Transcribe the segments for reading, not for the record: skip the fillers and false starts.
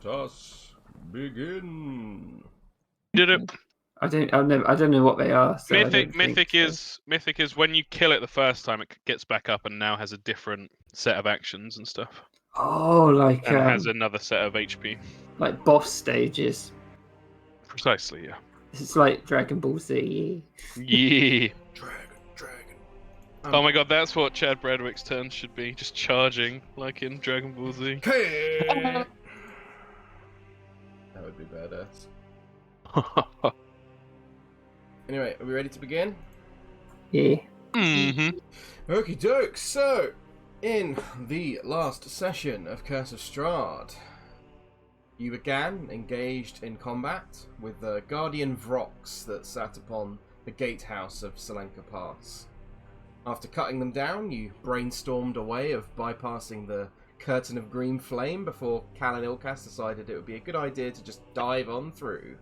Let us begin. Did it? I don't know what they are. So Mythic is when you kill it the first time, it gets back up and now has a different set of actions and stuff. Oh, like and has another set of HP. Like boss stages. Precisely, yeah. It's like Dragon Ball Z. Yeah. Dragon. Oh my god, that's what Chad Bradwick's turn should be. Just charging, like in Dragon Ball Z. That would be badass. Anyway, are we ready to begin? Yeah. Mm-hmm. Okie doke, so, in the last session of Curse of Strahd, you began engaged in combat with the guardian Vrox that sat upon the gatehouse of Selenka Pass. After cutting them down, you brainstormed a way of bypassing the curtain of green flame before Ilkaas decided it would be a good idea to just dive on through.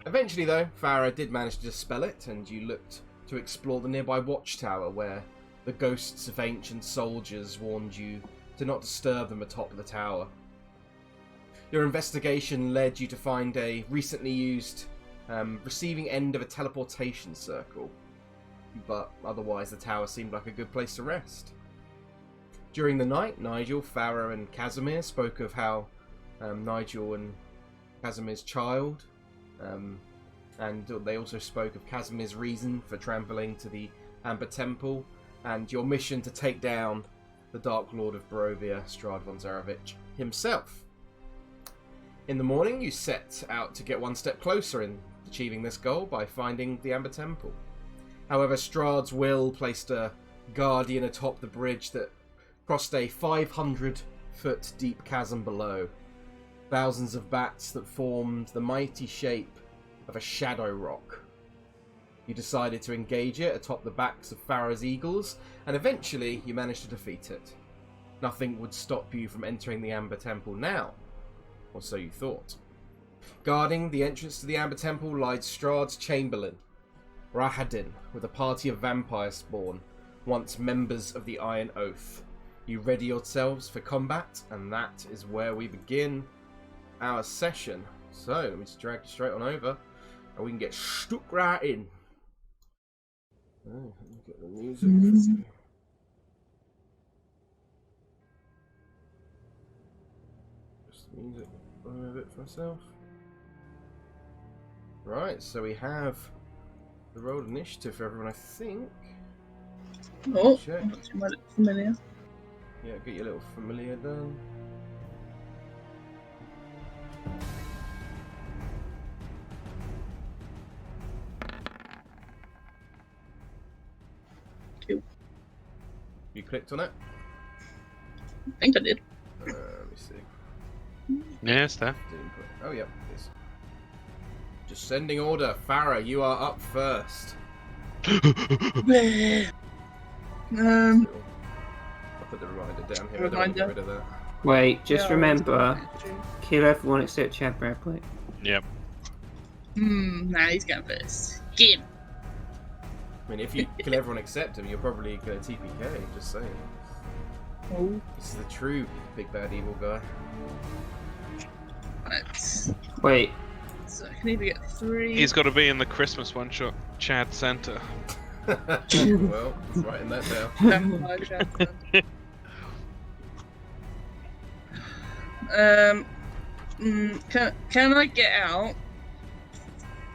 Eventually, though, Farrah did manage to dispel it, and you looked to explore the nearby watchtower where the ghosts of ancient soldiers warned you to not disturb them atop the tower. Your investigation led you to find a recently used receiving end of a teleportation circle, but otherwise the tower seemed like a good place to rest. During the night, Nigel, Farrah and Casimir spoke of how Nigel and Casimir's child, and they also spoke of Casimir's reason for travelling to the Amber Temple, and your mission to take down the Dark Lord of Barovia, Strahd von Zarovich himself. In the morning, you set out to get one step closer in achieving this goal by finding the Amber Temple. However, Strahd's will placed a guardian atop the bridge that crossed a 500-foot deep chasm below. Thousands of bats that formed the mighty shape of a shadow rock. You decided to engage it atop the backs of Farrah's eagles, and eventually you managed to defeat it. Nothing would stop you from entering the Amber Temple now, or so you thought. Guarding the entrance to the Amber Temple lies Strahd's Chamberlain, Rahadin, with a party of vampire spawn, once members of the Iron Oath. You ready yourselves for combat, and that is where we begin our session. So, let me just drag you straight on over, and we can get stuck right in. Oh, let me get the music. Just the music a bit for myself. Right, so we have the rolled initiative for everyone, I think. Oh, check. I'm not too familiar. Yeah, get your little familiar done. Cool. You clicked on it? I think I did. Let me see. Yeah, it's there. Didn't put. Oh, yeah, it is. Descending order. Farrah, you are up first. I'll I'll put the reminder down here. I don't want to Reminder. get rid of that. Wait, just Yeah, remember, kill everyone except Chad Bradwick. Yep. Nah, he's going first. Get him. I mean, if you kill everyone except him, you're probably going to TPK, just saying. Oh, This is the true big bad evil guy. right. Wait, So I can either get 3. He's got to be in the Christmas one-shot Chad Santa. Well, writing that down. Vampire Chapter. Can I get out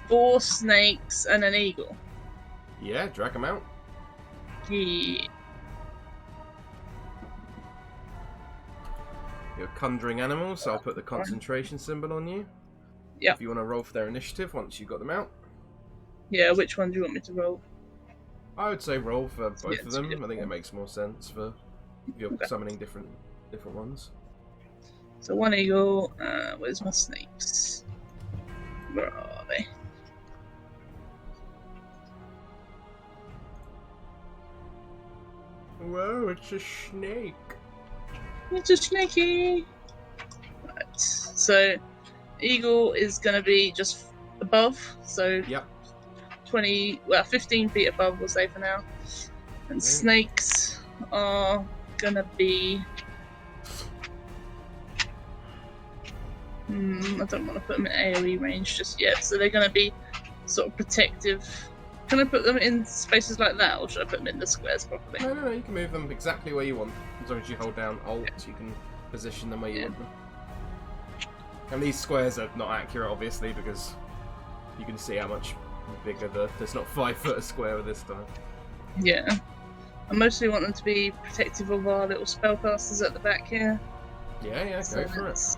4 snakes and an eagle? Yeah, drag him out. Yeah. You're conjuring animals, so I'll put the concentration symbol on you. Yeah. If you want to roll for their initiative once you've got them out. Yeah, which one do you want me to roll? I would say roll for both Yeah, of them. it's I think it makes more sense for if you're Okay. summoning different ones. So 1 eagle, where's my snakes? Where are they? Whoa, it's a snake. It's a snakey! Right, so eagle is going to be just above, so Yep. 15 feet above, we'll say for now. And snakes are going to be I don't want to put them in AoE range just yet, so they're going to be sort of protective. Can I put them in spaces like that, or should I put them in the squares properly? No, you can move them exactly where you want. As long as you hold down Alt, you can position them where you want them. And these squares are not accurate, obviously, because you can see how much bigger there's not 5 foot a square with this time. Yeah. I mostly want them to be protective of our little spellcasters at the back here. Yeah, So go for it. let's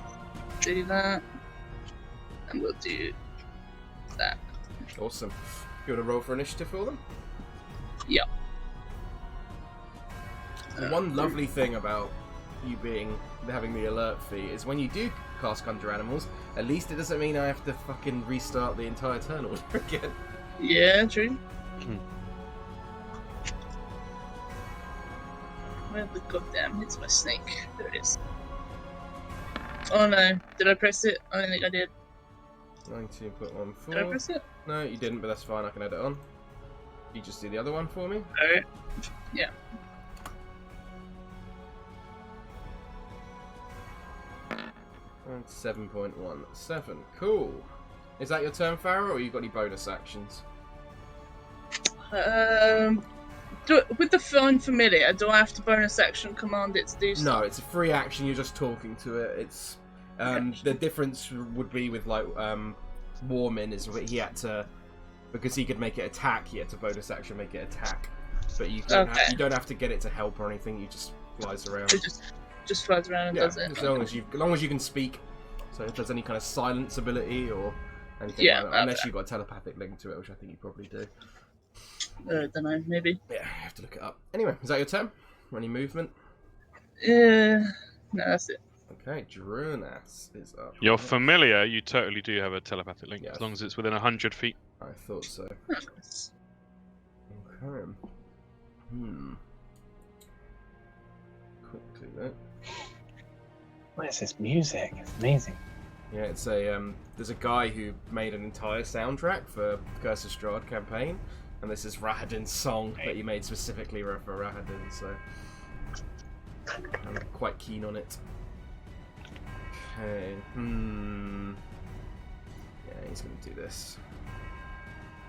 do that. And we'll do that. Awesome. You want to roll for initiative for them? Yep. The one lovely thing about you having the alert fee is when you do cast Conjure Animals, at least it doesn't mean I have to fucking restart the entire turn all over again. Yeah, true. Where the goddamn hits my snake? There it is. Oh no, did I press it? I don't think I did. 19.14. Did I press it? No, you didn't, but that's fine, I can add it on. You just do the other one for me? Oh, yeah. And 7.17. Cool. Is that your turn, Farrah, or you got any bonus actions? With the Unfamiliar, do I have to bonus action command it to do stuff? No, it's a free action, you're just talking to it. It's the difference would be with like Warmin is he had to, because he could make it attack, he had to bonus action make it attack. But you don't, you don't have to get it to help or anything, you just flies around. It just flies around and does it. As long as you can speak. So if there's any kind of silence ability or anything like that, unless you've got a telepathic link to it, which I think you probably do. I don't know, maybe. Yeah, I have to look it up. Anyway, is that your turn? Any movement? No, that's it. Okay, Drunas is up. Your familiar, you totally do have a telepathic link, Yes. as long as it's within 100 feet. I thought so. Nice. Okay. Quickly then. What is this music? It's amazing. Yeah, it's a there's a guy who made an entire soundtrack for Curse of Strahd campaign, and this is Rahadin's song that he made specifically for Rahadin, so I'm quite keen on it. Okay. Yeah, he's gonna do this.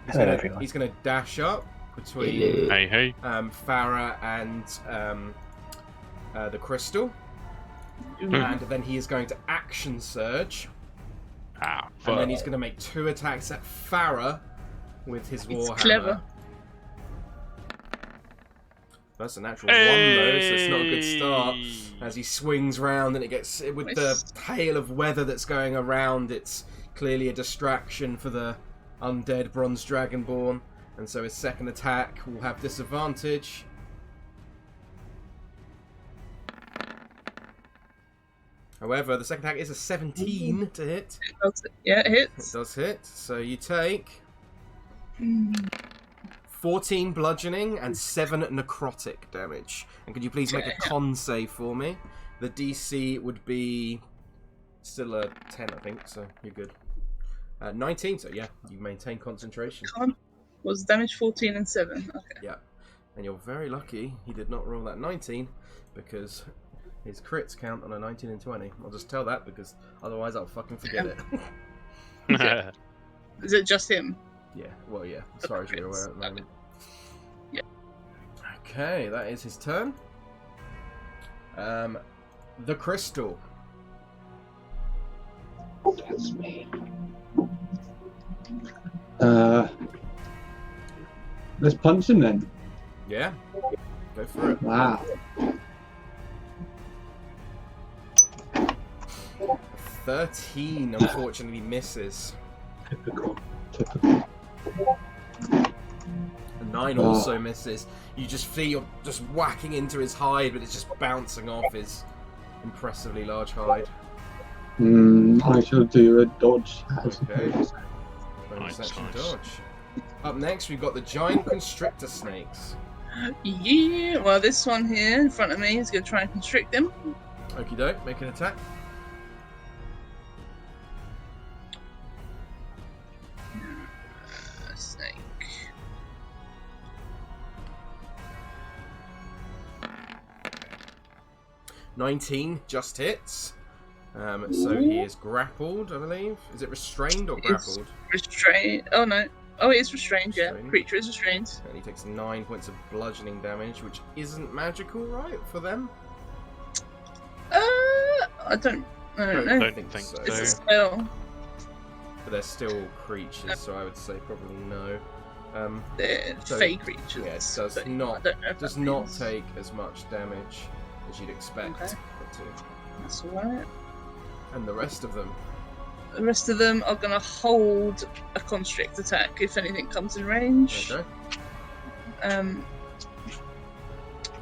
Hello, everyone. He's gonna dash up between Hello. Hey. Farrah and the crystal. And then he is going to action surge, Ah, and fuck. then he's going to make 2 attacks at Farrah with his It's warhammer. clever. That's a natural 1 though, so it's not a good start. As he swings round and it gets with the hail of weather that's going around, it's clearly a distraction for the undead bronze dragonborn, and so his second attack will have disadvantage. However, the second attack is a 17 to hit. Yeah, it It hits. does hit. So you take 14 bludgeoning and 7 necrotic damage. And could you please make a con save for me? The DC would be still a 10, I think, so you're good. 19, so yeah, you maintain concentration. Was damage 14 and 7. Okay. Yeah. And you're very lucky he did not roll that 19, because his crits count on a 19 and 20. I'll just tell that, because otherwise I'll fucking forget it. Is it just him? Yeah, well, yeah, as far as you're aware at the moment. Yeah. Okay, that is his turn. The crystal. That's me. Let's punch him then. Yeah, go for it. Wow. 13, unfortunately, misses. Typical. A 9 also misses. You just feel you're just whacking into his hide, but it's just bouncing off his impressively large hide. I shall do a dodge. Okay. Bonus Nice, action nice. dodge. Up next, we've got the giant constrictor snakes. Yeah, well, this one here in front of me is going to try and constrict him. Okie doke, make an attack. Snake. $19 just hits. So he is grappled, I believe. Is it restrained or grappled? Restrained. Oh no. Oh, it is restrained. Yeah, Restrained. creature is restrained. And he takes 9 points of bludgeoning damage, which isn't magical, right, for them? I don't know. Don't think so. It's a spell. But they're still creatures, so I would say probably no. They're So, fey creatures. Yeah, it so does I not don't know if does that not means- take as much damage as you'd expect Okay. it to. That's alright. And the rest of them, The rest of them are gonna hold a constrict attack if anything comes in range. okay.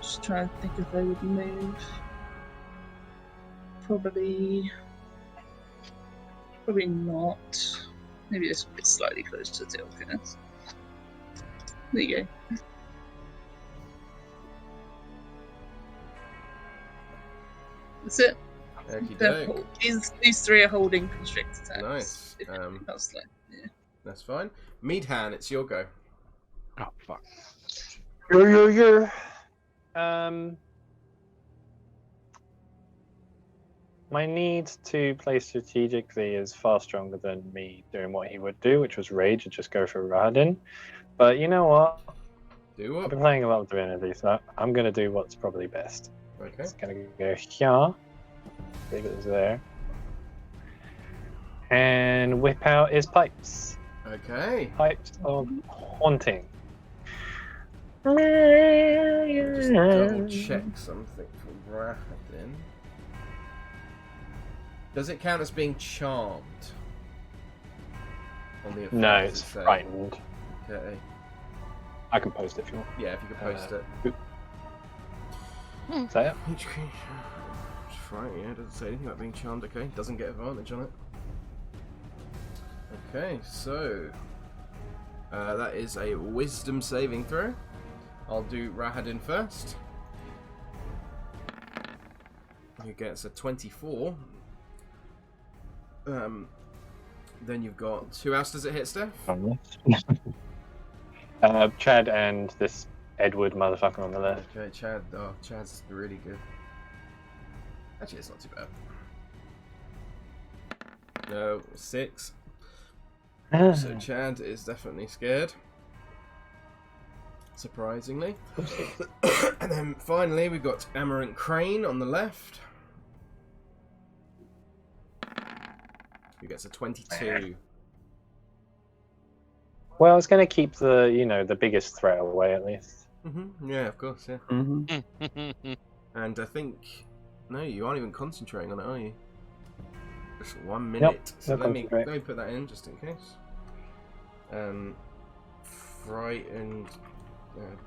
Just trying to think if they would move. Probably not. Maybe this will be slightly closer to Ilkaas. There you go. That's it. Okie They're doke. these three are holding constrict attacks. Nice. If anything else, like, yeah. That's fine. Meadhan, it's your go. Oh fuck. My need to play strategically is far stronger than me doing what he would do, which was rage and just go for Rahadin. But you know what? Do I've what? been playing a lot of Divinity, so I'm going to do what's probably best. Okay. It's going to go here. Leave it there. And whip out his pipes. Okay. Pipes of haunting. Just double check something for Rahadin. Does it count as being charmed? On the effect, No, does it's it say? frightened. Okay. I can post it if you want. Yeah, if you could post it. Say it. Each creature. It's frightened, yeah. Doesn't say anything about being charmed. Okay. Doesn't get advantage on it. Okay, so that is a wisdom saving throw. I'll do Rahadin first. Who gets a 24. Then you've got who else does it hit, Steph? Chad and this Edward motherfucker on the left. Okay, Chad. Oh, Chad's really good. Actually, it's not too bad. No, 6. So Chad is definitely scared. Surprisingly. And then finally we've got Amarant Crane on the left. Who gets a 22. Well, I was going to keep the biggest threat away at least. Yeah, of course, yeah. Mm-hmm. And I think... No, you aren't even concentrating on it, are you? Just 1 minute. So no let me concentrate. put that in just in case. Frightened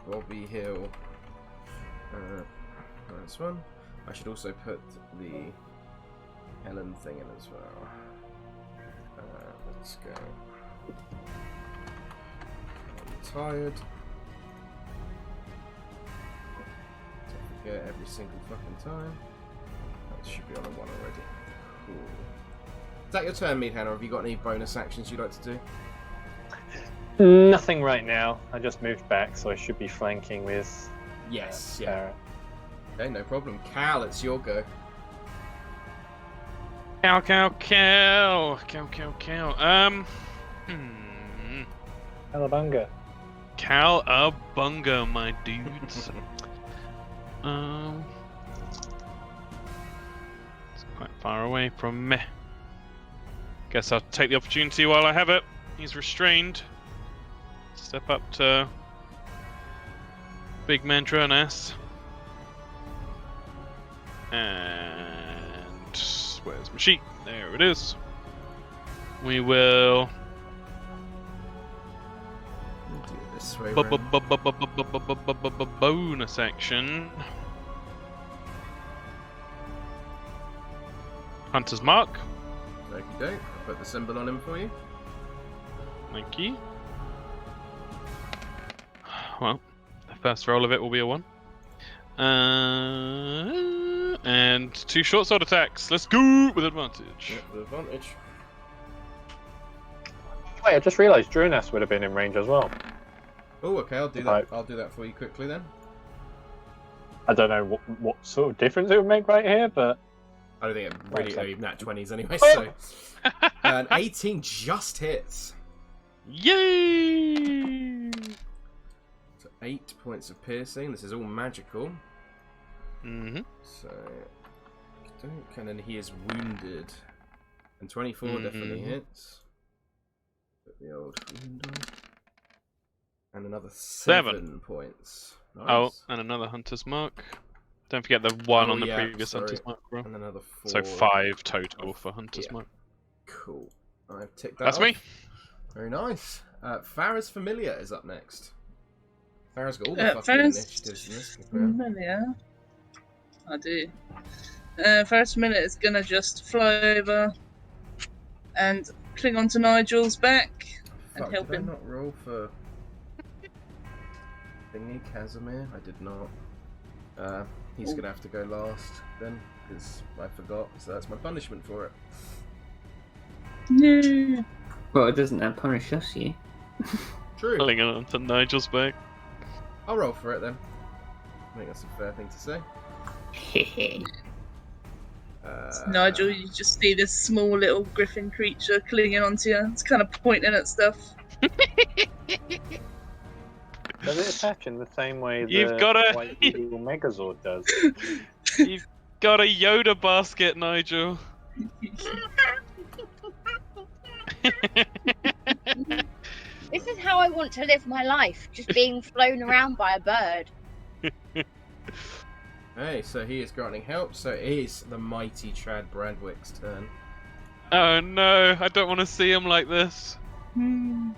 Bobby Hill. That's one. I should also put the Helen thing in as well. Let's go. I'm tired. Don't forget every single fucking time. That should be on a 1 already. Cool. Is that your turn, Meadhan, or have you got any bonus actions you'd like to do? Nothing right now. I just moved back, so I should be flanking with. Yes, yeah. Farrah. Okay, no problem. Cal, it's your go. Cow. Calabunga. Calabunga, my dudes. It's quite far away from me. Guess I'll take the opportunity while I have it. He's restrained. Step up to Big Mandronas. And where's my sheet? There it is. We will Do it this way. bonus action. Hunter's Mark. Okie doke. I'll put the symbol on him for you. Thank you. Well, the first roll of it will be a 1. And 2 short sword attacks. Let's go with advantage. Yep, with advantage. Wait, I just realised Drunas would have been in range as well. Oh, okay. I'll do that. Right. I'll do that for you quickly then. I don't know what sort of difference it would make right here, but I don't think it really Right, are nat 20s anyway, so... An 18 just hits. Yay! So 8 points of piercing. This is all magical. Mm-hmm. So... And then he is wounded. And 24 definitely hits. Put the old wound on. And another 7 points. Nice. Oh, and another hunter's mark. Don't forget the 1 on the previous sorry. hunter's mark roll. And another 4. So 5 total for hunter's mark. Cool. I've ticked that That's off. me. Very nice. Farrah's Familiar is up next. Farrah's got all the fucking Farrah's initiatives in this. Familiar. I do. Farrah's Familiar is gonna just fly over and cling onto Nigel's back and Fuck, help did I him. not roll for thingy Casimir? I did not. He's gonna have to go last then, because I forgot. So that's my punishment for it. No. Well, doesn't that punish us, yeah? True. Clinging onto Nigel's back. I'll roll for it then. I think that's a fair thing to say. Nigel, you just see this small little griffin creature clinging onto you. It's kind of pointing at stuff. Does it attach in the same way You've the got a- White Eagle Megazord does? You've got a Yoda basket, Nigel. This is how I want to live my life, just being flown around by a bird. Hey, so he is granting help. So it is the mighty Trad Bradwick's turn. Oh no, I don't want to see him like this. Oh.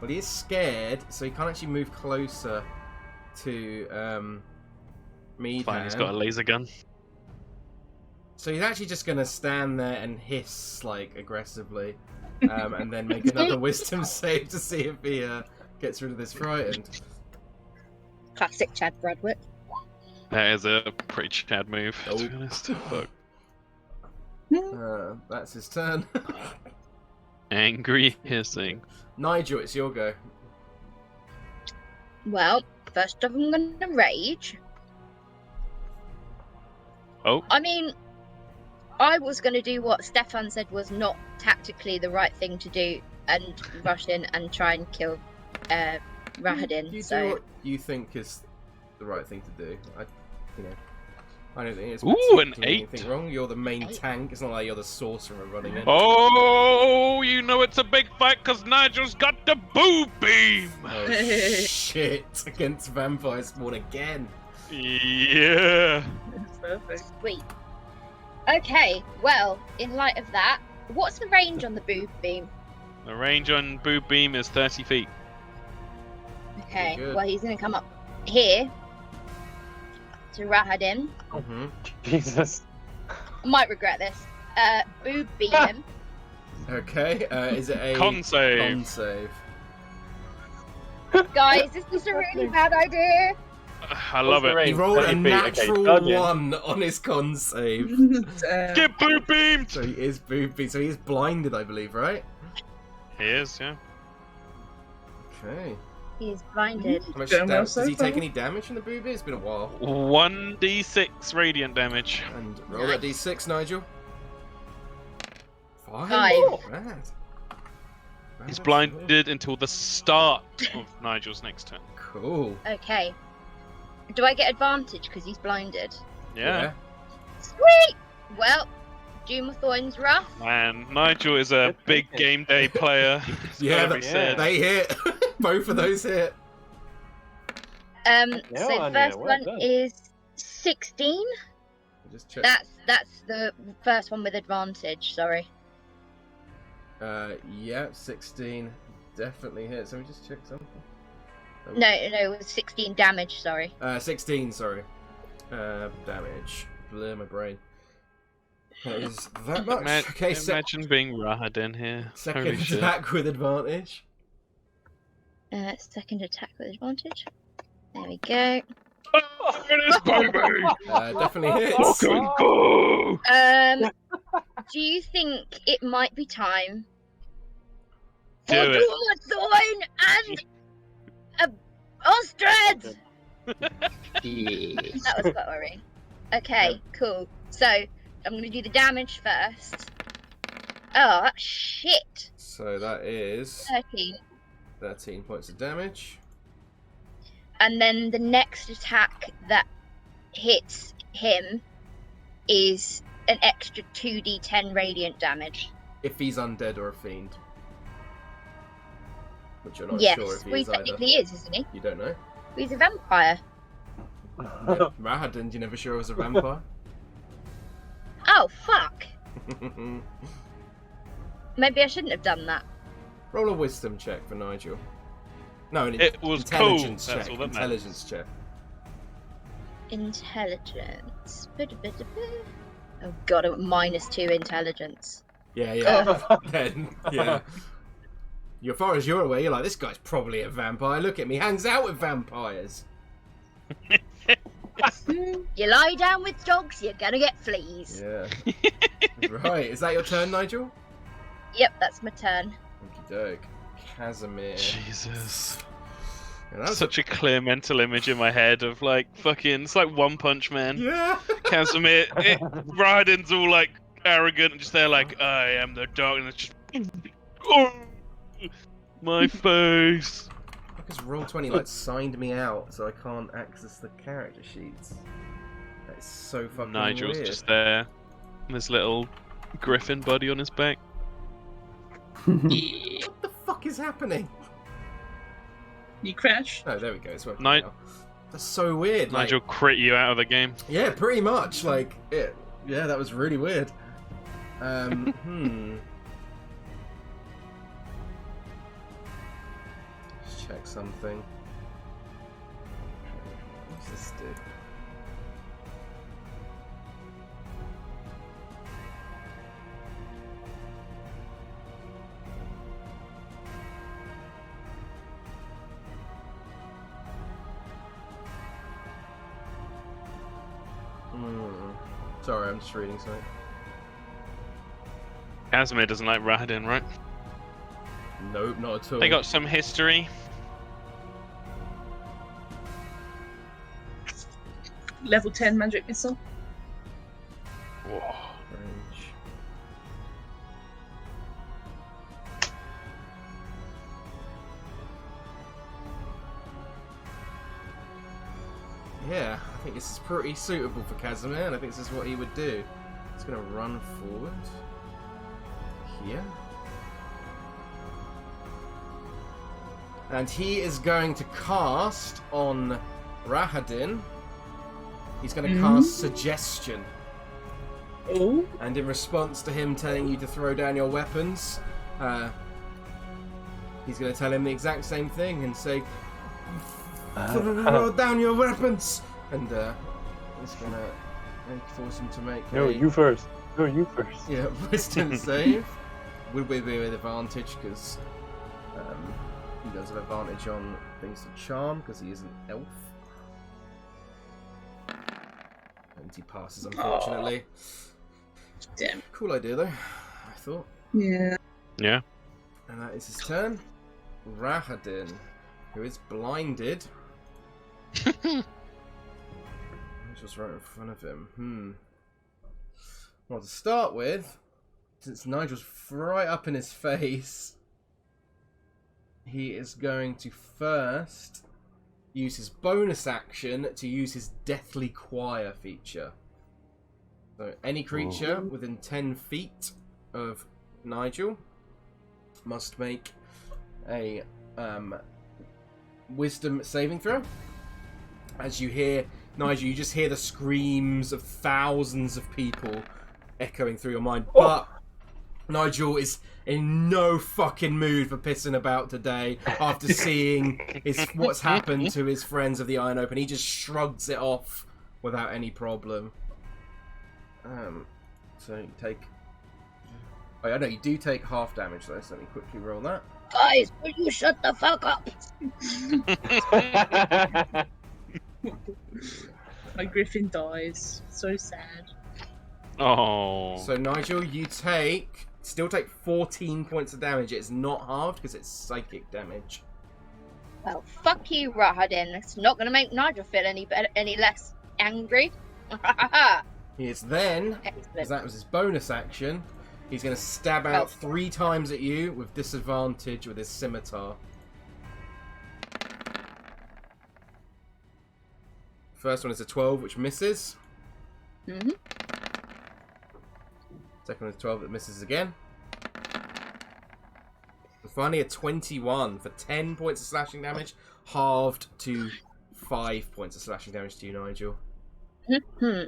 Well, he is scared, so he can't actually move closer to Meadhan. Fine, he's got a laser gun. So he's actually just gonna stand there and hiss like aggressively, and then make another wisdom save to see if he gets rid of this frightened. Classic Chad Bradwick. That is a pretty Chad move, to be Oh. honest. Fuck. That's his turn. Angry hissing. Nigel, it's your go. Well, first off, I'm gonna rage. Oh. I mean, I was gonna do what Stefan said was not tactically the right thing to do, and rush in and try and kill Rahadin. You So do what you think is the right thing to do. I don't think it's Ooh, an doing 8. anything wrong. You're the main tank. It's not like you're the sorcerer running in. Oh, you know it's a big fight because Nigel's got the boob beam. Oh, shit! Against vampire spawn again. Yeah. Perfect. sweet. Okay, well, in light of that, what's the range on the boob beam? The range on boob beam is 30 feet. Okay, Good. well, he's gonna come up here to Rahadin. Mm-hmm. Jesus. I might regret this. Boob beam him. Okay. Is it a Con save. con save? Guys, this is a really bad idea. I love it. He rolled a 30 feet, okay, natural dodging. 1 on his con save. Get boob beamed. So he is booby. So he is blinded, I believe, right? He is, yeah. Okay. He's blinded. How much Going well does so he take far. any damage from the booby? It's been a while. 1d6 radiant damage. And roll that d6, Nigel. 5. Five. Rad. He's Rad, blinded until the start of Nigel's next turn. Cool. Okay. Do I get advantage because he's blinded? Yeah. Sweet! Well, Doom of Thorns rough. Man, Nigel is a big game day player. It's Yeah, gotta be yeah. said. They hit. Both of those hit. So Anja, first well one done. is 16. Just check. That's the first one with advantage, sorry. Yeah, 16 definitely hits. Let me just check something. No, it was 16 damage, sorry. 16, sorry. Damage. Blur my brain. That is that much. Okay, Imagine being Rahadin here. second Holy shit. attack with advantage. Second attack with advantage. There we go. Oh, it is baby! Definitely hits. Fucking go! Do you think it might be time for Do it. Doom of Thorn and Strahd? Yes. That was quite worrying. Okay, cool. So I'm gonna do the damage first. Oh, that's shit. So that is 13. 13 points of damage. And then the next attack that hits him is an extra 2d10 radiant damage. If he's undead or a fiend. Which you're not Yes, sure if he well, he is either. technically is, isn't he? You don't know? He's a vampire. Yeah, Rahadin, you never sure it was a vampire? Oh, fuck. Maybe I shouldn't have done that. Roll a wisdom check for Nigel. No, It was intelligence cool. check. That's all that Intelligence check. Intelligence. Oh god, I'm -2 intelligence. Yeah. Then, yeah. As far as you're aware, you're like, this guy's probably a vampire. Look at me, hangs out with vampires. You lie down with dogs, you're gonna get fleas. Yeah. Right, is that your turn, Nigel? Yep, that's my turn. Okie doke. Casimir. Jesus. Yeah, that's Such a clear mental image in my head of like fucking. It's like One Punch Man. Yeah. Casimir. Rahadin's all like arrogant and just there like, I am the dog, and it's just. Oh, my face. Because Roll20 like signed me out, so I can't access the character sheets. That is so fucking Nigel's weird. just there. This little griffin buddy on his back. What the fuck is happening? You crash. Oh, there we go. It's working Ni- now. That's so weird. Like, Nigel crit you out of the game. yeah, pretty much. Like, yeah, that was really weird. Let's check something. What's this do? Sorry, I'm just reading something. Casimir doesn't like Rahadin, right? Nope, not at all. They got some history. Level 10 magic missile. Whoa. Range. Yeah, I think this is pretty suitable for Casimir, and I think this is what he would do. He's going to run forward. Here. And he is going to cast on Rahadin. He's going to cast Suggestion. Oh. And in response to him telling you to throw down your weapons, he's going to tell him the exact same thing and say, throw down your weapons! And he's going to force him to make No, you first. No, you first. Yeah, wisdom save. Would be with advantage because he does have advantage on things to charm because he is an elf. And he passes, unfortunately. Damn. Cool idea, though, I thought. Yeah. Yeah. And that is his turn. Rahadin, who is blinded. Just right in front of him. Well, to start with, since Nigel's right up in his face, he is going to first use his bonus action to use his Deathly Choir feature. So any creature within 10 feet of Nigel must make a wisdom saving throw. As you hear, Nigel, you just hear the screams of thousands of people echoing through your mind. But Nigel is in no fucking mood for pissing about today after seeing what's happened to his friends of the Iron Open. He just shrugs it off without any problem. So you take... Oh, yeah, no, you do take half damage though, so let me quickly roll that. Guys, will you shut the fuck up? My griffin dies. So sad. Oh. So Nigel, you still take 14 points of damage. It's not halved because it's psychic damage. Well, fuck you, Rahadin. It's not going to make Nigel feel any less angry. He is then, because Excellent. that was his bonus action, he's going to stab out 3 times at you with disadvantage with his scimitar. First one is a 12, which misses. Mhm. Second one is 12, that misses again. And finally, a 21 for 10 points of slashing damage, halved to 5 points of slashing damage to you, Nigel.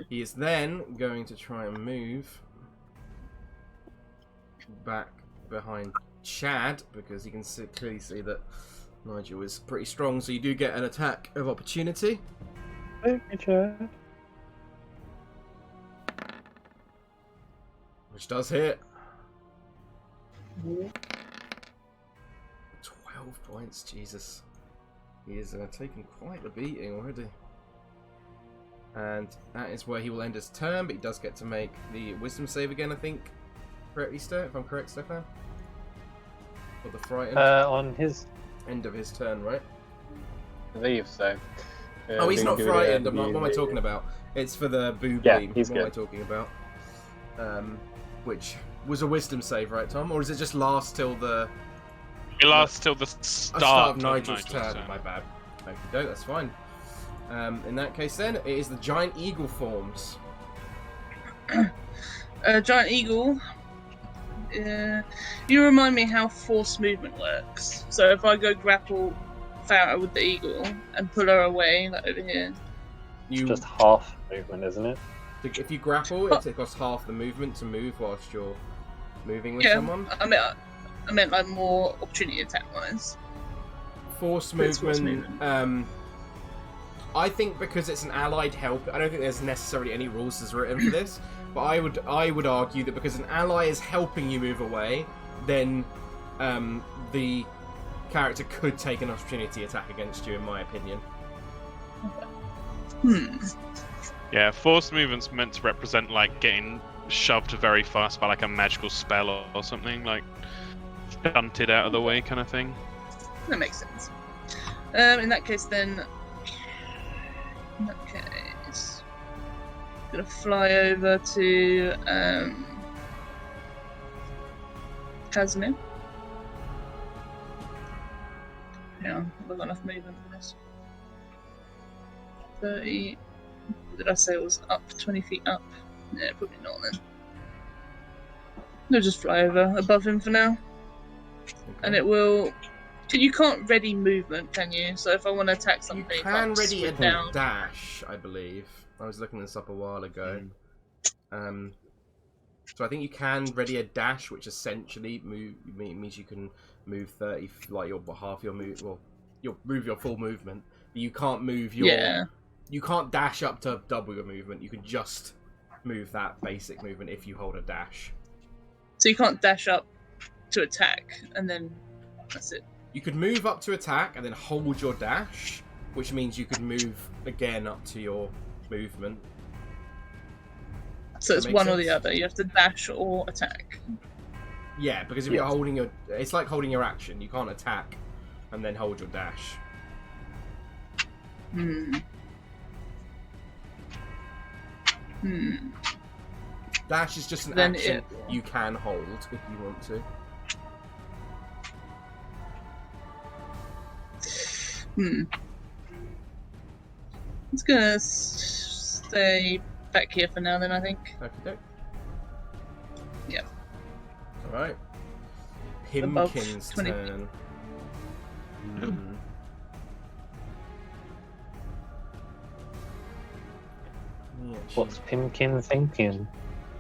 He is then going to try and move back behind Chad, because he can clearly see that Nigel is pretty strong, so you do get an attack of opportunity. Okay, Chad. Which does hit. 12 points, Jesus. He is taking quite the beating already. And that is where he will end his turn, but he does get to make the wisdom save again, I think. Correctly, if I'm correct, Stefan? For the frightened? On his... End of his turn, right? I believe so. Oh, he's we not can give it frightened. a- What am I talking about? It's for the boob Yeah, beam. he's What am I good. talking about? Which was a wisdom save, right, Tom? Or does it just last till the It lasts till the start of of Nigel's turn? My bad. Okay, no, that's fine. In that case, then it is the giant eagle forms. Giant eagle. You remind me how force movement works. So if I go grapple Farrah with the eagle and pull her away, like over here. It's You, just half movement, isn't it? if you grapple, it costs half the movement to move whilst you're moving with Yeah, someone. I meant like more opportunity attack wise. Force It's force movement. I think because it's an allied help, I don't think there's necessarily any rules as written for this. But I would argue that because an ally is helping you move away, then the character could take an opportunity attack against you, in my opinion. Yeah, force movement's meant to represent like getting shoved very fast by like a magical spell or something, like shunted out of the way kind of thing. That makes sense. In that case, then. In that case, I'm gonna fly over to Casimir. Yeah, have I got enough movement for this? 30. What did I say it was up? 20 feet up? Yeah, probably not then. I'll just fly over above him for now. And it will. You can't ready movement, can you? So if I want to attack You something, can I'll ready a swoop down. dash, I believe. I was looking this up a while ago. So I think you can ready a dash, which essentially means you can move 30, like your half your move. Well, you'll move your full movement, but you can't move your. Yeah. You can't dash up to double your movement. You can just move that basic movement if you hold a dash. So you can't dash up to attack, and then that's it. You could move up to attack and then hold your dash, which means you could move again up to your movement. So it's That one makes or the sense. other. You have to dash or attack. Yeah, because if you're holding your... It's like holding your action. You can't attack and then hold your dash. Dash is just an Then action you can hold if you want to. It's gonna stay back here for now, then I think. Okay. Yeah. Alright. Above Pimkin's 20 feet. turn. Yeah, What's Pimkin thinking?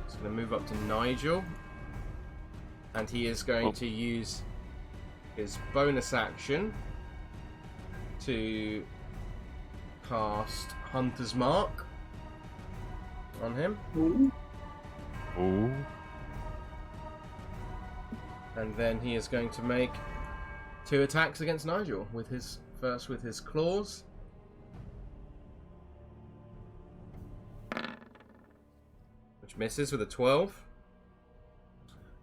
He's going to move up to Nigel. And he is going to use his bonus action to cast Hunter's Mark on him. Ooh. And then he is going to make 2 attacks against Nigel with his with his claws. Which misses with a 12.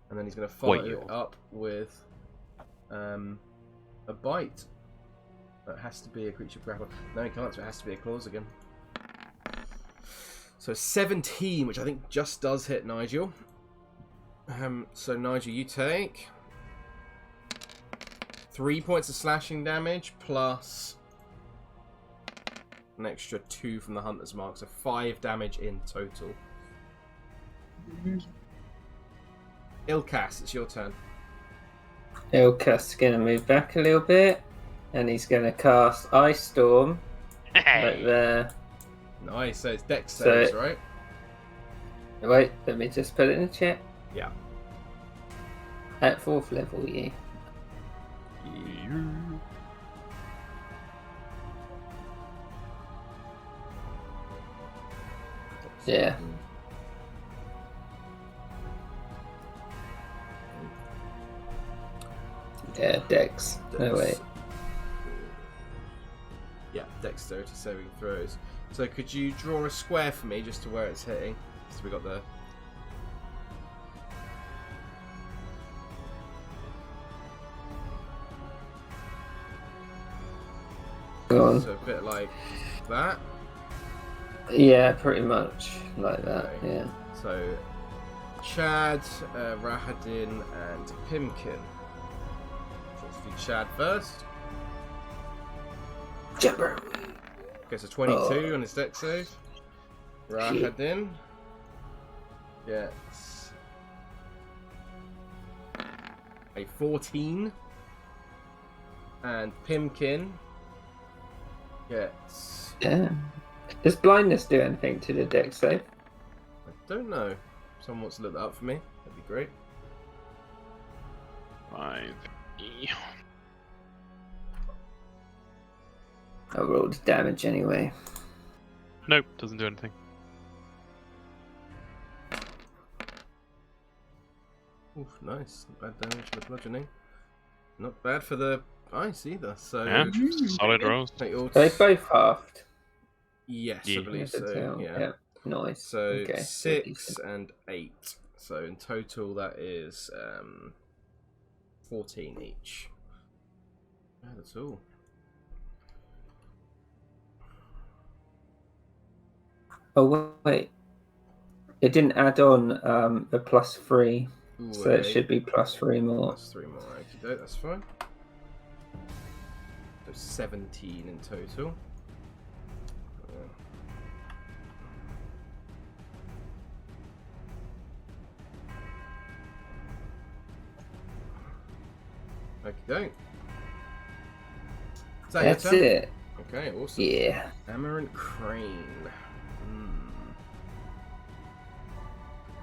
And then he's going to follow it up with a bite. That has to be a creature grapple. No, he can't, so it has to be a claws again. So 17, which I think just does hit Nigel. So Nigel, you take 3 points of slashing damage plus an extra 2 from the Hunter's Mark, so 5 damage in total. Ilkaas, it's your turn. Ilkaas is going to move back a little bit, and he's going to cast Ice Storm right there. Nice, so it's Dex saves, right? Wait, let me just put it in the chat. Yeah. At 4th level, yeah. Yeah. Yeah, Dex. No, wait. Yeah, Dexterity saving throws. So could you draw a square for me just to where it's hitting? So we got the... Go on. So a bit like that. Yeah, pretty much like that, Okay. yeah. So Chad, Rahadin, and Pimkin. Let's do Chad first. Jumper. Okay, so 22 on his dex save. Rahadin gets a 14. And Pimkin gets... Yeah. Does blindness do anything to the Dex save? I don't know. If someone wants to look that up for me, that'd be great. 5. I rolled damage anyway. Nope, doesn't do anything. Oof, nice. Not bad damage for the bludgeoning. Not bad for the ice either. So Yeah, solid rolls. take all Are they both halved? yes, Yeah. I believe so. Tell. Yeah. Nice. So Okay. 6 and 8. So in total, that is 14 each. Yeah, that's all. Oh wait, it didn't add on the +3, Ooh, so it okay. should be +3 more. Plus 3 more. Okay, that's fine. So 17 in total. Okay. Is that That's your turn? it. Okay, awesome. Yeah. Amarant Crane.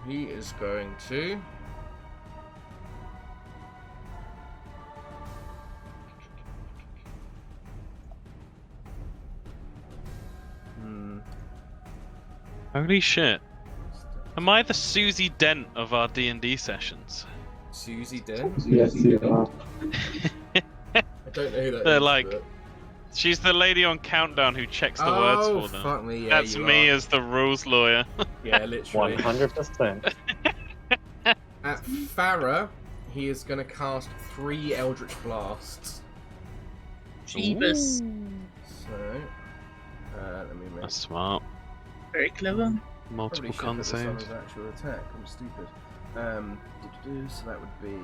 He is going to... Holy shit. Am I the Susie Dent of our D&D sessions? Susie Dent? Yes, you are. I don't know who that They're is, like- but- She's the lady on Countdown who checks the words Oh, for them. fuck me, yeah, That's you me are. as the rules lawyer. Yeah, literally. 100%. At Farrah, he is going to cast 3 Eldritch Blasts. Jeebus. So, let me make... That's smart. Very clever. Multiple Probably should put this on consaves. his actual attack. I'm stupid. So that would be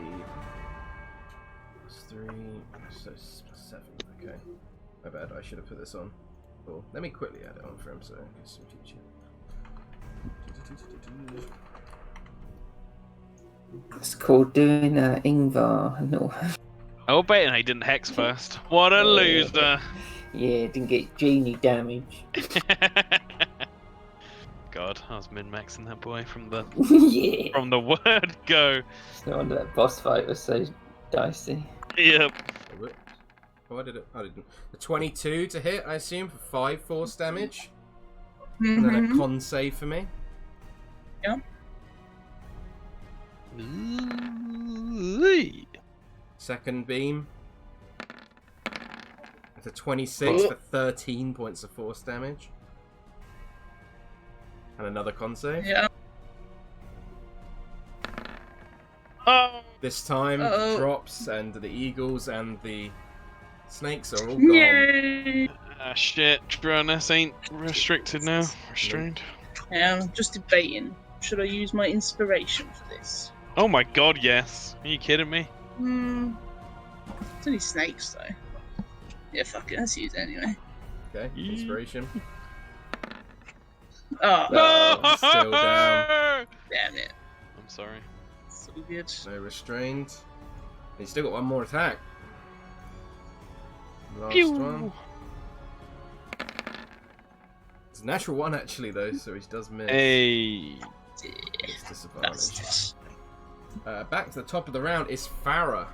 +3, so +7. Okay, my bad. I should have put this on. Cool. Let me quickly add it on for him so I can get some teaching. It's called doing Ingvar and all. Oh, betting I didn't hex first. What a loser! Yeah, didn't get genie damage. God, I was min-maxing that boy from the Yeah. from the word go. No wonder that boss fight was so dicey. Yep. Oh, I did it. I didn't. The 22 to hit, I assume, for 5 force damage. And Mm-hmm. then a con save for me. Ooh-wee. Second beam. It's a 26 for 13 points of force damage. And another con save. Yeah. Oh, This time, Uh-oh. drops and the eagles and the snakes are all gone. Yay! shit. Dronus ain't restricted now. Restrained. I'm just debating. Should I use my inspiration for this? Oh my god, yes. Are you kidding me? It's only snakes, though. Yeah, fuck it. Let's use it anyway. Okay, inspiration. Oh, No! Still down. damn it. I'm sorry. It's all good. No restrained. He's still got one more attack. Last Pew. one. It's a natural one, actually, though, so he does miss. Hey. It's disadvantage. That's Back to the top of the round is Farrah.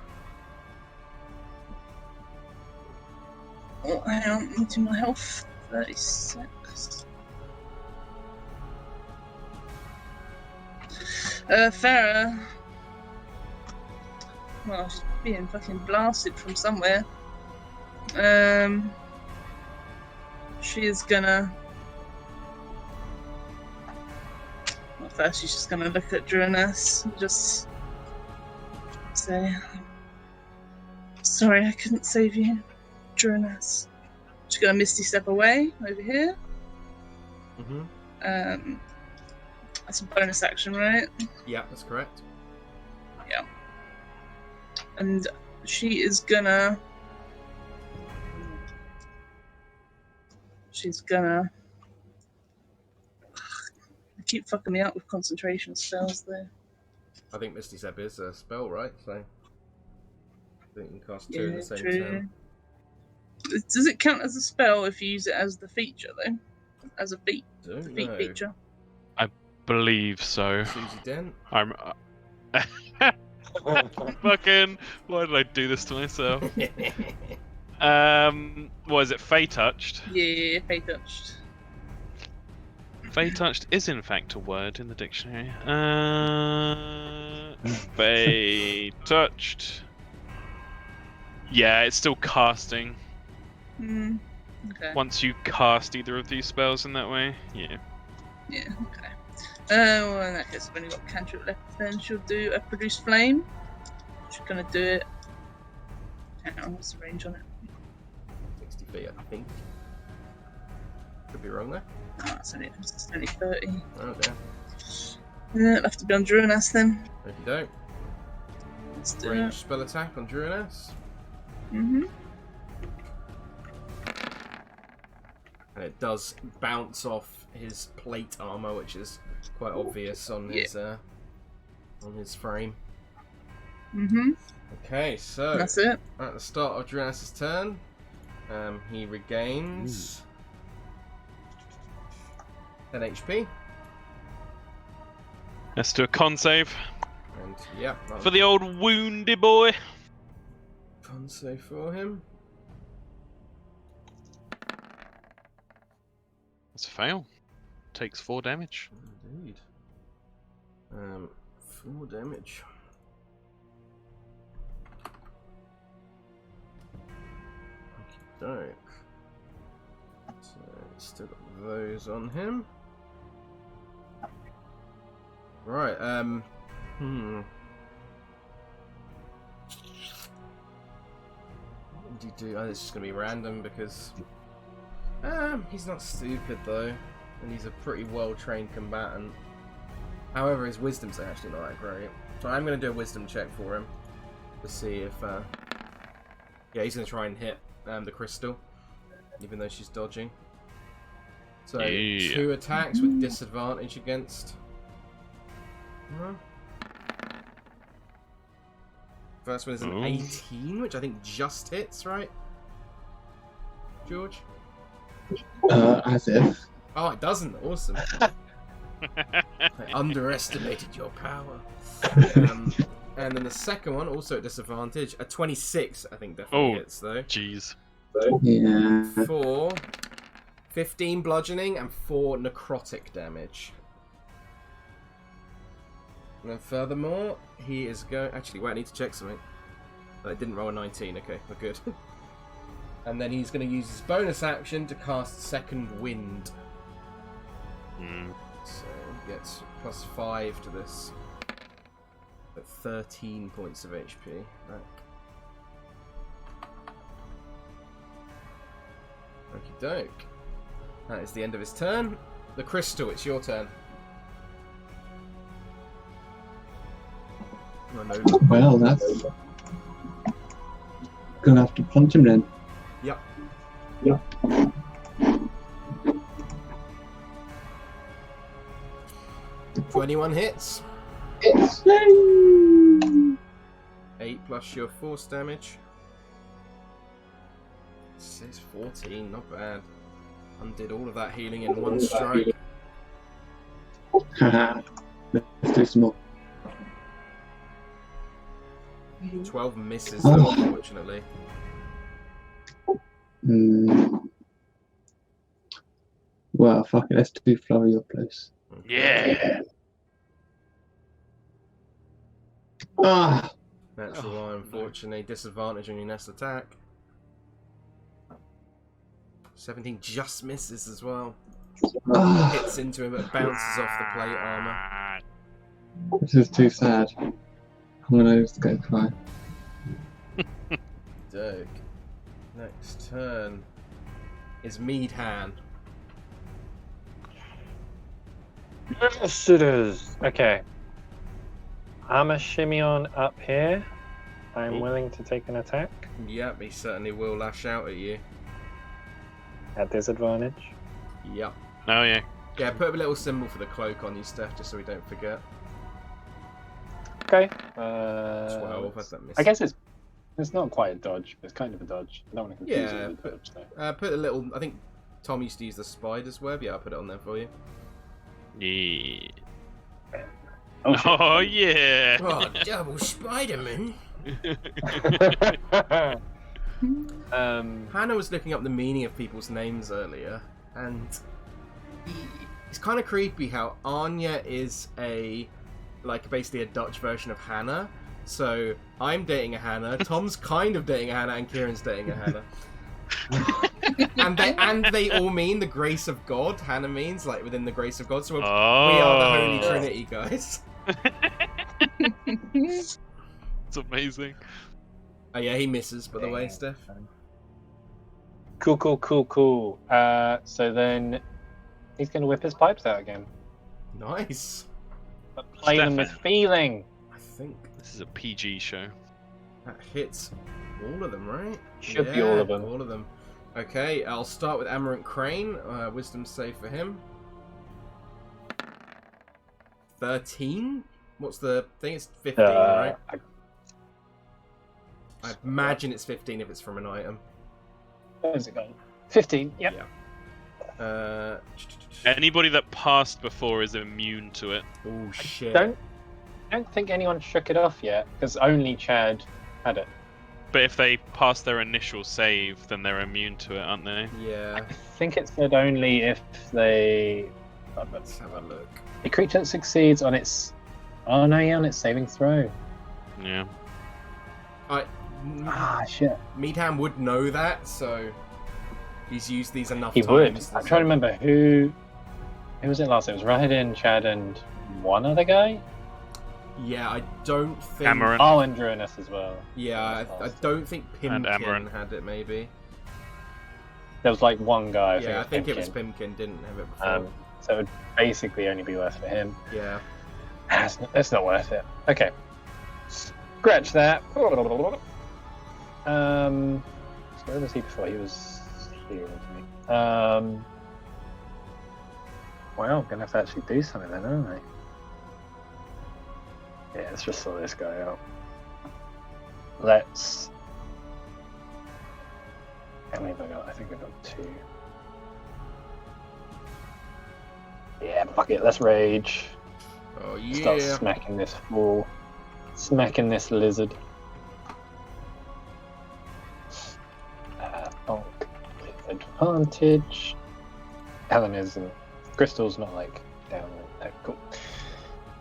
Oh, hang on. Into my health. 36. Farrah. Well, she's being fucking blasted from somewhere. She is gonna. Well, first, she's just gonna look at Drunas and just say, "Sorry, I couldn't save you, Drunas." She's gonna Misty Step away over here. That's a bonus action, right? Yeah, that's correct. Yeah. And she is gonna. They keep fucking me up with concentration spells there. I think Misty Step is a spell, right? So I think you can cast two Yeah, in the same true. turn. Does it count as a spell if you use it as the feature, though? As a feat Don't feat know. feature? Believe so. Susie Dent. I'm. Fucking. Why did I do this to myself? What is it? Fey touched. Yeah, Fey touched. Fey touched is in fact a word in the dictionary. Fey touched. Yeah, it's still casting. Okay. Once you cast either of these spells in that way, yeah. Yeah, okay. Well, in that case, I've only got cantrip left, then she'll do a Produce Flame. She's gonna do it. Hang on, what's the range on it? 60 feet, I think. Could be wrong there. Oh, it's only 30. Okay. It'll have to be on Drunas then. If you don't, Let's do range it. spell attack on Drunas. Mhm. And it does bounce off his plate armor, which is quite obvious on his frame. Mhm. Okay, so That's it. at the start of Drunas' turn, he regains 10 HP. Let's do a con save And yeah, for the old woundy boy. con save for him. That's a fail. Takes 4 damage. Indeed. 4 damage. Okey-doke. So, still got those on him. Right, What would he do? Oh, it's just gonna be random because he's not stupid though, and he's a pretty well-trained combatant. However, his wisdom's actually not that great, so I'm gonna do a wisdom check for him to see if yeah, he's gonna try and hit the crystal, even though she's dodging. So Yeah. 2 attacks with disadvantage against. First one is an Ooh. 18, which I think just hits, right? George? As if. Oh, it doesn't. Awesome. I underestimated your power. And then the second one, also at disadvantage, a 26, I think definitely hits, though. Jeez. Yeah. For 15 bludgeoning and 4 necrotic damage. And then furthermore, he is going... Actually, wait, I need to check something. Oh, it didn't roll a 19. Okay, we're good. And then he's going to use his bonus action to cast Second Wind. So he gets +5 to this. At 13 points of HP. Right. Okie doke. That is the end of his turn. the crystal, it's your turn. Oh, no. Well, that's gonna have to punch him then. Yep. Yep. 21 hits. It's 8 plus your force damage. 6, 14, not bad. Undid all of that healing in one strike. Haha. Let's do some more. 12 misses, though, unfortunately. Well, fuck it. Let's do Flurry of Blows. Yeah. Ah! Natural one, unfortunately. Disadvantage on your next attack. 17 just misses as well. Ah! Hits into him, but bounces off the plate armor. This is too sad. I'm gonna just go cry. Doug. Next turn is Meadhan. Yes, it is. Okay. I'm a shimmy on up here. I'm willing to take an attack Yep, he certainly will lash out at you. at disadvantage. Yep. Oh yeah. Yeah, put a little symbol for the cloak on you, Steph, just so we don't forget. Okay. 12, that's that miss. I guess it's not quite a dodge, but it's kind of a dodge. I don't want to confuse Yeah, it with a dodge though. Put a little. I think Tom used to use the spider's web. Yeah, I'll put it on there for you. Yeah. Oh, shit. Oh yeah. Oh, double Spider-Man. Hannah was looking up the meaning of people's names earlier, and it's kind of creepy how Anja is basically a Dutch version of Hannah. So I'm dating a Hannah, Tom's kind of dating a Hannah, and Kieran's dating a Hannah. and they all mean the grace of God. Hannah means like within the grace of God. So we are the Holy Trinity, guys. It's amazing. Oh yeah, he misses, by the way, Steph. Cool. So then he's going to whip his pipes out again. Nice. But play them with Stefan. feeling. I think This is a PG show. that hits all of them, right? Should be all of them. All of them. Okay, I'll start with Amaranth Crane. Wisdom save for him. 13? What's the thing? It's 15, right? I imagine it's 15 if it's from an item. Where's it going? 15. Yep. Yeah. Anybody that passed before is immune to it. Oh shit. Don't think anyone shook it off yet, because only Chad had it. But if they pass their initial save, then they're immune to it, aren't they? Yeah. I think it said only if they. Let's have a look. A creature that succeeds on its. Oh no, yeah, on its saving throw. Yeah. Shit. Meadhan would know that, so he's used these enough He times. would. I'm trying to remember who was it last? It was Rahadin, Chad, and one other guy. Yeah, I don't think. Amaranth. Oh, and Druinus as well. Yeah, I don't think And Pimkin Amaranth. had it. Maybe. There was like one guy. Yeah, I think it was Pimkin. Pimkin. Didn't have it before. So it would basically only be worth for him. Yeah. It's not worth it. Okay. Scratch that. So where was he before? He was here, wasn't he? Well, I'm gonna have to actually do something then, aren't I? Yeah, let's just sort this guy out. Let's. How many have I got? I think I've got 2. Yeah, fuck it. Let's rage. Oh Start yeah. smacking this fool. Smacking this lizard. Bonk with advantage. Helen isn't. Crystal's not like down there. Cool.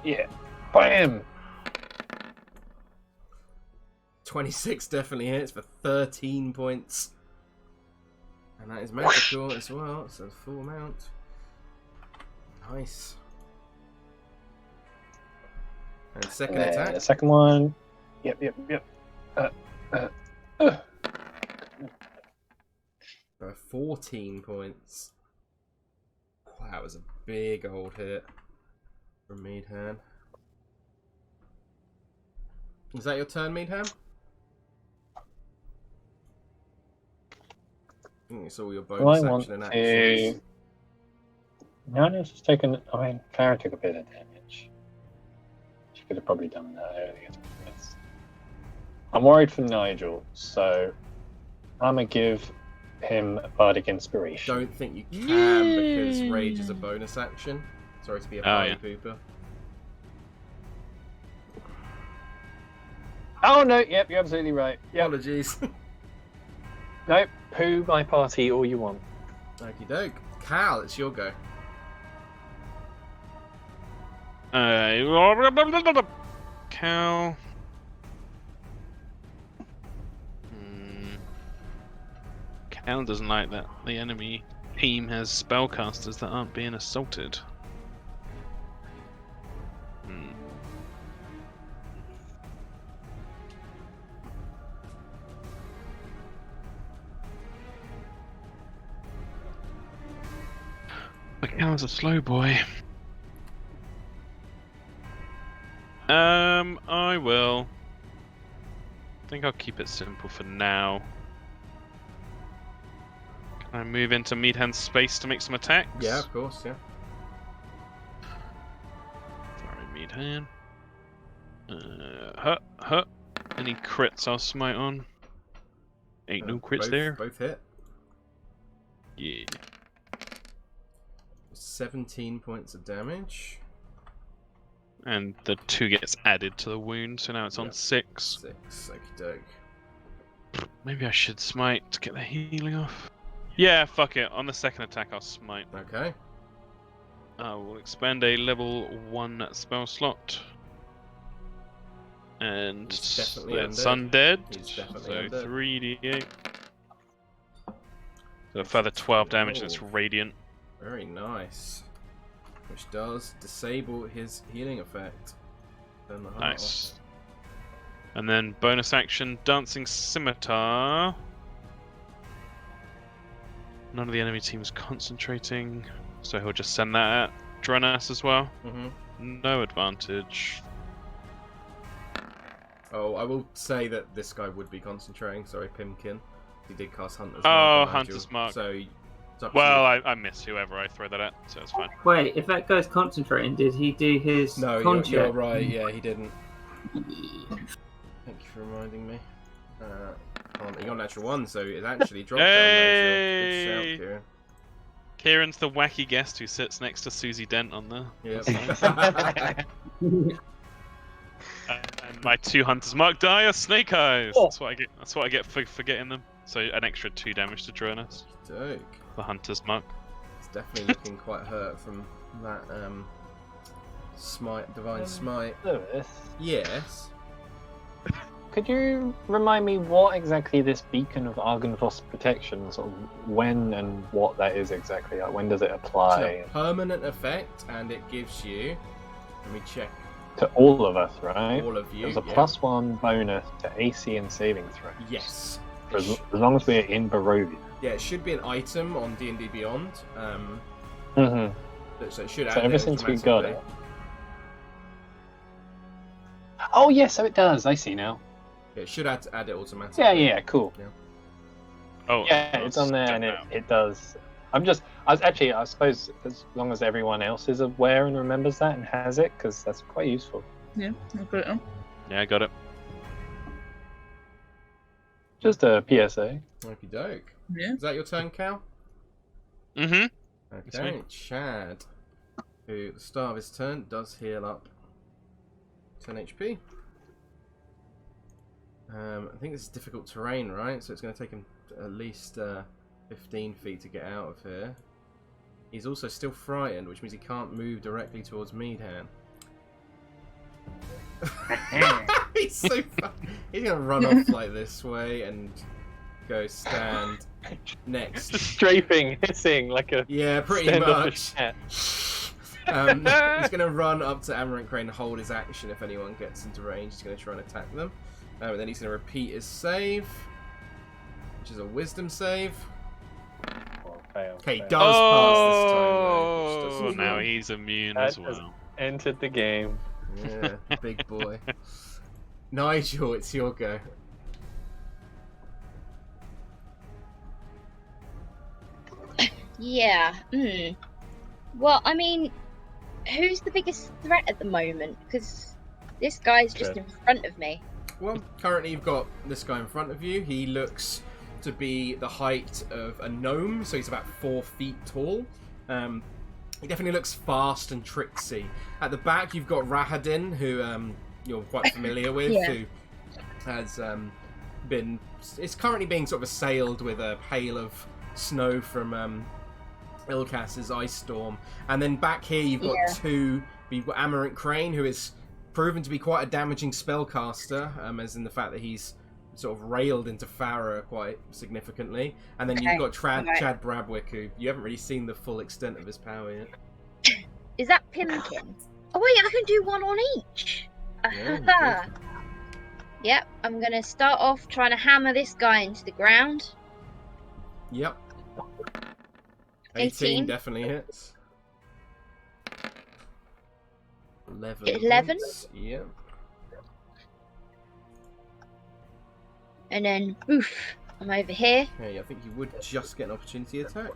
Yeah. Bam! 26 definitely hits for 13 points. And that is magical as well, so full amount. Nice. And second attack. The second one. Yep. For 14 points. that was a big old hit from Meadhan. Is that your turn, Meadhan? I think it's all your bonus action and actions. No, it's just taken. I mean, Farrah took a bit of damage. She could have probably done that earlier. I'm worried for Nigel, so I'm gonna give him a bardic inspiration. Don't think you can because rage is a bonus action. Sorry to be a party pooper. Oh no! Yep, you're absolutely right. Yep. Apologies. Nope. Poo my party all you want. Okie doke. Cal, it's your go. Cal. Cal doesn't like that the enemy team has spellcasters that aren't being assaulted. But Cal's a slow boy. I will. I think I'll keep it simple for now. Can I move into Meadhan's space to make some attacks? Yeah, of course, yeah. Sorry, Meadhan. Any crits I'll smite on? Ain't no crits there. Both hit. Yeah. 17 points of damage. And the 2 gets added to the wound, so now it's on 6. 6, okie doke. Maybe I should smite to get the healing off. Yeah, fuck it. On the second attack, I'll smite. Okay. I will expend a level 1 spell slot. And it's undead. So 3d8. So a further 12 damage, that's radiant. Very nice. Which does disable his healing effect. Nice. And then bonus action, Dancing Scimitar. None of the enemy team's concentrating, so he'll just send that at Dronas as well. No advantage. Oh, I will say that this guy would be concentrating. Sorry, Pimkin. He did cast Hunter's Mark. Oh, Hunter's Mark. So, well, I miss whoever I throw that at, so it's fine. Wait, if that guy's concentrating, did he do his No, you're right. Yeah, he didn't. Thank you for reminding me. He got natural 1, so it actually dropped down. Good shout, Kieran. Kieran's the wacky guest who sits next to Susie Dent on the. Yep. And my 2 Hunter's Mark die are Snake Eyes. Oh. That's what I get for forgetting them. So an extra 2 damage to Dronas. Doke. The Hunter's Mark. It's definitely looking quite hurt from that smite, divine smite. Lewis? Yes. Could you remind me what exactly this beacon of Argynvost'Ra protection, sort of when and what that is exactly? Like, when does it apply? It's a permanent effect, and it gives you. Let me check. To all of us, right? All of you. There's a +1 bonus to AC and saving throws. Yes. As long as we're in Barovia. Yeah, it should be an item on D&D Beyond. So it should add ever it since we got automatically. it. Oh yeah, so it does. I see now. It should add it automatically. Yeah, cool. Yeah. Oh yeah, it's on there and it does. I suppose as long as everyone else is aware and remembers that and has it, because that's quite useful. Yeah, I've got it on. Yeah, I got it. Just a PSA. Okie doke. Yeah. Is that your turn, Cal? Mm-hmm. Okay, Chad, who at the start of his turn does heal up 10 HP. I think this is difficult terrain, right? So it's going to take him at least 15 feet to get out of here. He's also still frightened, which means he can't move directly towards Meadhan. He's so fun. He's going to run off like this way and go stand next. Strafing, hissing like a pretty much. Cat. He's going to run up to Amaranth Crane and hold his action if anyone gets into range. He's going to try and attack them. And then he's going to repeat his save, which is a wisdom save. Okay, he does pass this time, though, Oh, now he's immune That as has well. entered the game. Yeah, big boy. Nigel, it's your go. Yeah. Well, I mean, who's the biggest threat at the moment? Because this guy's just in front of me. Well, currently you've got this guy in front of you. He looks to be the height of a gnome, so he's about 4 feet tall. He definitely looks fast and tricksy. At the back, you've got Rahadin, who you're quite familiar with, Yeah. who has is currently being sort of assailed with a hail of snow from Ilkaas's ice storm. And then back here, you've got you've got Amaranth Crane, who is proven to be quite a damaging spellcaster, as in the fact that he's sort of railed into Farrah quite significantly. And then you've got Chad Brabwick, who you haven't really seen the full extent of his power yet. Is that Pimkin? Oh wait, I can do one on each. Yeah, Yep, I'm gonna start off trying to hammer this guy into the ground. Yep. 18 definitely hits. 11. 11? Hits. Yep. And then, oof, I'm over here. Okay, I think you would just get an opportunity attack.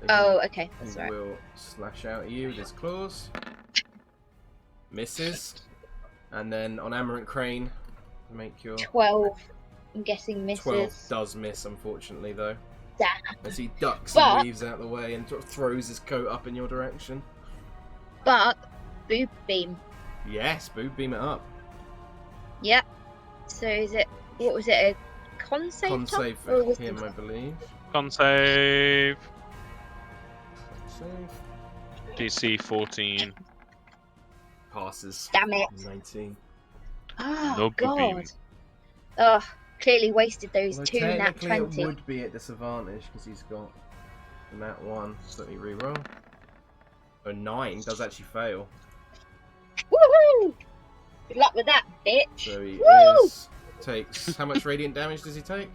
Oh, okay, He that's right. will slash out at you with his claws. Misses. And then on Amaranth Crane, make your 12, I'm guessing misses. 12 does miss, unfortunately, though. Damn. As he ducks But- and weaves out of the way and sort of throws his coat up in your direction. But, boob beam. Yes, boob beam it up. Yep. So is it, what was it, a con save? Con Tom? save Or for was him, it- I believe. Con save. Save. DC 14. Passes. Damn it. 19. Oh, No boob beam. God. Ugh, clearly wasted those Although 2 nat technically 20. it would be at disadvantage because he's got a nat 1. So let me reroll. A 9 does actually fail. Woohoo! Good luck with that, bitch. So he Woo! takes... How much radiant damage does he take?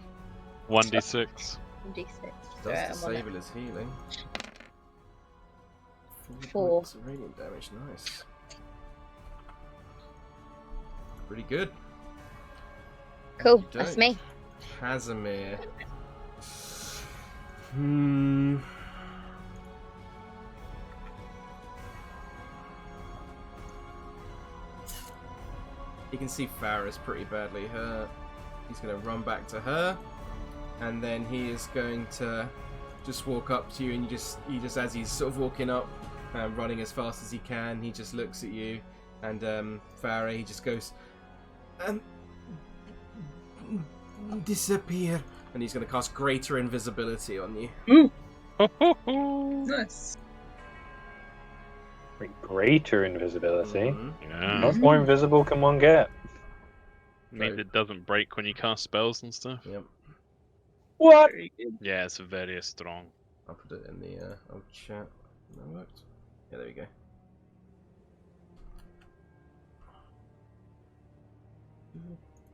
1d6. D6. Does Right, I'm on it. disable his healing. 4. Points of radiant damage, nice. Pretty good. Cool, You that's don't. me. Casimir. You can see Farrah's pretty badly hurt. He's going to run back to her, and then he is going to just walk up to you, and he just as he's sort of walking up, running as fast as he can, he just looks at you, and Farrah, he just goes, disappear, and he's going to cast Greater Invisibility on you. Nice. Greater invisibility. Mhm. Yeah. How much more invisible can one get? Means it doesn't break when you cast spells and stuff. Yep, What? Very good. Yeah, it's very strong. I'll put it in the old chat. That worked. Yeah, there we go.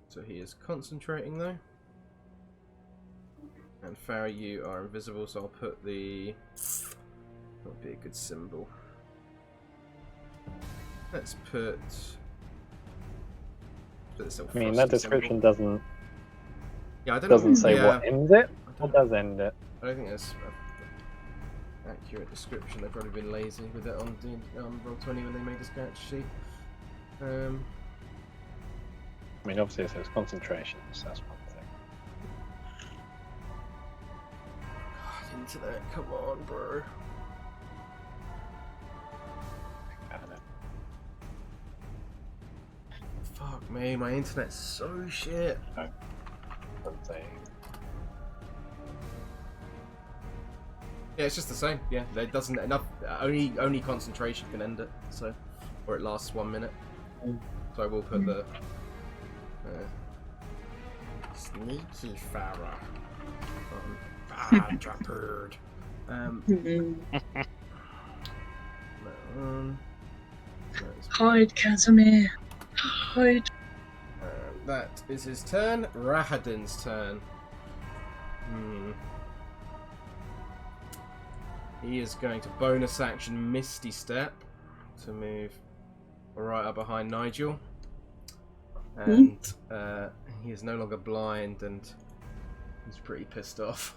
So he is concentrating though. And Farrah, you are invisible, so I'll put the... That'll be a good symbol. Let's put... this little I mean, that frosty symbol. description doesn't Yeah, I don't know. say yeah, what ends it. I What don't, does end it? I don't think that's an accurate description. They've probably been lazy with it on Roll20 when they made the sketch sheet. I mean, obviously it says concentration, so that's one thing. God, internet, come on, bro. Fuck me, my internet's so shit. Something. Yeah, it's just the same. Yeah, it doesn't enough. Only concentration can end it. So, or it lasts 1 minute. So I will put the sneaky Farrah. Bad trappered. Hide, Casimir. Hide. That is his turn. Rahadin's turn. he is going to bonus action Misty Step to move right up behind Nigel. And he is no longer blind, and he's pretty pissed off.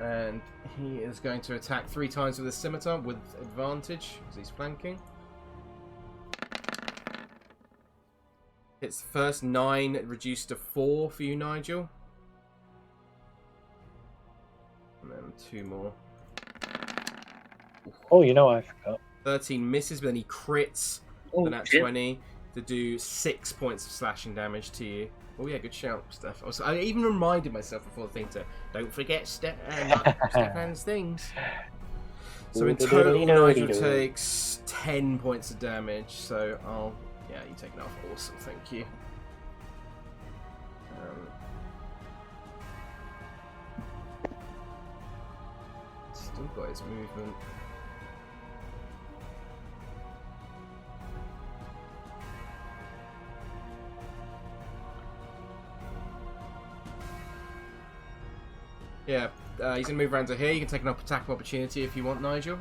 And he is going to attack 3 times with his scimitar with advantage because he's flanking. It's the first 9 reduced to 4 for you, Nigel. And then 2 more. Oh, you know, I forgot. 13 misses, but then he crits the nat 20 to do 6 points of slashing damage to you. Oh yeah, good shout, Steph. I even reminded myself before the thing to don't forget Stefan's things. So in total, Nigel takes 10 points of damage. So yeah, you take it off. Awesome, thank you. Still got his movement. Yeah, he's going to move around to here. You can take an attack of opportunity if you want, Nigel.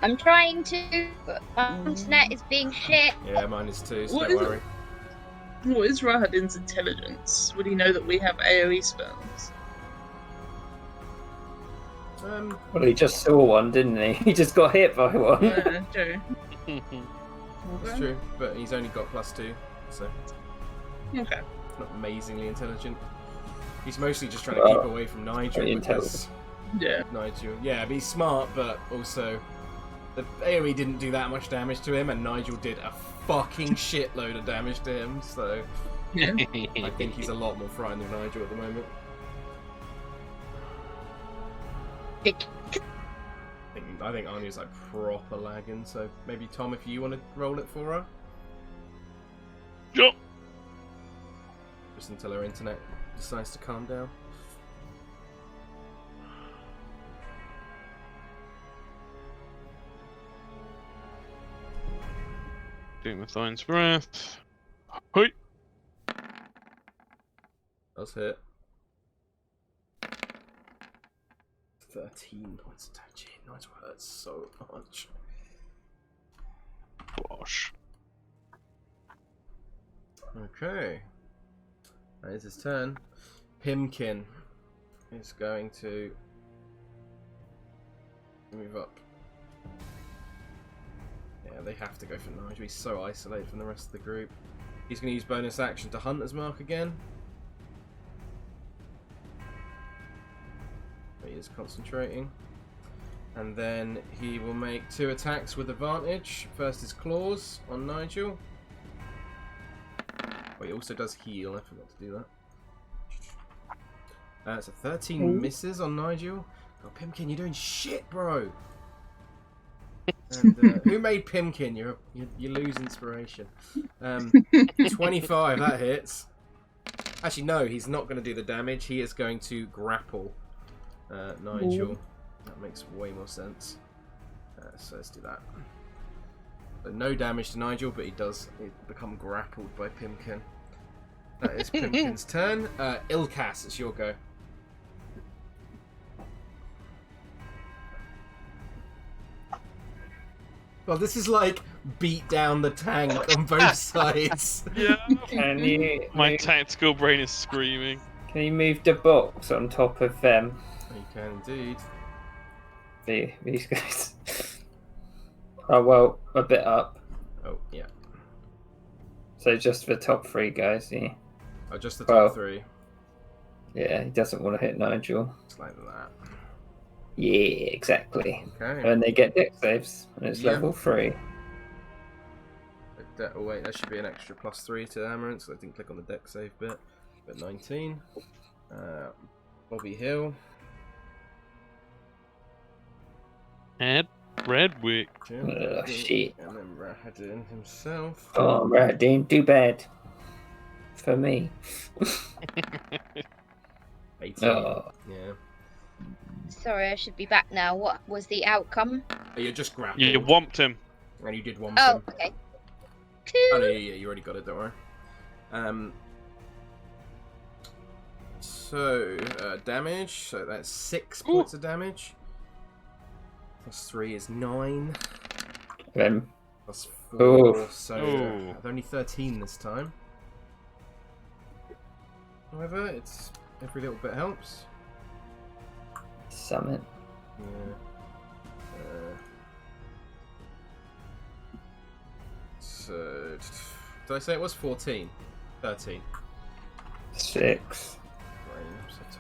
I'm trying to, but my internet is being shit. Yeah, mine is too, so don't worry. What is Rahadin's intelligence? Would he know that we have AoE spells? Well, he just saw one, didn't he? He just got hit by one. Yeah, true. That's true, but he's only got +2, so Okay. not amazingly intelligent. He's mostly just trying to keep away from Nigel because Nigel, yeah, but he's smart, but also the AoE didn't do that much damage to him, and Nigel did a fucking shitload of damage to him. So Yeah. I think he's a lot more frightened of Nigel at the moment. I think Anya's like proper lagging, so maybe Tom, if you want to roll it for her. Sure. Just until her internet decides to calm down. Doing the Thorn's Breath. Hoi! Does hit. 13 points of damage. Nigel hurts so much. Gosh. Okay. That is his turn. Pimkin is going to move up. Yeah, they have to go for Nigel. He's so isolated from the rest of the group. He's going to use bonus action to Hunter's Mark again. He is concentrating. And then he will make 2 attacks with advantage. First is Claws on Nigel. Oh, he also does heal. I forgot to do that. So 13 misses on Nigel. God, Pimkin, you're doing shit, bro. And who made Pimkin? You lose inspiration. 25, that hits. Actually, no, he's not going to do the damage. He is going to grapple Nigel. That makes way more sense. So let's do that. But no damage to Nigel, but he does become grappled by Pimkin. That is Pimkin's turn. Ilkaas, it's your go. Well, this is like beat down the tank on both sides. Yeah. Can you? My tactical brain is screaming. Can you move the box on top of them? You can indeed. These guys. Oh well, a bit up. Oh yeah. So just the top 3 guys, yeah. Oh, just the top 3. Yeah, he doesn't want to hit Nigel. It's like that. Yeah, exactly. Okay. And they get dex saves, and it's level 3. Oh wait, that should be an extra +3 to Amaranth, so I didn't click on the dex save bit. But 19. Bobby Hill. Ed Redwick. Oh, shit. And then Rahadin himself. Oh, right, didn't do bad. For me. 18. Oh. Yeah. Sorry, I should be back now. What was the outcome? You're just grappled. You whomped him. And you did whomp Oh, him. okay. Oh, no, yeah, you already got it, don't worry. So, damage. So that's 6 points of damage. Plus 3 is 9. Plus 4, Ooh. so Ooh. only 13 this time. However, it's every little bit helps. Summon. Yeah. So, did I say it was 14? 13. 6.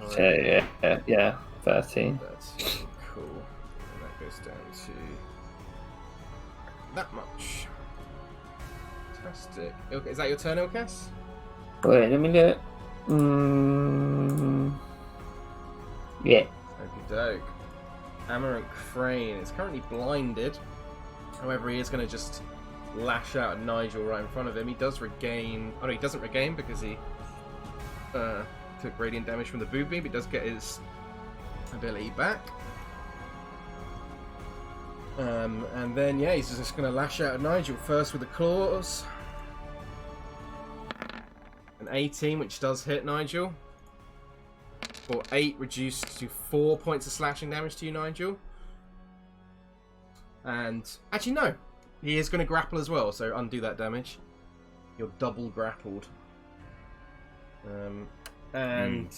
So So, time. yeah, 13. 13, cool. And that goes down to that much. Fantastic. Okay, is that your turn, Ilkaas? Wait, let me look. Yeah. Okie doke. Amarant Crane is currently blinded. However, he is going to just lash out at Nigel right in front of him. He does regain... Oh no, he doesn't regain because he took radiant damage from the boob beam, but he does get his ability back. And then, yeah, he's just going to lash out at Nigel first with the claws. An 18, which does hit Nigel. For 8, reduced to 4 points of slashing damage to you, Nigel. And, actually no, he is going to grapple as well, so undo that damage. You're double grappled. And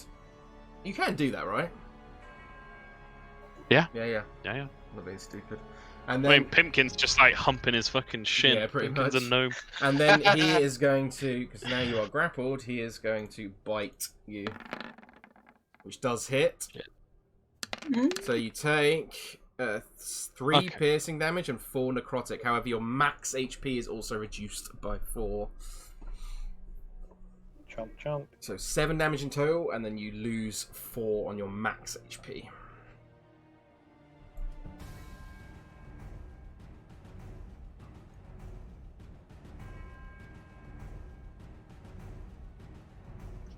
you can do that, right? Yeah. Yeah. Yeah. Not being stupid. And I then, mean, Pimpkin's just like humping his fucking shin. Yeah, pretty Pimpkin's much. a gnome. and then he is going to, because now you are grappled, he is going to bite you, which does hit. So you take 3 piercing damage and 4 necrotic. However, your max HP is also reduced by 4. Chomp. So 7 damage in total, and then you lose 4 on your max HP.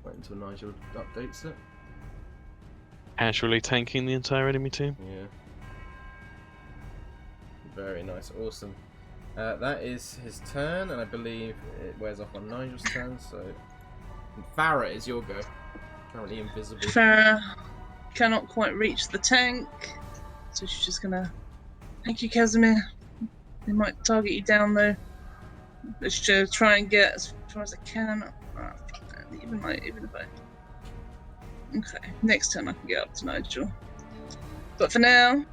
Wait until Nigel updates it. Casually tanking the entire enemy team. Yeah. Very nice, awesome. That is his turn, and I believe it wears off on Nigel's turn, so... And Farrah is your go. Currently invisible. Farrah cannot quite reach the tank, so she's just gonna... Thank you, Casimir. They might target you down though. Let's just try and get as far as I can. Even if I... Okay, next turn I can get up to Nigel. But for now...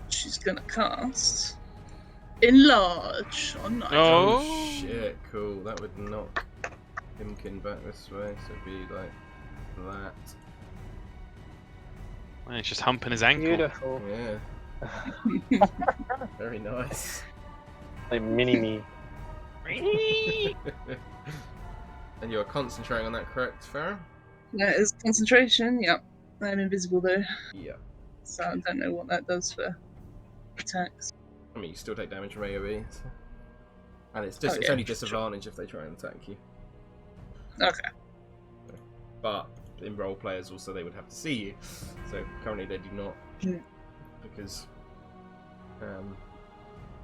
She's gonna cast... Enlarge on Nigel. Oh. Shit, cool. That would knock Himkin back this way, so it'd be like that. Man, he's just humping his ankle. Beautiful. Yeah. Very nice. Like mini-me. And you're concentrating on that, correct, Farrah? That is concentration, yep. I'm invisible though, Yeah. so I don't know what that does for attacks. I mean, you still take damage from AoE. So. And it's just it's Okay, only disadvantage if they try and attack you. Okay. But in role players also they would have to see you. So currently they do not. Because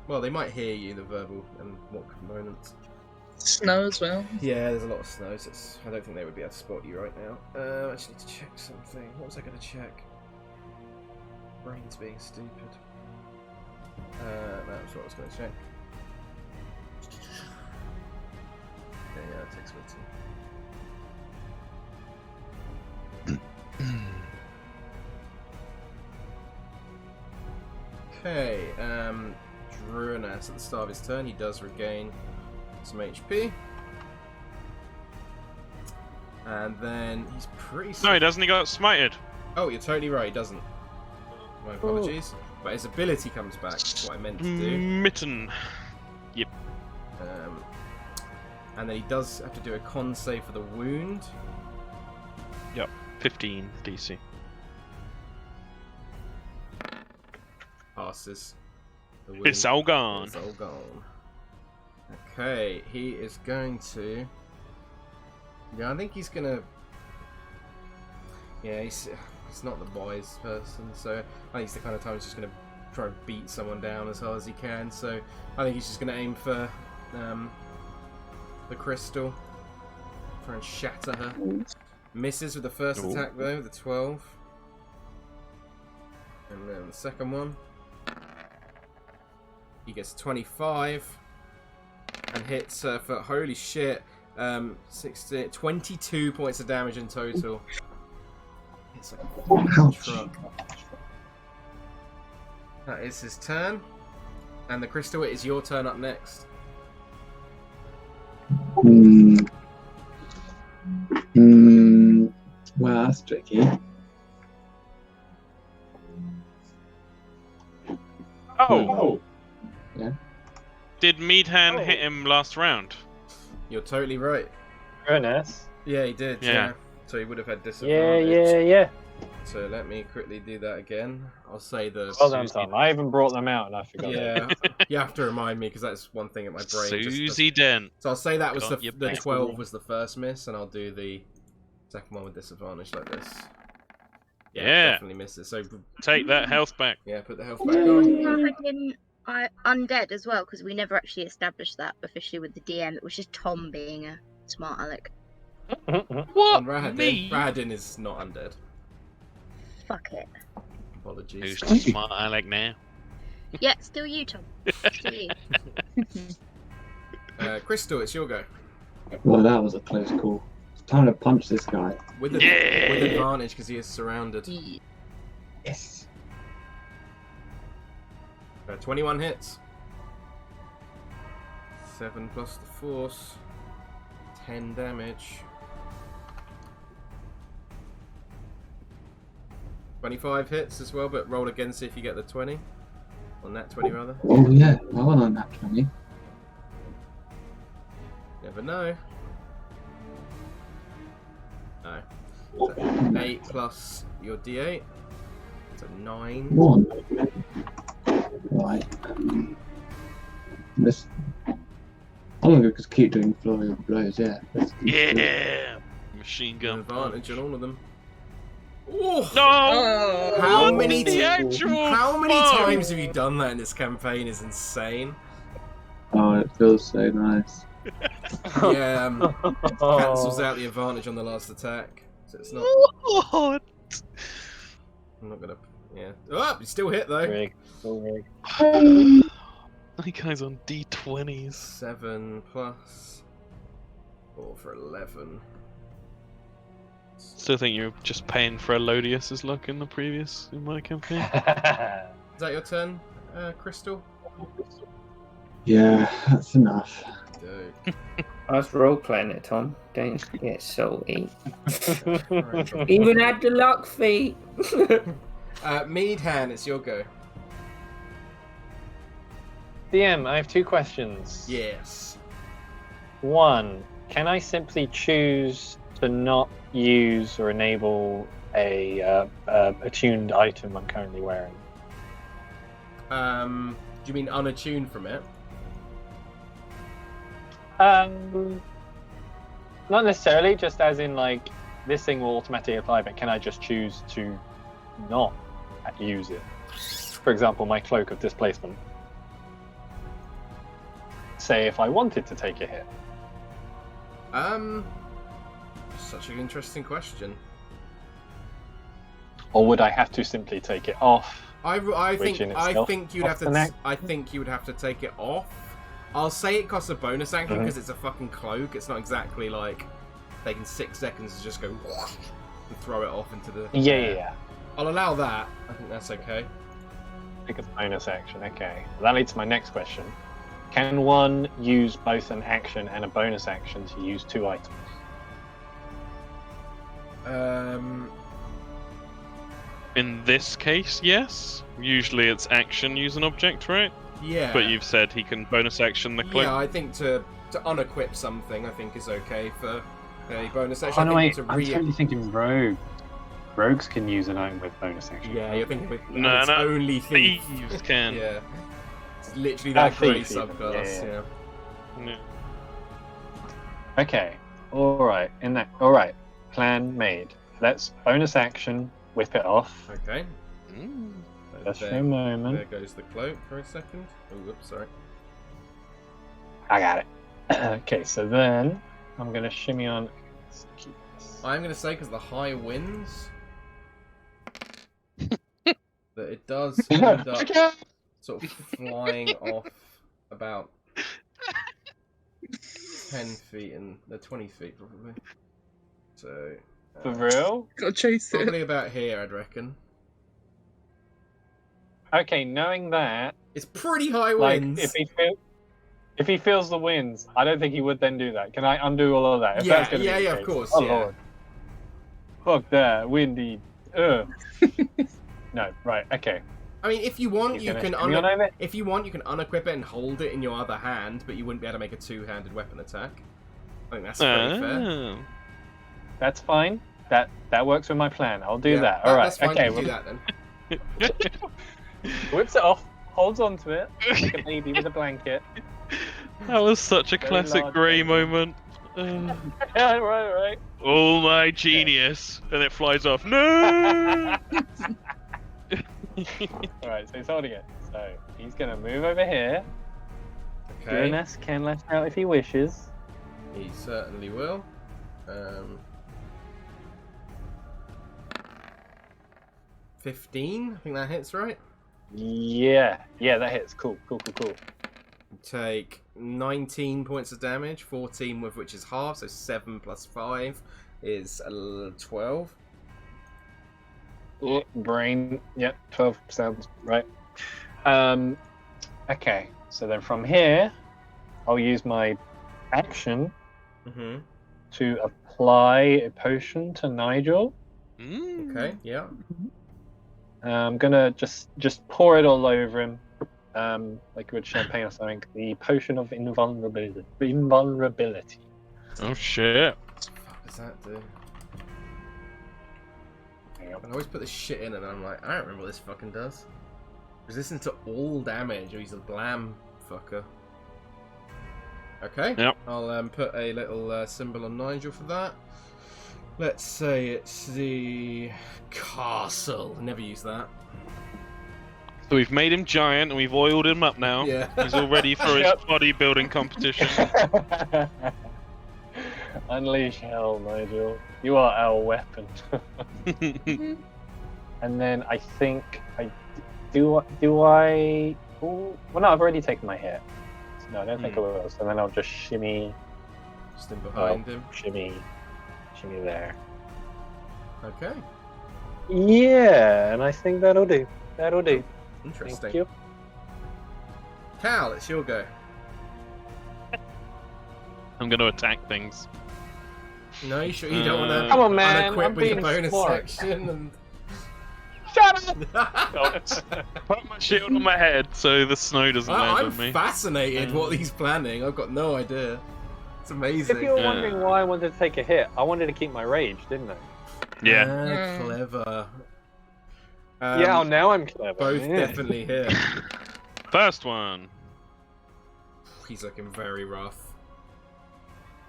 well, they might hear you, the verbal and what components. Snow as well. Yeah, there's a lot of snow, so I don't think they would be able to spot you right now. I actually need to check something. What was I going to check? Brain's being stupid. That was what I was going to check. Yeah, it takes me too. Okay, Drunas at the start of his turn, he does regain some HP. And then he's pretty... No, he doesn't. He got smited. Oh, you're totally right, he doesn't. My apologies. But his ability comes back, that's what I meant to do. Meadhan. Yep. And then he does have to do a con save for the wound. Yep. 15 DC. Passes. The wound It's all gone. is all gone. Okay, he is going to... Yeah, I think he's going to Yeah, he's not the wise person, so I think it's the kind of time he's just going to try and beat someone down as hard as he can. So I think he's just going to aim for the crystal, try and shatter her. Misses with the first attack though, the 12, and then the second one. He gets 25 and hits for holy shit, 22 points of damage in total. It's like a truck. That is his turn, and the crystal, it is your turn up next. Well, that's tricky. Oh! Yeah. Did Meadhan hit him last round? You're totally right. Goodness. Yeah, he did. Yeah. So he would have had disadvantage. Yeah. So let me quickly do that again. I'll say the. Well done, Tom. I even brought them out and I forgot. Yeah, you have to remind me because that's one thing at my brain. Susie Dent. So I'll say that was Got the your 12 back. was the first miss, and I'll do the second one with disadvantage like this. Yeah. Definitely misses. So Take that health back. yeah, put the health back on. Undead as well, because we never actually established that officially with the DM. It was just Tom being a smart aleck. What? And Me? Rahadin is not undead. Fuck it. Apologies. Who's the smart Alec now? Yeah, still you, Tom. Still you. Crystal, it's your go. Well, that was a close call. It's time to punch this guy. With Yeah! advantage because he is surrounded. Yes. 21 hits. 7 plus the force. 10 damage. 25 hits as well, but roll again, see if you get the 20. On that 20 rather. Oh yeah, I went on that 20. Never know. No. So 8 plus your d8. So 9. 1. Right. This. I'm gonna just keep doing flurry of blows. Yeah. Let's keep doing it. Yeah! Machine gun. Advantage on all of them. Oh! No! How What many the actual How many fuck? times have you done that in this campaign is insane. Oh, it feels so nice. Yeah, cancels out the advantage on the last attack. So it's not. What? I'm not gonna. Yeah. Oh, you still hit though. Rig. Full rig. That guy's on D20s. 7 plus 4 for 11. Still think you're just paying for Elodius's luck in my campaign. Is that your turn, Crystal? Yeah, that's enough. Dude. I was role playing it, Tom. Don't get salty. Even had the luck feat. Meadhan, it's your go. DM, I have 2 questions. Yes. 1, can I simply choose to not use or enable a attuned item I'm currently wearing? Do you mean unattuned from it? Not necessarily, just as in like this thing will automatically apply, but can I just choose to not use it? For example, my cloak of displacement. Say if I wanted to take a hit. Such an interesting question. Or would I have to simply take it off? I Which in think itself you'd have costs to. an act- I think you would have to take it off. I'll say it costs a bonus action Mhm. because it's a fucking cloak. It's not exactly like taking 6 seconds to just go and throw it off into the. Yeah. I'll allow that. I think that's okay. Take a bonus action, okay. That leads to my next question. Can one use both an action and a bonus action to use 2 items? In this case, yes. Usually it's action, use an object, right? Yeah. But you've said he can bonus action the cloak. Yeah, I think to unequip something, I think is okay for a bonus action. Oh no, I wait, think I'm totally thinking rogue. Rogues can use an item with bonus action. Yeah, you're thinking with No, it's no, only thief. Thieves can. Yeah. It's literally that great thief even, subclass. yeah. Yeah. Okay. Alright. Alright. Plan made. let's bonus action, whip it off. Okay. Just for There- a moment. There goes the cloak for a second. Oh, whoops, sorry. I got it. Okay, so then I'm gonna shimmy on. Let's keep this. I'm going to say, because the high winds, that it does end up sort of flying off about 10 feet and 20 feet probably. So For real? Gotta chase it. probably about here, I'd reckon. Okay, knowing that, It's pretty high like winds. if he feels the winds, I don't think he would then do that. Can I undo all of that? If Yeah, that's gonna be yeah, the yeah, of case. course, Oh yeah. Lord. Fuck that, windy. Ugh. No, right, okay. I mean, if you want, He's you gonna can shimmy on over it. if you want, you can unequip it and hold it in your other hand, but you wouldn't be able to make a two-handed weapon attack. I think that's pretty fair. Oh. That's fine. That works with my plan. I'll do Yeah, that. All right. That's fine. Okay. You can do that then. Whips it off, holds onto it like a baby with a blanket. That was such a Very classic large Grey baby. moment. Yeah, right. All my genius, and it flies off. No. All right. So he's holding it. So he's gonna move over here. Okay. Jonas can lash out if he wishes. He certainly will. 15. I think that hits, right? Yeah, that hits. Cool. Take 19 points of damage, 14 with which is half, so 7 plus 5 is 12. Oh, brain. Yep, 12 sounds right. Okay, so then from here, I'll use my action Mm-hmm. to apply a potion to Nigel. Okay, yeah. I'm gonna just pour it all over him, like with champagne or something. The potion of invulnerability. Oh shit. What the fuck does that do? Hang on. I always put this shit in and I'm like, I don't remember what this fucking does. Resistant to all damage, or he's a blam fucker. Okay. Yep. I'll put a little symbol on Nigel for that. Let's say it's the castle. Never use that. So we've made him giant and we've oiled him up now. Yeah. He's all ready for his Yep. bodybuilding competition. Unleash hell, Nigel. You are our weapon. And then I think I do. I? Ooh, well, no, I've already taken my hit. So no, I don't think I will. So then I'll just shimmy, Just in behind him. shimmy there. Okay. Yeah, and I think that'll do. Interesting. Thank you. Cal, it's your go. I'm going to attack things. No, you sure you don't want to Come on, man, unequip I'm with your being bonus smart. section and... Shut up! Put my shield on my head so the snow doesn't land I'm on me. fascinated what he's planning. I've got no idea. It's amazing. If you were wondering why I wanted to take a hit, I wanted to keep my rage, didn't I? Yeah. Ah, clever. Yeah, now I'm clever. Both Yeah. definitely hit. First one. He's looking very rough.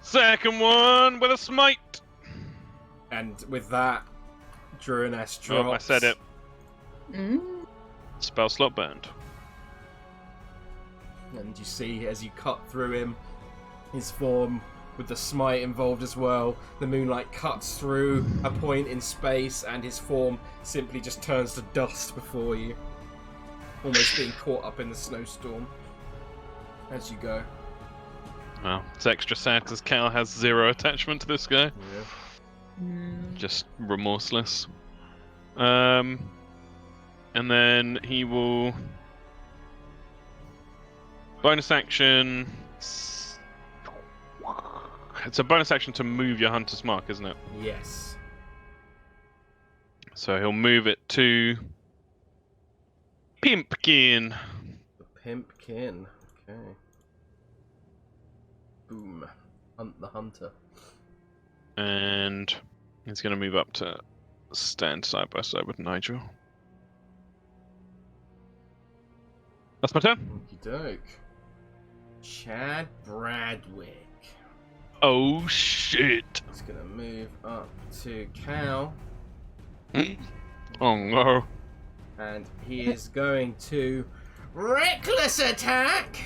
Second one with a smite. And with that, Druiness drops. Oh, I said it. Spell slot burned. And you see as you cut through him, his form with the smite involved as well, the moonlight cuts through a point in space and his form simply just turns to dust before you. Almost being caught up in the snowstorm. As you go. Well, it's extra sad because Cal has 0 attachment to this guy. Yeah. Just remorseless. And then he will bonus action. It's a bonus action to move your hunter's mark, isn't it? Yes. So he'll move it to Pimpkin. The Pimpkin. Okay. Boom. Hunt the hunter. And he's going to move up to stand side by side with Nigel. That's my turn. Okie doke. Chad Bradwick. Oh shit! It's gonna move up to Cal, Oh no! and he is going to reckless attack.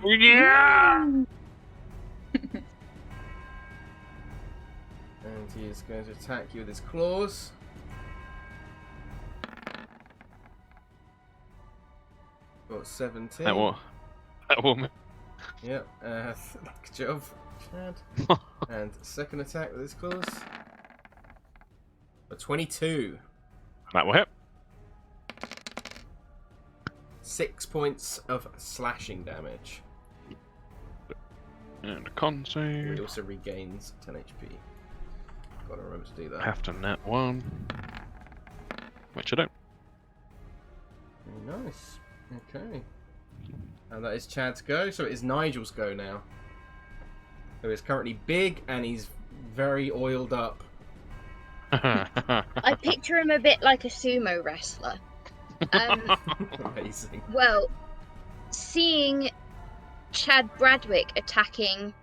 Yeah! And he is going to attack you with his claws. Got 17. That woman. Yep. Good job, Chad. And second attack with his claws. A 22. That will hit. 6 points of slashing damage. And a con He save. also regains 10 HP. Gotta remember to do that. Have to nat 1. Which I don't. Very nice. Okay. And that is Chad's go, so it is Nigel's go now. Who is currently big and he's very oiled up. I picture him a bit like a sumo wrestler. Amazing. Well, seeing Chad Bradwick attacking,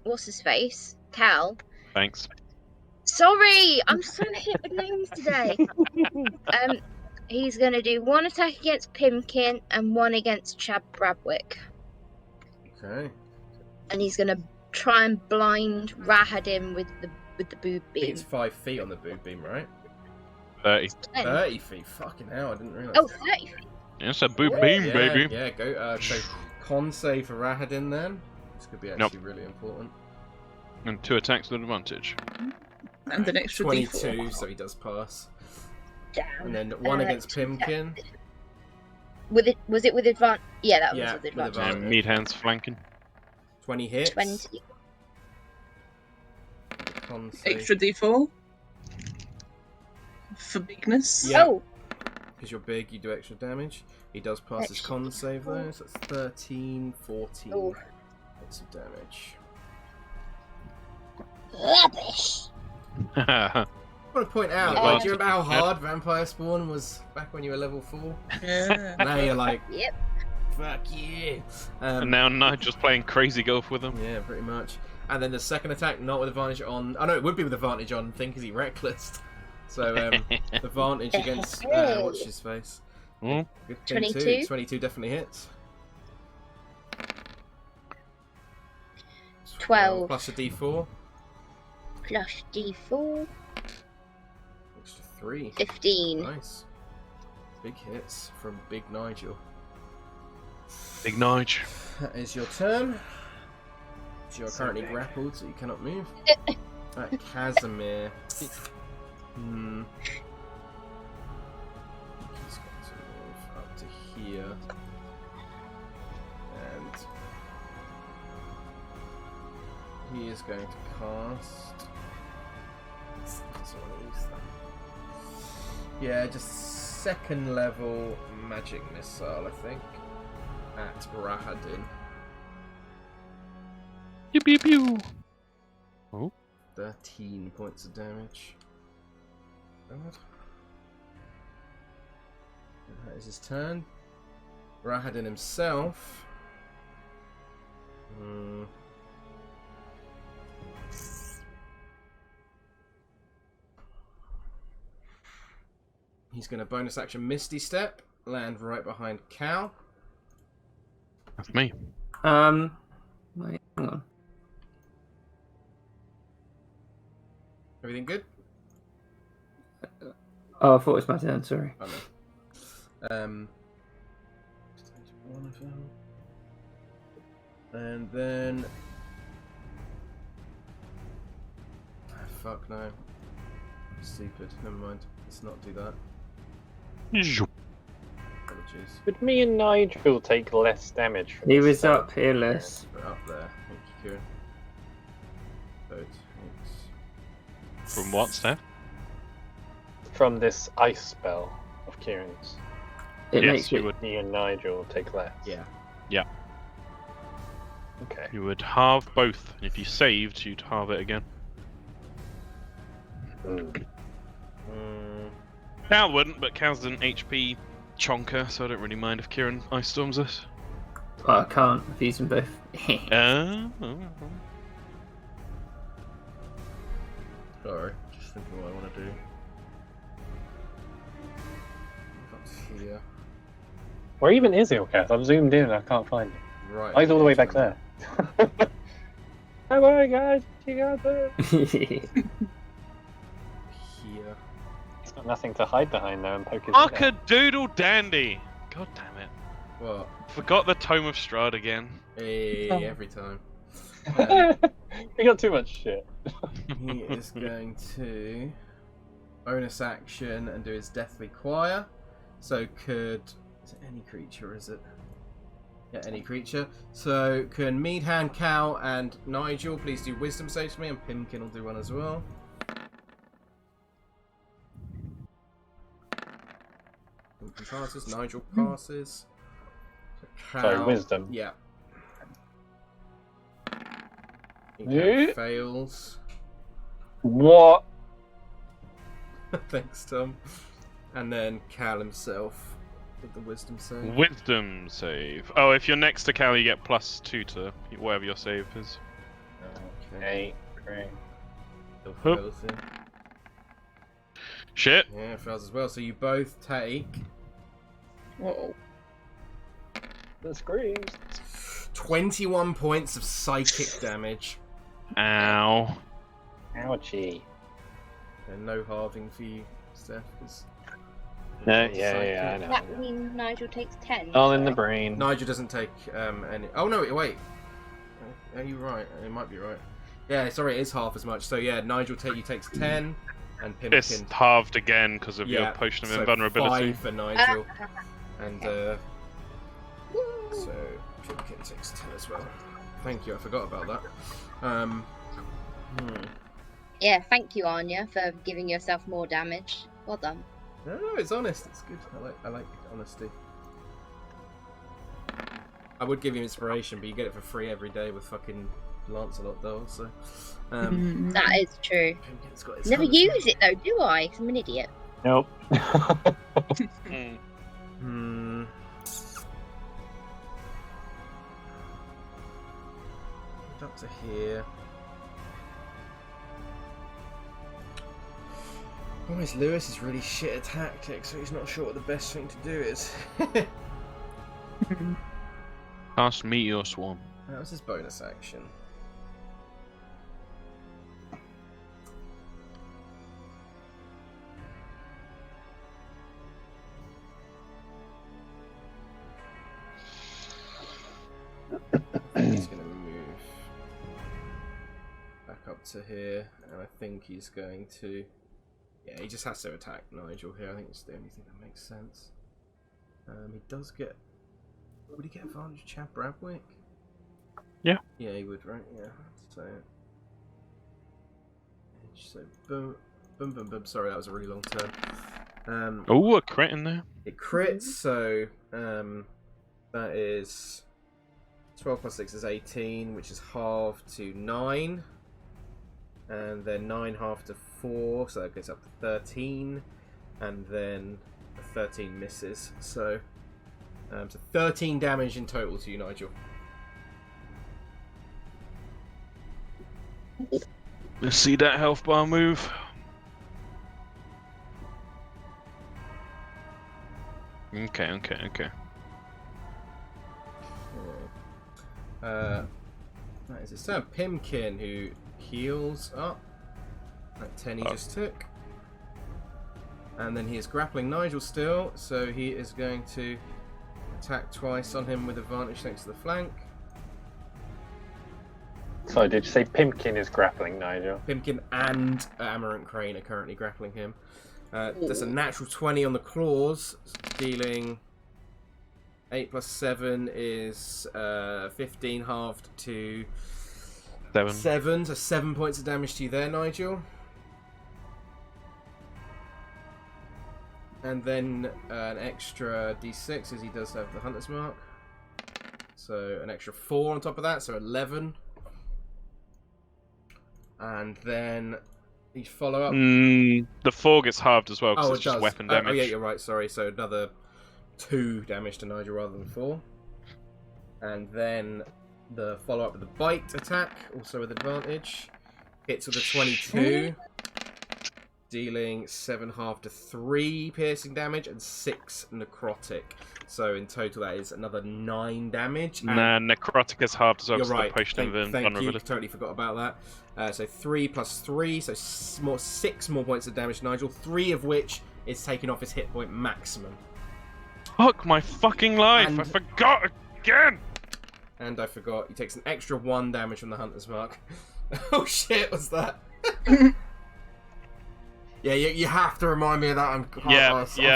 what's his face? Cal. Thanks. Sorry, I'm so hit with names today. He's gonna do 1 attack against Pimkin and 1 against Chad Bradwick, Okay. and he's gonna try and blind Rahadin with the boob I think beam. it's 5 feet on the boob beam, right? 30. 30 feet. Fucking hell, I didn't realise. Oh, 30 feet. It's a boob beam, yeah, baby. Yeah, go. So, con save for Rahadin then. This could be actually really important. And 2 attacks with advantage. And an extra 22, D4. so he does pass. Down. And then 1 against Pimkin. Was it with advantage? Yeah, that Yeah, was with with advantage. And Meadhan's flanking. 20 hits. 20. Con save. Extra D4. For bigness. Yeah. Oh, Because you're big, you do extra damage. He does pass his con save though, so that's 13, 14 Oh. hits of damage. rubbish. I want to point out, Yeah, like, well, do you remember how hard Vampire Spawn was back when you were level 4? Yeah. Now you're like, Yep. fuck you. And now Nigel's playing crazy golf with him. Yeah, pretty much. And then the second attack, not with advantage on... Oh no, it would be with advantage on thing because he reckless. So, advantage against... what's his face? Hmm? Good 22. 22 definitely hits. 12 Plus a d4. plus D4. Extra 3. 15. Nice. Big hits from Big Nigel. Big Nige. That is your turn. So you're currently grappled, so you cannot move. Casimir. He's got to move up to here. And he is going to cast. So I wanna use that. Yeah, just second level magic missile, I think. At Rahadin. Pew pew pew. 13 points of damage. And that is his turn. Rahadin himself. He's going to bonus action Misty Step, land right behind Cal. That's me. Wait, hang on. Everything good? Oh, I thought it was my turn, sorry. Oh, no. Stage 1 of them. And then... fuck no. Stupid. Never mind. Let's not do that. Apologies. Would me and Nigel take less damage from He this was spell? up here less. Put it up there. Thank you, Kieran. So it's... From what, Steph? From this ice spell of Kieran's. It Yes, makes you it. would. Me and Nigel take less. Yeah. Okay. You would halve both. And if you saved, you'd halve it again. Cal wouldn't, but Cal's an HP chonker, so I don't really mind if Kieran ice storms us. Oh, I can't. I've used them both. Sorry, just thinking what I want to do. Up here. Where even is Ilkaas? I've zoomed in and I can't find it. Right. Oh, he's all the way back there. How are you guys? You got there? Here. He's got nothing to hide behind though and poke his head out. Arcadoodle dandy! God damn it. What? Forgot the Tome of Strahd again. Hey, Oh. every time. We got too much shit. He is going to bonus action and do his Deathly Choir. So could... Is it any creature, is it? Yeah, any creature. So can Meadhan, Cal, and Nigel please do Wisdom saves for me, and Pimkin will do one as well. Pimkin passes, Nigel passes. So Sorry, Cal, Wisdom. Yeah. Yeah. Fails. What? Thanks, Tom. And then Cal himself with the Wisdom save. Wisdom save. Oh, if you're next to Cal, you get +2 to whatever your save is. Okay, great. Still Hup. fails, yeah. Shit. Yeah, it fails as well. So you both take Whoa. The screams. 21 points of psychic damage. Ow. Ouchie. And no halving for you, Steph. 'Cause No, it's yeah, psychic. I know. That means Nigel takes 10. All in the sorry. brain. Nigel doesn't take any. Oh no, wait. Are you right? It might be right. Yeah, sorry, it is half as much. So yeah, Nigel takes 10, and It's Pimkin. halved again because of your Yeah, potion of so invulnerability. 5 for Nigel, Ah, and so Pimkin takes 10 as well. Thank you, I forgot about that. yeah, thank you, Anja, for giving yourself more damage. Well done. No, it's honest. It's good. I like honesty. I would give you inspiration, but you get it for free every day with fucking Lancelot dolls. So, That is true. Pimkin's got his Never talisman. use it though, do I? 'Cause I'm an idiot. Nope. Mm. Up to here. Always Lewis is really shit at tactics, so he's not sure what the best thing to do is. Cast Meteor Swarm. That was his bonus action. He's going to move back up to here, and I think he's going to... Yeah, he just has to attack Nigel here. I think it's the only thing that makes sense. He does get... Would he get advantage Chad Bradwick? Yeah. Yeah, he would, right? Yeah. So boom, boom, boom, boom. Sorry, that was a really long turn. Oh, a crit in there. It crits, so that is 12 plus 6 is 18, which is halved to 9. And then 9 halved to 4, so that goes up to 13. And then 13 misses. So 13 damage in total to you, Nigel. Let's see that health bar move. Okay. That is his turn. Pimkin, who heals up. That 10 he just took. And then he is grappling Nigel still, so he is going to attack twice on him with advantage thanks to the flank. Sorry, did you say Pimkin is grappling Nigel? Pimkin and Amaranth Crane are currently grappling him. There's a natural 20 on the claws, dealing 8 plus 7 is 15 halved to 7, so 7 points of damage to you there, Nigel. And then an extra d6 as he does have the Hunter's Mark. So an extra 4 on top of that, so 11. And then the follow up. The 4 gets halved as well because it's just does. weapon damage. Oh yeah, you're right. Sorry. So another 2 damage to Nigel rather than 4. And then the follow up with the bite attack, also with advantage, hits with a 22. dealing 7 half to 3 piercing damage and 6 necrotic. So in total, that is another 9 damage. Nah, necrotic is halved as well. You're So right. the potion of Thank you. invulnerability. Totally forgot about that. So 3 plus 3, so 6 more points of damage, Nigel. 3 of which is taking off his hit point maximum. Fuck my fucking life! And- I forgot again. And I forgot, he takes an extra 1 damage from the Hunter's Mark. Oh shit, what's that? Yeah, you have to remind me of that. I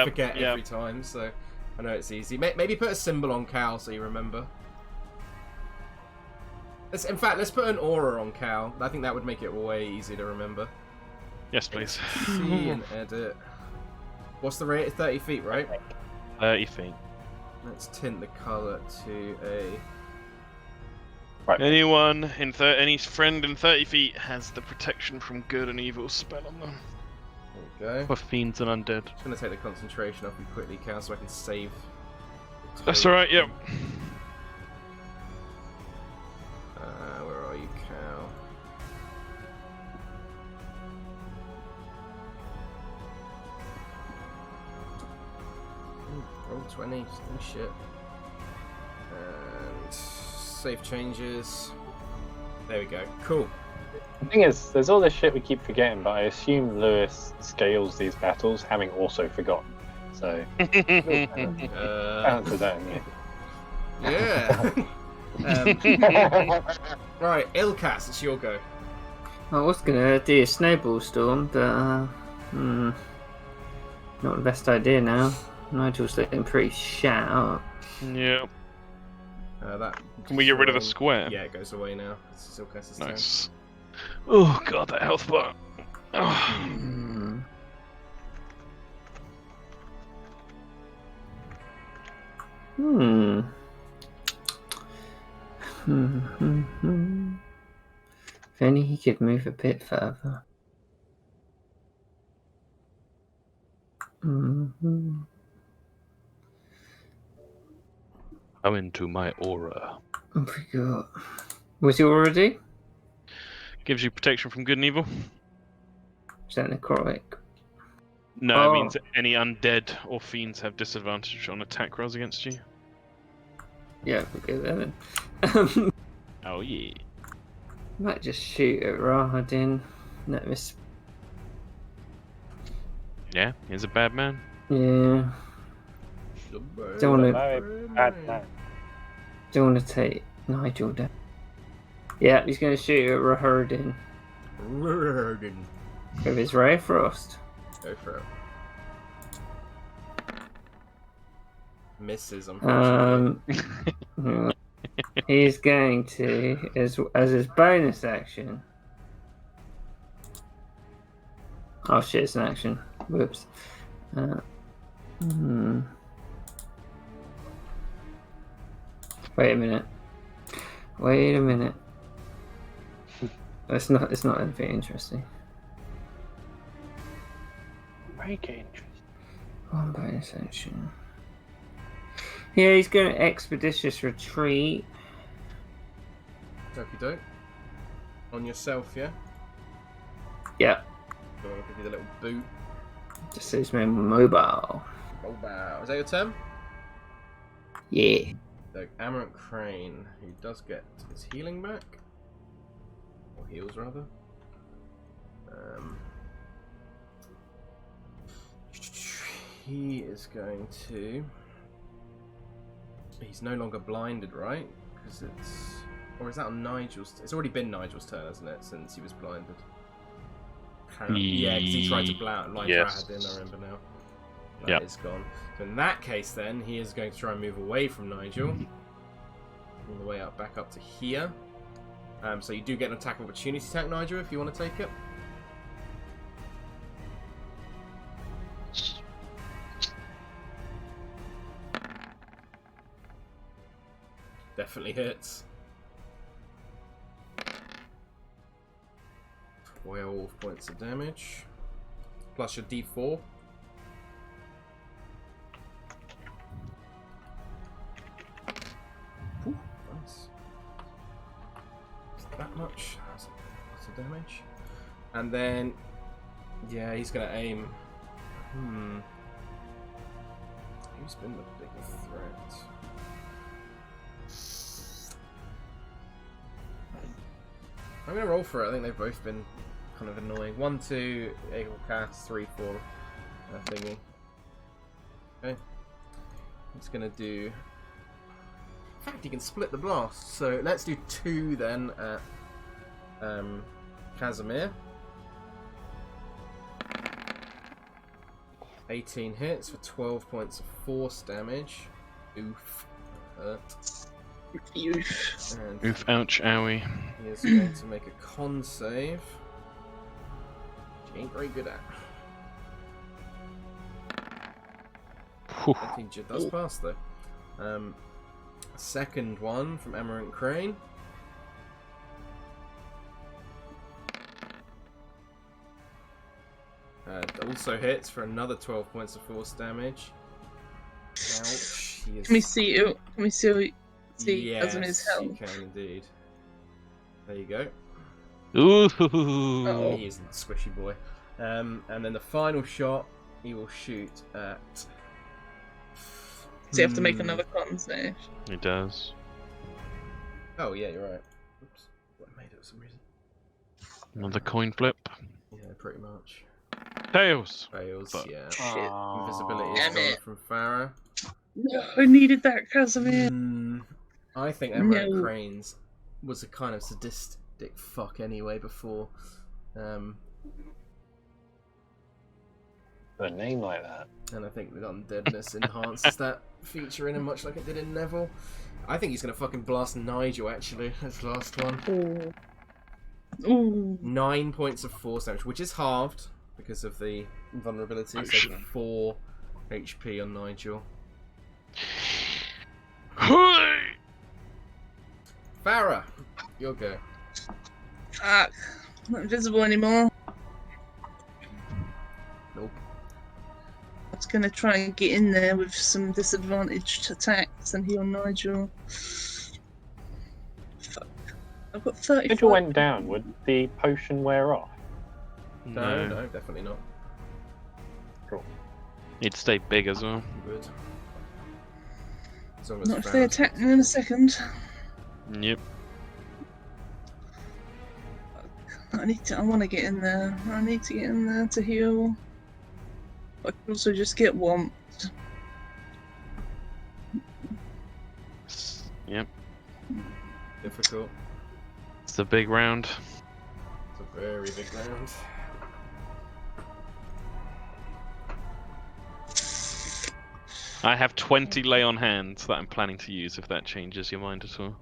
forget every time, so I know it's easy. Maybe put a symbol on Cal so you remember. In fact, let's put an aura on Cal. I think that would make it way easier to remember. Yes, please. See and edit. What's the rate? 30 feet, right? 30 feet. Let's tint the colour to a... Right. Anyone in any friend in 30 feet has the protection from good and evil spell on them. There we go. For fiends and undead. Just going to take the concentration off you quickly, Cal, so I can save. That's alright, yep. Where are you, Cal? Ooh, roll 20, oh shit. And save changes. There we go, cool. The thing is, there's all this shit we keep forgetting, but I assume Lewis scales these battles having also forgotten. So, balance of that in Yeah. Right, Ilkaas, it's your go. I was gonna do a snowball storm, but not the best idea now. Nigel's looking pretty shat up. Yeah. That. Can we get rid of the square? Yeah, it goes away now. This is Ilkaas' turn. Nice. Oh god, that health bar. Oh. If only he could move a bit further. Come into my aura. I forgot. Was you already? Gives you protection from good and evil. Is that necrotic? No, it means any undead or fiends have disadvantage on attack rolls against you. Yeah, we'll go there then. Oh yeah. Might just shoot at Rahadin. Let this. Yeah, he's a bad man. Yeah. Don't want to take Nigel down. Yeah, he's going to shoot at Rahadin with his Ray of Frost. Go for it. Misses, unfortunately. He's going to, as his bonus action. Oh shit, it's an action. Whoops. Wait a minute. It's not anything interesting. Make it interesting. One bonus action. Yeah, he's going to expeditious retreat. Okie doke. On yourself, yeah? Yeah. So I'll give you the little boot. Just says me mobile. Mobile. Is that your turn? Yeah. So Amarant Crane, who does get his healing back. Or heals, rather. He is going to... He's no longer blinded, right? Because it's... Or is that on Nigel's... It's already been Nigel's turn, hasn't it? Since he was blinded. Yeah, because he tried to blind Rahadin, I remember now. That is gone. So in that case, then, he is going to try and move away from Nigel. All the way up, back up to here. So you do get an attack opportunity attack, Nigel, if you want to take it. Definitely hits. 12 points of damage. Plus your D4. Ooh, nice. Is that much? That's a lot of damage. And then Yeah, he's gonna aim. Who's been the bigger threat? I'm gonna roll for it. I think they've both been kind of annoying. 1, 2, Ilkaas, 3, 4. Thingy. Okay. It's gonna do. In fact, you can split the blast. So let's do 2 then at Casimir. 18 hits for 12 points of force damage. Oof. Hurt. Oof. And Oof, ouch, owie. he is going to make a con save. Which he ain't very good at. Whew. I think it does pass though. Second one from Emerald Crane. Also hits for another 12 points of force damage. Ouch. He is... Can we see it? Can we see Yes, Casimir's health? you can indeed. There you go. Ooh. Oh. He is a squishy boy. And then the final shot, he will shoot at... So you have to make another con save. It does. Oh yeah, you're right. Oops. What made it for some reason? Another coin flip. Yeah, pretty much. Tails. Fails, But- yeah. Shit. Invisibility is Damn gone it. from Farrah. No, I needed that, Casimir. I think Emerald No. Cranes was a kind of sadistic fuck anyway before. A name like that. And I think the undeadness enhances that feature in him much like it did in Neville. I think he's going to fucking blast Nigel actually, as the last one. Ooh. 9 points of force damage, which is halved because of the vulnerability, so 4 HP on Nigel. Farrah, your go. Fuck. Not invisible anymore. Nope. I was gonna try and get in there with some disadvantaged attacks and heal Nigel. Fuck. I've got 30. If it went down, would the potion wear off? No, definitely not. He'd stay big as well. Good. As long as Not if they Farrah's- attack me in a second. Yep. I want to get in there. I need to get in there to heal. I can also just get one. Yep. Difficult. It's a big round. It's a very big round. I have 20 lay on hands that I'm planning to use if that changes your mind at all.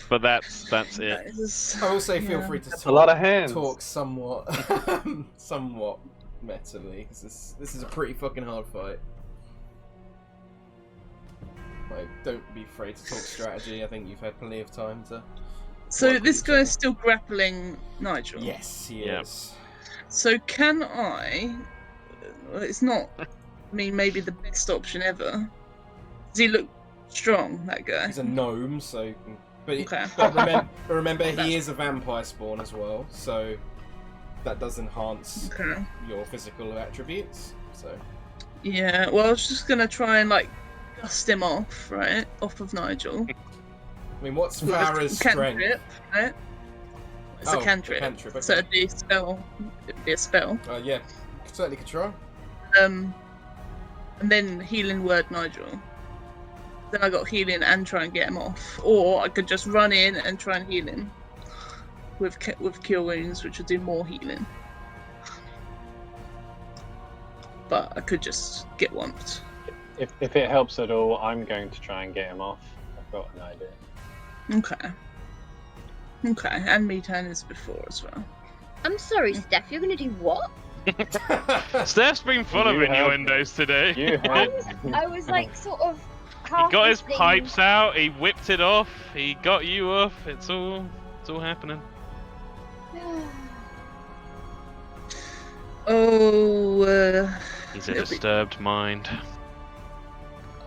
But that's it. That is- I will say feel yeah. free to That's a lot of hands. talk somewhat somewhat mentally, because this is a pretty fucking hard fight. Like, don't be afraid to talk strategy. I think you've had plenty of time to... So work this with each guy's other. still grappling Nigel. Yes, he Yeah. is. So can I? Well, it's not. I mean, maybe the best option ever. Does he look strong? That guy. He's a gnome, so... But, Okay. but remember, he is a vampire spawn as well, so that does enhance Okay. your physical attributes. So Yeah. Well, I was just gonna try and like dust him off, right, off of Nigel. I mean, what's With a Farrah's strength? cantrip, right? It's Oh, a cantrip. a cantrip, okay. So it'd be a spell. It'd be a spell. Yeah, certainly could try. And then healing word Nigel. Then I got healing and try and get him off, or I could just run in and try and heal him with cure wounds, which would do more healing. But I could just get whumped. If it helps at all, I'm going to try and get him off. I've got an idea. Okay. Okay, and Meadhan is before as well. I'm sorry, Steph, you're gonna do what? Steph's been full of You have- innuendos today. You I have... was, I was like sort of He half got his listening. pipes out, he whipped it off, he got you off, it's all happening. Oh, He's a It'll be- disturbed mind.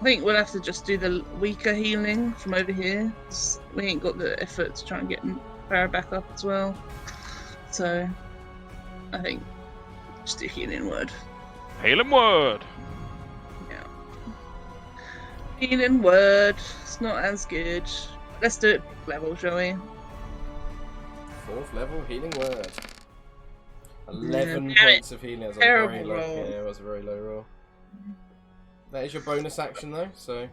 I think we'll have to just do the weaker healing from over here. We ain't got the effort to try and get Farrah back up as well. So, I think just a healing word. Helen word. Yeah. Healing word. It's not as good. Let's do it level, shall we? 4th level healing word. 11 Damn points of healing. That was a very Terrible low. roll. Yeah, it was a very low roll. That is your bonus action though, so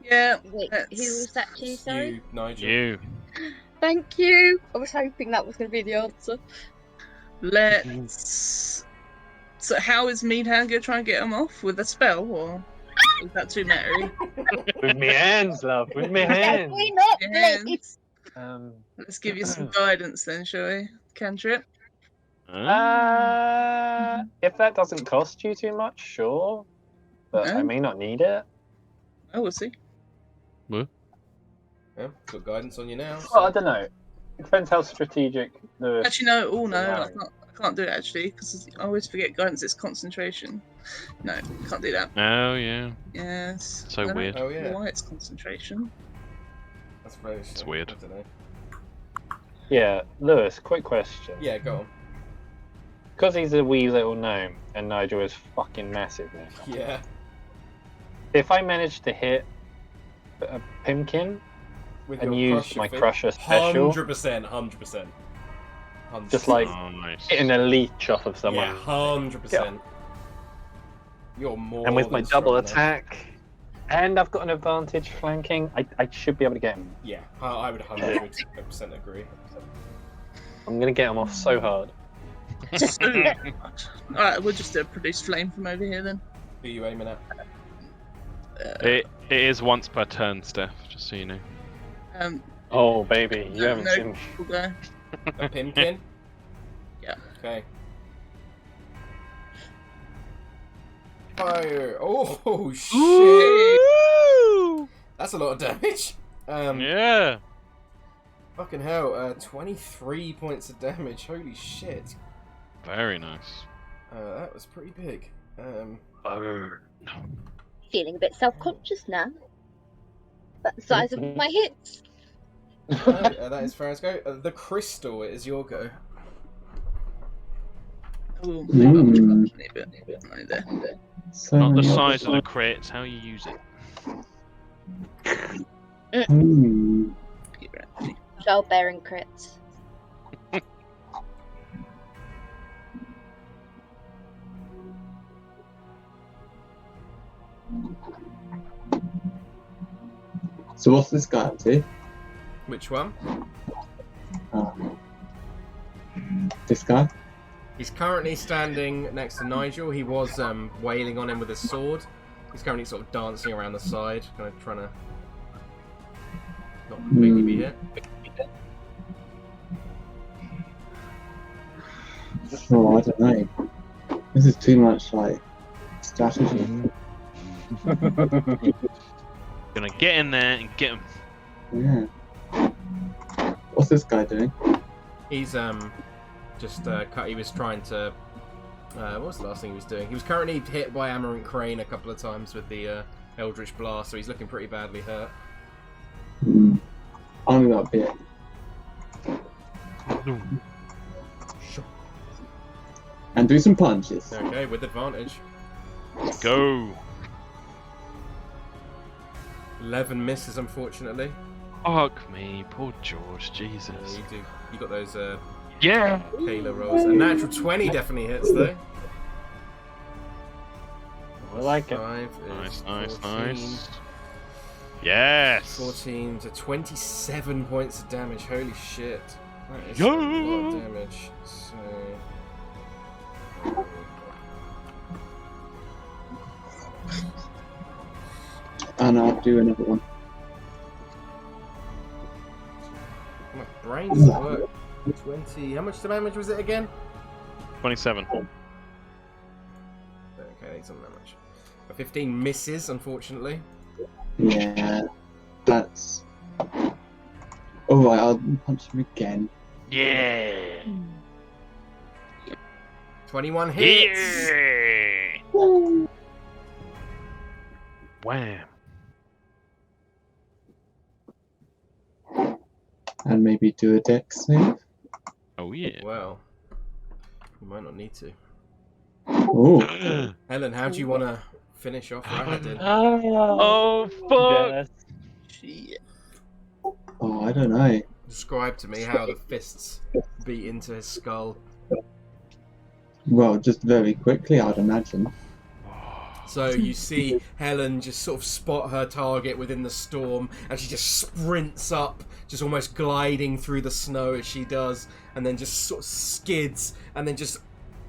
Yeah. Wait, who was that to, it's sorry? you, Nigel. You. Thank you! I was hoping that was going to be the answer. Let's. So, how is Meadhan going to try and get him off with a spell, or is that too mattery? With me hands, love. With me Can hands. we not, Yes. please? Let's give you some guidance then, shall we? Cantrip. If that doesn't cost you too much, sure. But I No? may not need it. Oh, we'll see. Yeah, got guidance on you now. Well, I So. don't know. It depends how strategic the. Actually, no. Oh, no. Yeah. I can't do it, actually, because I always forget guidance is concentration. No, can't do that. Oh yeah. Yes. So I don't weird. know Oh yeah, why it's concentration. that's very. It's weird. I don't know. Yeah, Lewis. Quick question. Yeah, go on. Because he's a wee little gnome and Nigel is fucking massive now. Yeah. If I manage to hit a Pimkin With and your use my fit- Crusher special, 100%. just like Oh, nice. hitting a leech off of someone, Yeah, 100%. You're more. and with my than double strong enough. attack, and I've got an advantage flanking, I should be able to get him. Yeah, I would 100% agree. I'm gonna get him off so hard. Alright, we'll just produce flame from over here then. Who are you aiming at? It is once per turn, Steph. Just so you know. Oh baby, you haven't no, seen. we'll go. A Pimkin? Yeah. Okay. Fire! Oh shit! Ooh! That's a lot of damage. Yeah. Fucking hell! 23 points of damage. Holy shit! Very nice. That was pretty big. Feeling a bit self-conscious now. About the size of my hits. That is Farrah's go. The crystal is your go. Oh, Mm. right there. So Not the many size of the options. crit, it's how you use it. Hmm. Child-bearing crits. So what's this guy up to? Which one? This guy? He's currently standing next to Nigel. He was wailing on him with his sword. He's currently sort of dancing around the side, kind of trying to not completely be hit. Oh, I don't know. This is too much like strategy. Gonna get in there and get him. Yeah. What's this guy doing? He's just cut. He was trying to. What was the last thing he was doing? He was currently hit by Amarant Crane a couple of times with the Eldritch Blast, so he's looking pretty badly hurt. Only that bit. And do some punches. Okay, with advantage. Go. 11 misses, unfortunately. Fuck me, poor George, Jesus. You got those Yeah. Halo rolls. A natural 20 definitely hits though. I like it. 5 is Nice, 14, nice. Yes. 14 to 27 points of damage. Holy shit. That is a Yo! lot of damage. So. And I'll do another one. My brain doesn't work. 20. How much damage was it again? 27. Okay, it's not that much. 15 misses, unfortunately. Yeah. That's. Alright, I'll punch him again. Yeah. 21 hits! Yeah. Wham. And maybe do a dex save. Oh yeah. Well. You might not need to. Ooh. Helen, how do you want to finish off Rahadin? Oh fuck! Yes. Shit. Oh, I don't know. Describe to me how the fists beat into his skull. Well, just very quickly, I'd imagine. So you see Helen just sort of spot her target within the storm, and she just sprints up, just almost gliding through the snow as she does, and then just sort of skids, and then just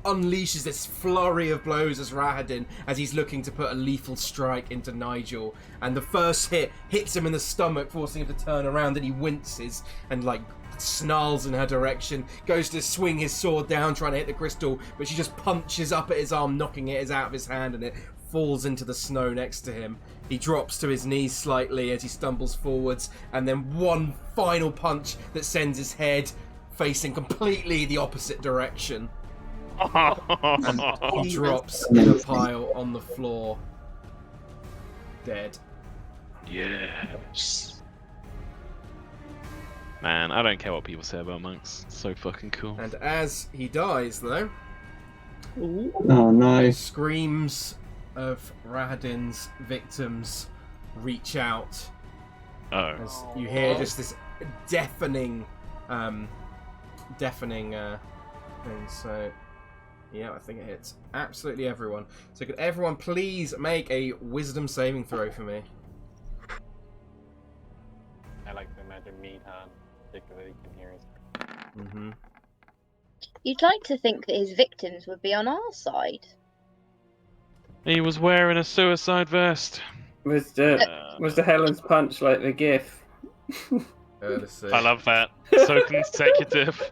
unleashes this flurry of blows as Rahadin, as he's looking to put a lethal strike into Nigel. And the first hit hits him in the stomach, forcing him to turn around, and he winces and like snarls in her direction, goes to swing his sword down trying to hit the crystal, but she just punches up at his arm, knocking it out of his hand, and it falls into the snow next to him. He drops to his knees slightly as he stumbles forwards, and then one final punch that sends his head facing completely the opposite direction. And he drops in a pile on the floor, dead. Yes. Man, I don't care what people say about monks. So fucking cool. And as he dies, though, Ooh. Oh no. screams of Rahadin's victims reach out as you hear just this deafening thing. So yeah, I think it hits absolutely everyone. So could everyone please make a wisdom saving throw for me? I like to imagine Meadhan, particularly can hear his. Mm-hmm. You'd like to think that his victims would be on our side. He was wearing a suicide vest. Was the Helen's punch like the GIF? Let's see. I love that. So consecutive.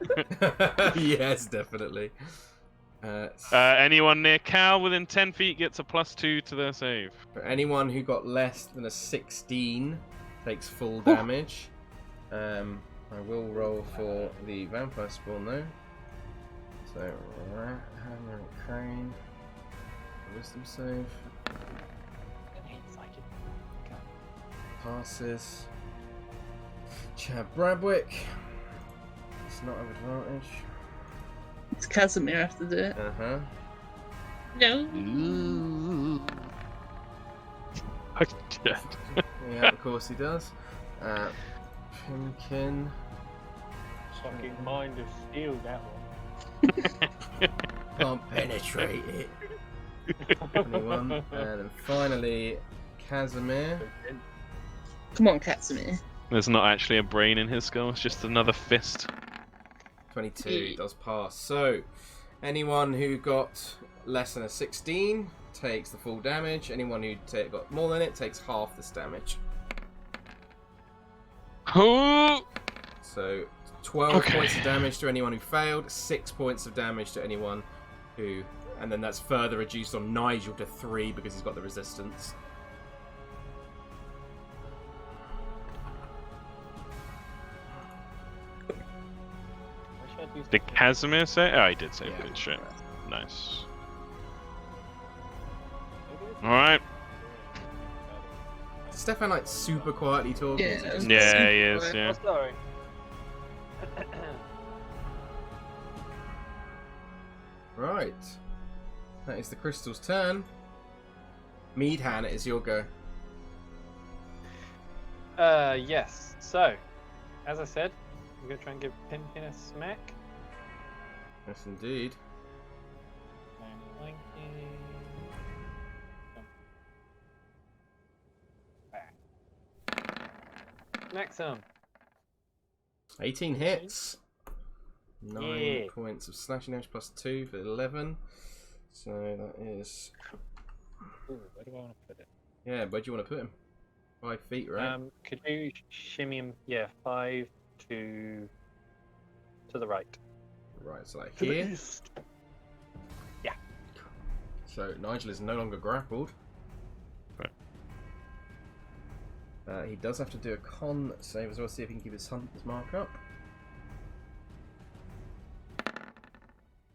Yes, definitely. Anyone near Cal within 10 feet gets a +2 to their save. For anyone who got less than a 16 takes full damage. I will roll for the vampire spawn though. So, Hammer and Crane. Wisdom save. Passes. Chad Bradwick. It's not an advantage. It's Casimir have to do it. Uh-huh. No. Yeah, of course he does. Pimkin. Fucking mind of steel, that one. Can't penetrate it. 21. And then finally, Casimir. Come on, Casimir. There's not actually a brain in his skull, it's just another fist. 22 does pass. So, anyone who got less than a 16 takes the full damage. Anyone who got more than it takes half this damage. So, 12 points of damage to anyone who failed, 6 points of damage to anyone who... And then that's further reduced on Nigel to 3 because he's got the resistance. Did Casimir say? Oh, he did say Yeah. good shit. Nice. Alright. Stefan like super quietly talking. Yeah. so just- Yeah, he is, yeah. Oh, sorry. Right. That is the crystal's turn. Meadhan, it is your go. Yes. So, as I said, I'm gonna try and give Pimkin a smack. Yes, indeed. Maxim. 18 hits. 9 Yeah. points of slashing damage plus 2 for 11. So that is... Ooh, where do I want to put it? Yeah, where do you want to put him? 5 feet, right? Could you shimmy him? Yeah, 5 to the right. Right, so like To the here. east. Yeah. So Nigel is no longer grappled. He does have to do a con save as well, see if he can keep his hunter's mark up.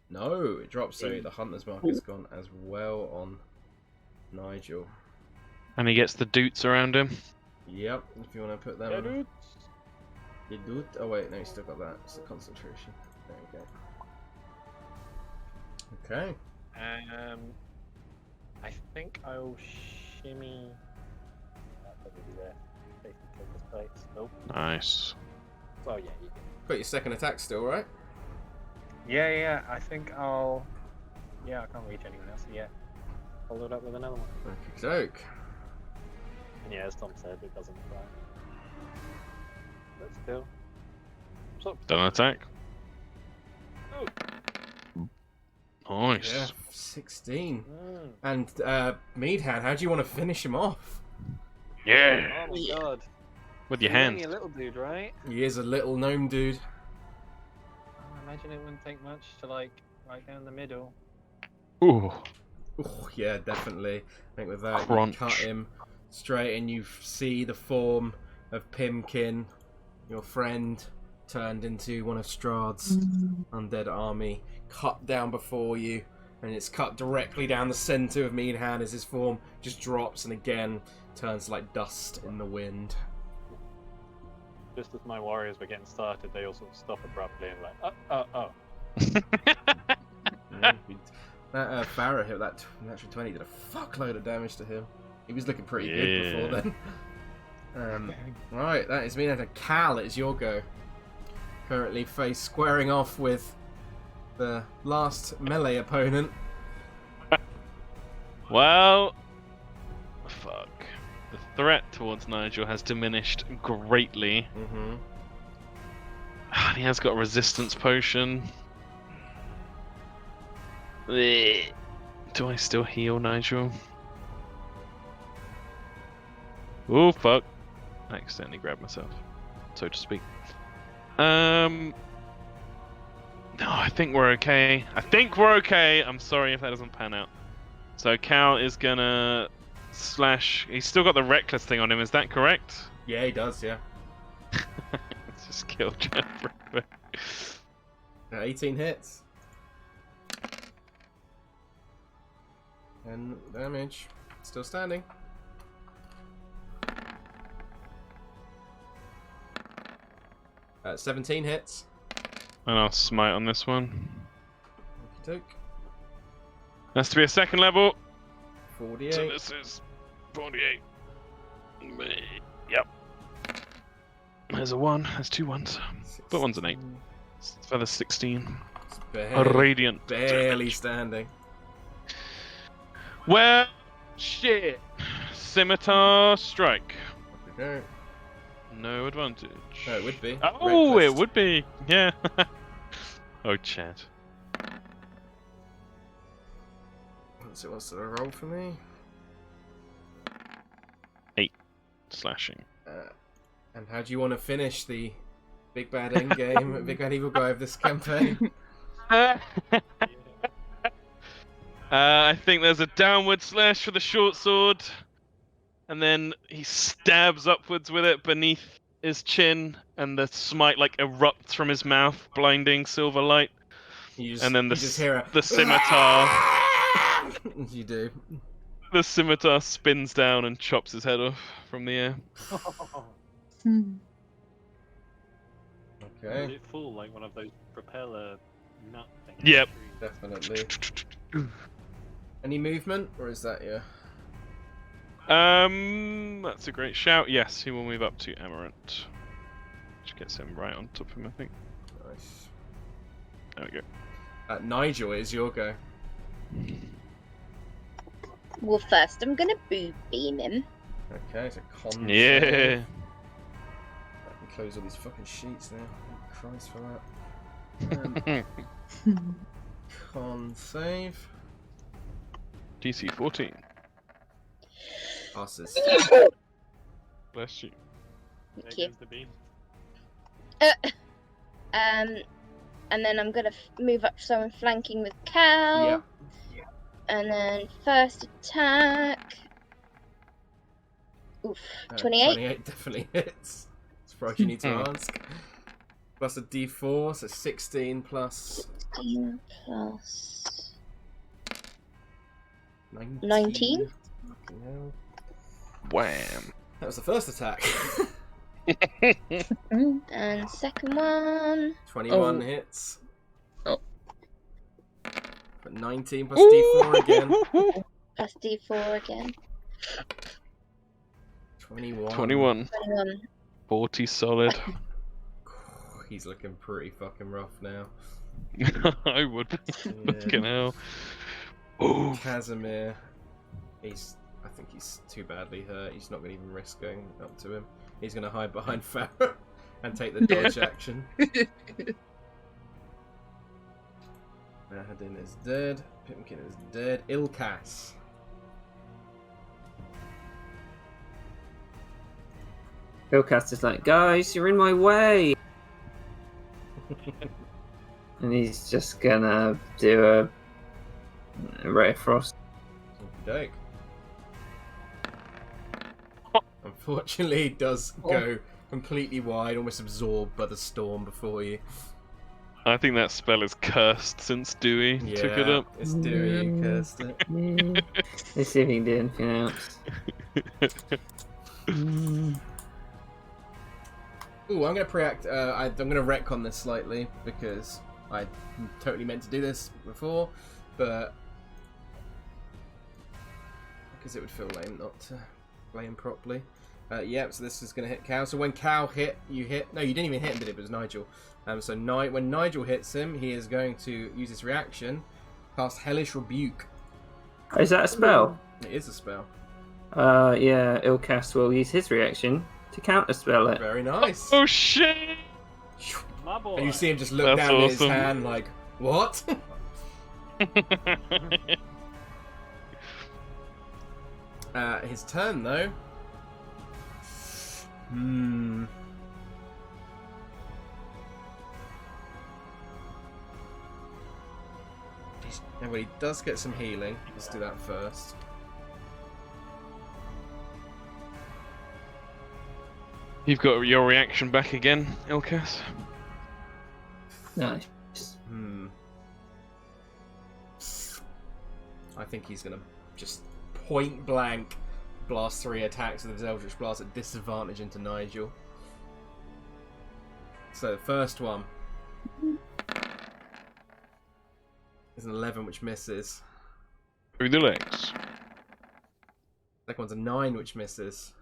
No, it drops, so the hunter's mark is gone as well on Nigel. And he gets the doots around him. Yep, if you want to put them Yeah, on. dude. You do it? Oh wait, no, you still got that. It's the concentration. There you go. Okay. I think I'll shimmy. That'll probably be there. Facing Tilda's plates. Nope. Nice. Oh yeah, you Got your second attack still, right? Yeah, I think I'll... Yeah, I can't reach anyone else, so yeah. Follow it up with another one. Okay, doke. And yeah, as Tom said, it doesn't fly. But still. So, Don't attack. oh. Nice. Yeah, 16. Mm. And Meadhan, how do you want to finish him off? Yeah. Oh my god. With your He's only hand. a little dude, right? He is a little gnome dude. I imagine it wouldn't take much to, like, right down the middle. Ooh. Oh, yeah, definitely. I think with that, Crunch. you cut him straight and you see the form of Pimkin, your friend, turned into one of Strahd's undead army, cut down before you, and it's cut directly down the centre of Meadhan as his form just drops and again turns like dust in the wind. Just as my warriors were getting started, they all sort of stop abruptly and like, oh. That Farrah hit that natural 20 did a fuckload of damage to him. He was looking pretty good before then. Right, that is Meadhan. Cal, it's your go. Currently squaring off with the last melee opponent. Well, fuck. The threat towards Nigel has diminished greatly. Mm-hmm. And he has got a resistance potion. Do I still heal Nigel? Oh fuck. I accidentally grabbed myself, so to speak. No, I think we're okay. I'm sorry if that doesn't pan out. So Cal is gonna slash. He's still got the reckless thing on him, is that correct? Yeah, he does, yeah. Let's just kill Jeff. 18 hits. 10 damage. Still standing. Uh, 17 hits. And I'll smite on this one. Okey-doke. Has to be a second level. 48. So this is 48. Yep. There's a 1. There's 2 1s. But one's an 8. Feather 16. A radiant. Barely standing. Well, shit. Scimitar strike. Okay. No advantage. No, it would be. Oh, Reckless. it would be. Yeah. Oh, Chad. So what's the roll for me? 8 slashing. And how do you want to finish the Big Bad Endgame, Big Bad Evil Guy of this campaign? I think there's a downward slash for the short sword, and then he stabs upwards with it beneath his chin, and the smite like erupts from his mouth, blinding silver light. And then the scimitar, You do. the scimitar spins down and chops his head off from the air. Did Okay, it fall like one of those propeller nut things? Yep. definitely. Any movement, or is that yeah? That's a great shout. Yes, he will move up to Amaranth. Which gets him right on top of him, I think. Nice. There we go. Nigel, it's your go. Well, first I'm gonna boo beam him. Okay, it's a con. Yeah. save. I can close all these fucking sheets now. Oh, Christ for that. Con save. DC 14. Passes. Bless you. Thank you. There's the beam. And then I'm gonna move up so I'm flanking with Cal. Yeah. And then first attack. Oof, 28. 28 definitely hits. Surprised you need to ask. Plus a d4, so 16 plus 16 plus 19. 19. Fucking hell. Wham. That was the first attack. And second one. 21 Oh. hits. Oh. But 19 plus D4 again. Plus D4 again. 21. 21. 21. 40 solid. He's looking pretty fucking rough now. I would. Yeah. Fucking hell. Oh. Casimir, I think he's too badly hurt. He's not going to even risk going up to him. He's going to hide behind Farrah and take the dodge action. Meadhan is dead. Pimkin is dead. Ilkaas. Ilkaas is like, guys, you're in my way. And he's just gonna do a Ray of Frost. Okey-doke. Unfortunately, it does go completely wide, almost absorbed by the storm before you. I think that spell is cursed since Dewey took it up. It's Dewey who cursed it. Let's see if he can do anything else. Ooh, I'm going to preact. I'm going to retcon this slightly because I totally meant to do this before, but because it would feel lame not to play him properly. Yep, so this is going to hit Cal. So when Cal hit, you hit. No, you didn't even hit him, did it? It was Nigel. So when Nigel hits him, he is going to use his reaction, cast Hellish Rebuke. Is that a spell? It is a spell. Yeah, Ilkaas will use his reaction to counterspell it. Very nice. Oh shit! My boy. And you see him just look That's down at his awesome. hand like, what? His turn though. Well, he does get some healing. Let's do that first. You've got your reaction back again, Ilkaas. Nice. I think he's gonna just point blank blast 3 attacks with his Eldritch Blast at disadvantage into Nigel. So the first one is an 11, which misses. Through the legs. Second one's a 9, which misses.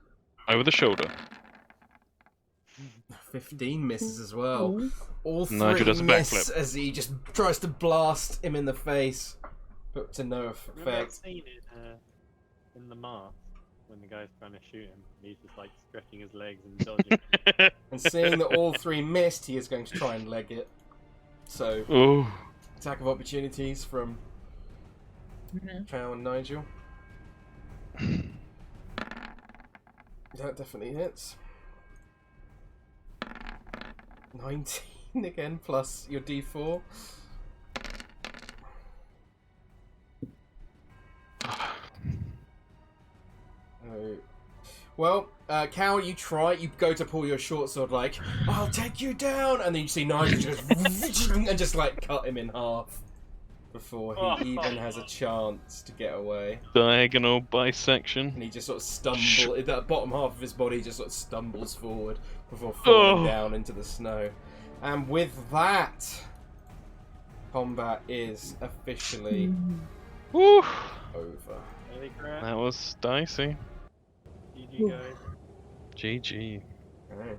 Over the shoulder. 15 misses as well. All 3 Nigel does a miss backflip. as he just tries to blast him in the face, but to no Remember that effect. scene in the mask when the guy's trying to shoot him? He's just like stretching his legs and dodging. And seeing that all 3 missed, he is going to try and leg it. So, Oh. attack of opportunities from Chow and Nigel. That definitely hits. 19 again, plus your D4. Oh. Well, Cal, you go to pull your short sword like, I'll take you down, and then you see Nigel just and just like cut him in half before he even has a chance to get away. Diagonal bisection. And he just sort of stumbles, that bottom half of his body just sort of stumbles forward before falling down into the snow. And with that, combat is officially Woo. over. Holy crap. That was dicey. GG guys. GG. Alright.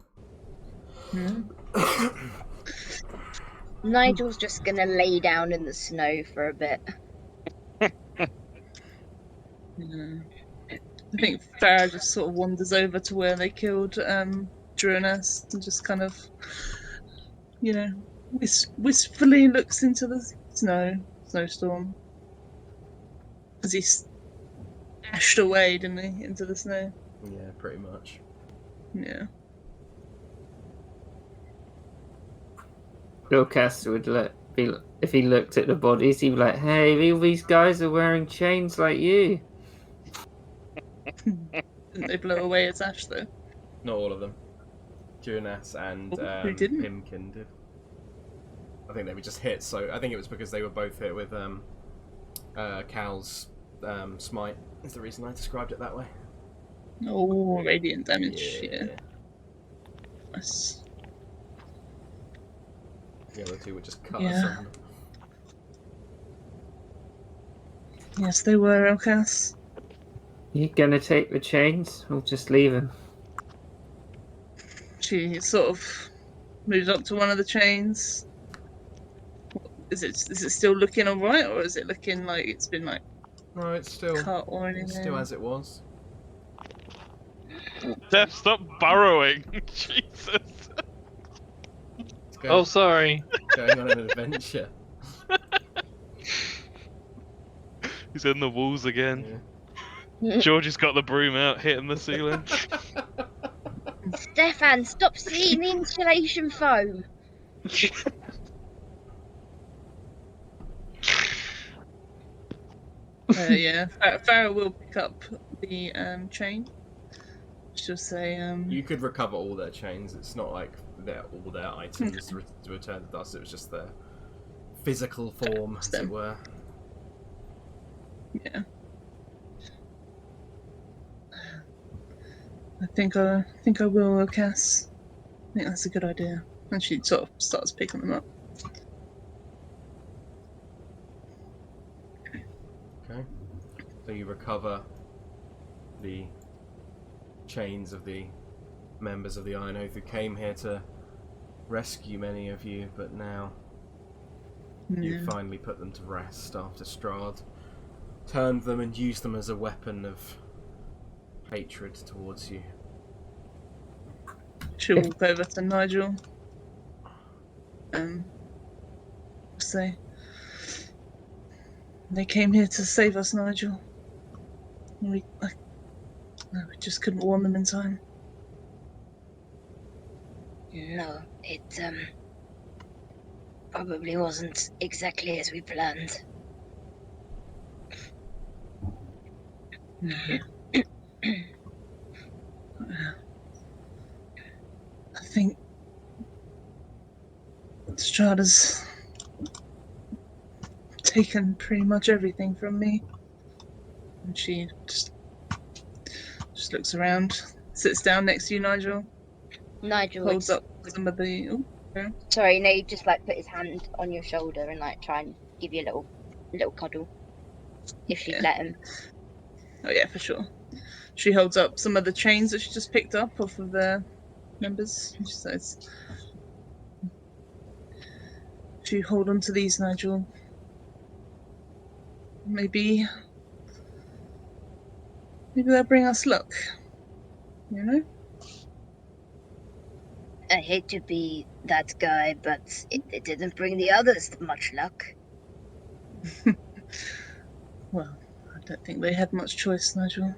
Nigel's just gonna lay down in the snow for a bit. I think Farrah just sort of wanders over to where they killed Drunas and just kind of, you know, wistfully looks into the snowstorm. Because he dashed away, didn't he, into the snow? Yeah, pretty much. Yeah. Ilkaas would if he looked at the bodies, he'd be like, hey, all these guys are wearing chains like you. Didn't they blow away his ash, though? Not all of them. Junas and they didn't? Pimkin did. I think they were just hit, so I think it was because they were both hit with Cal's smite. Is the reason I described it that way. Oh, radiant damage, yeah. Nice. The other two were just cut Yeah. asunder. Yes, they were, Ilkaas. You gonna take the chains or just leave them? She sort of moves up to one of the chains. Is it still looking alright, or is it looking like it's been like No, it's still cut or anything? it's still as it was. Steph, stop burrowing. Jesus. It's Oh, sorry. going on an adventure. He's in the walls again. Yeah. George has got the broom out, hitting the ceiling. Stefan, stop seeing the insulation foam. Yeah, Farrah will pick up the chain. She'll say, You could recover all their chains. It's not like they're all their items to return to dust. It was just their physical form, as it were. Yeah. I think I will, Cass. I think that's a good idea. And she sort of starts picking them up. Okay. So you recover the chains of the members of the Iron Oath who came here to rescue many of you, but now you finally put them to rest after Strahd turned them and used them as a weapon of hatred towards you. She'll walk over to Nigel. Say, they came here to save us, Nigel. We just couldn't warn them in time. No, it probably wasn't exactly as we planned. I think Strahd has taken pretty much everything from me. And she just looks around, sits down next to you, Nigel. Nigel Holds up some of the... Oh, yeah. Sorry, no, you just like put his hand on your shoulder and like try and give you a little cuddle. If she'd let him. Oh yeah, for sure. She holds up some of the chains that she just picked up off of their members. She says, "If you hold on to these, Nigel, maybe they'll bring us luck. You know?" I hate to be that guy, but it didn't bring the others much luck. Well, I don't think they had much choice, Nigel.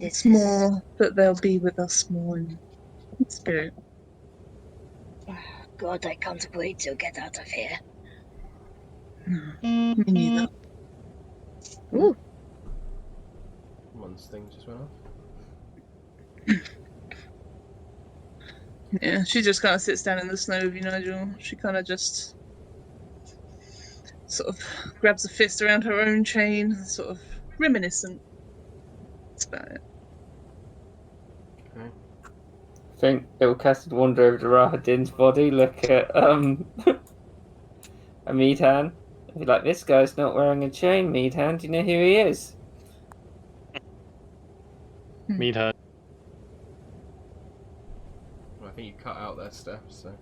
It's more that they'll be with us more in spirit. God, I can't wait to get out of here. Me neither. Ooh. One's thing just went off. Yeah, she just kind of sits down in the snow with you, Nigel. She kind of just sort of grabs a fist around her own chain, sort of reminiscent. That's about it. Okay. I think Ilkaas would wander over to Rahadin's body, look at a Meadhan, and be like, "This guy's not wearing a chain, Meadhan. Do you know who he is?" Meadhan. Well, I think you cut out their steps, so...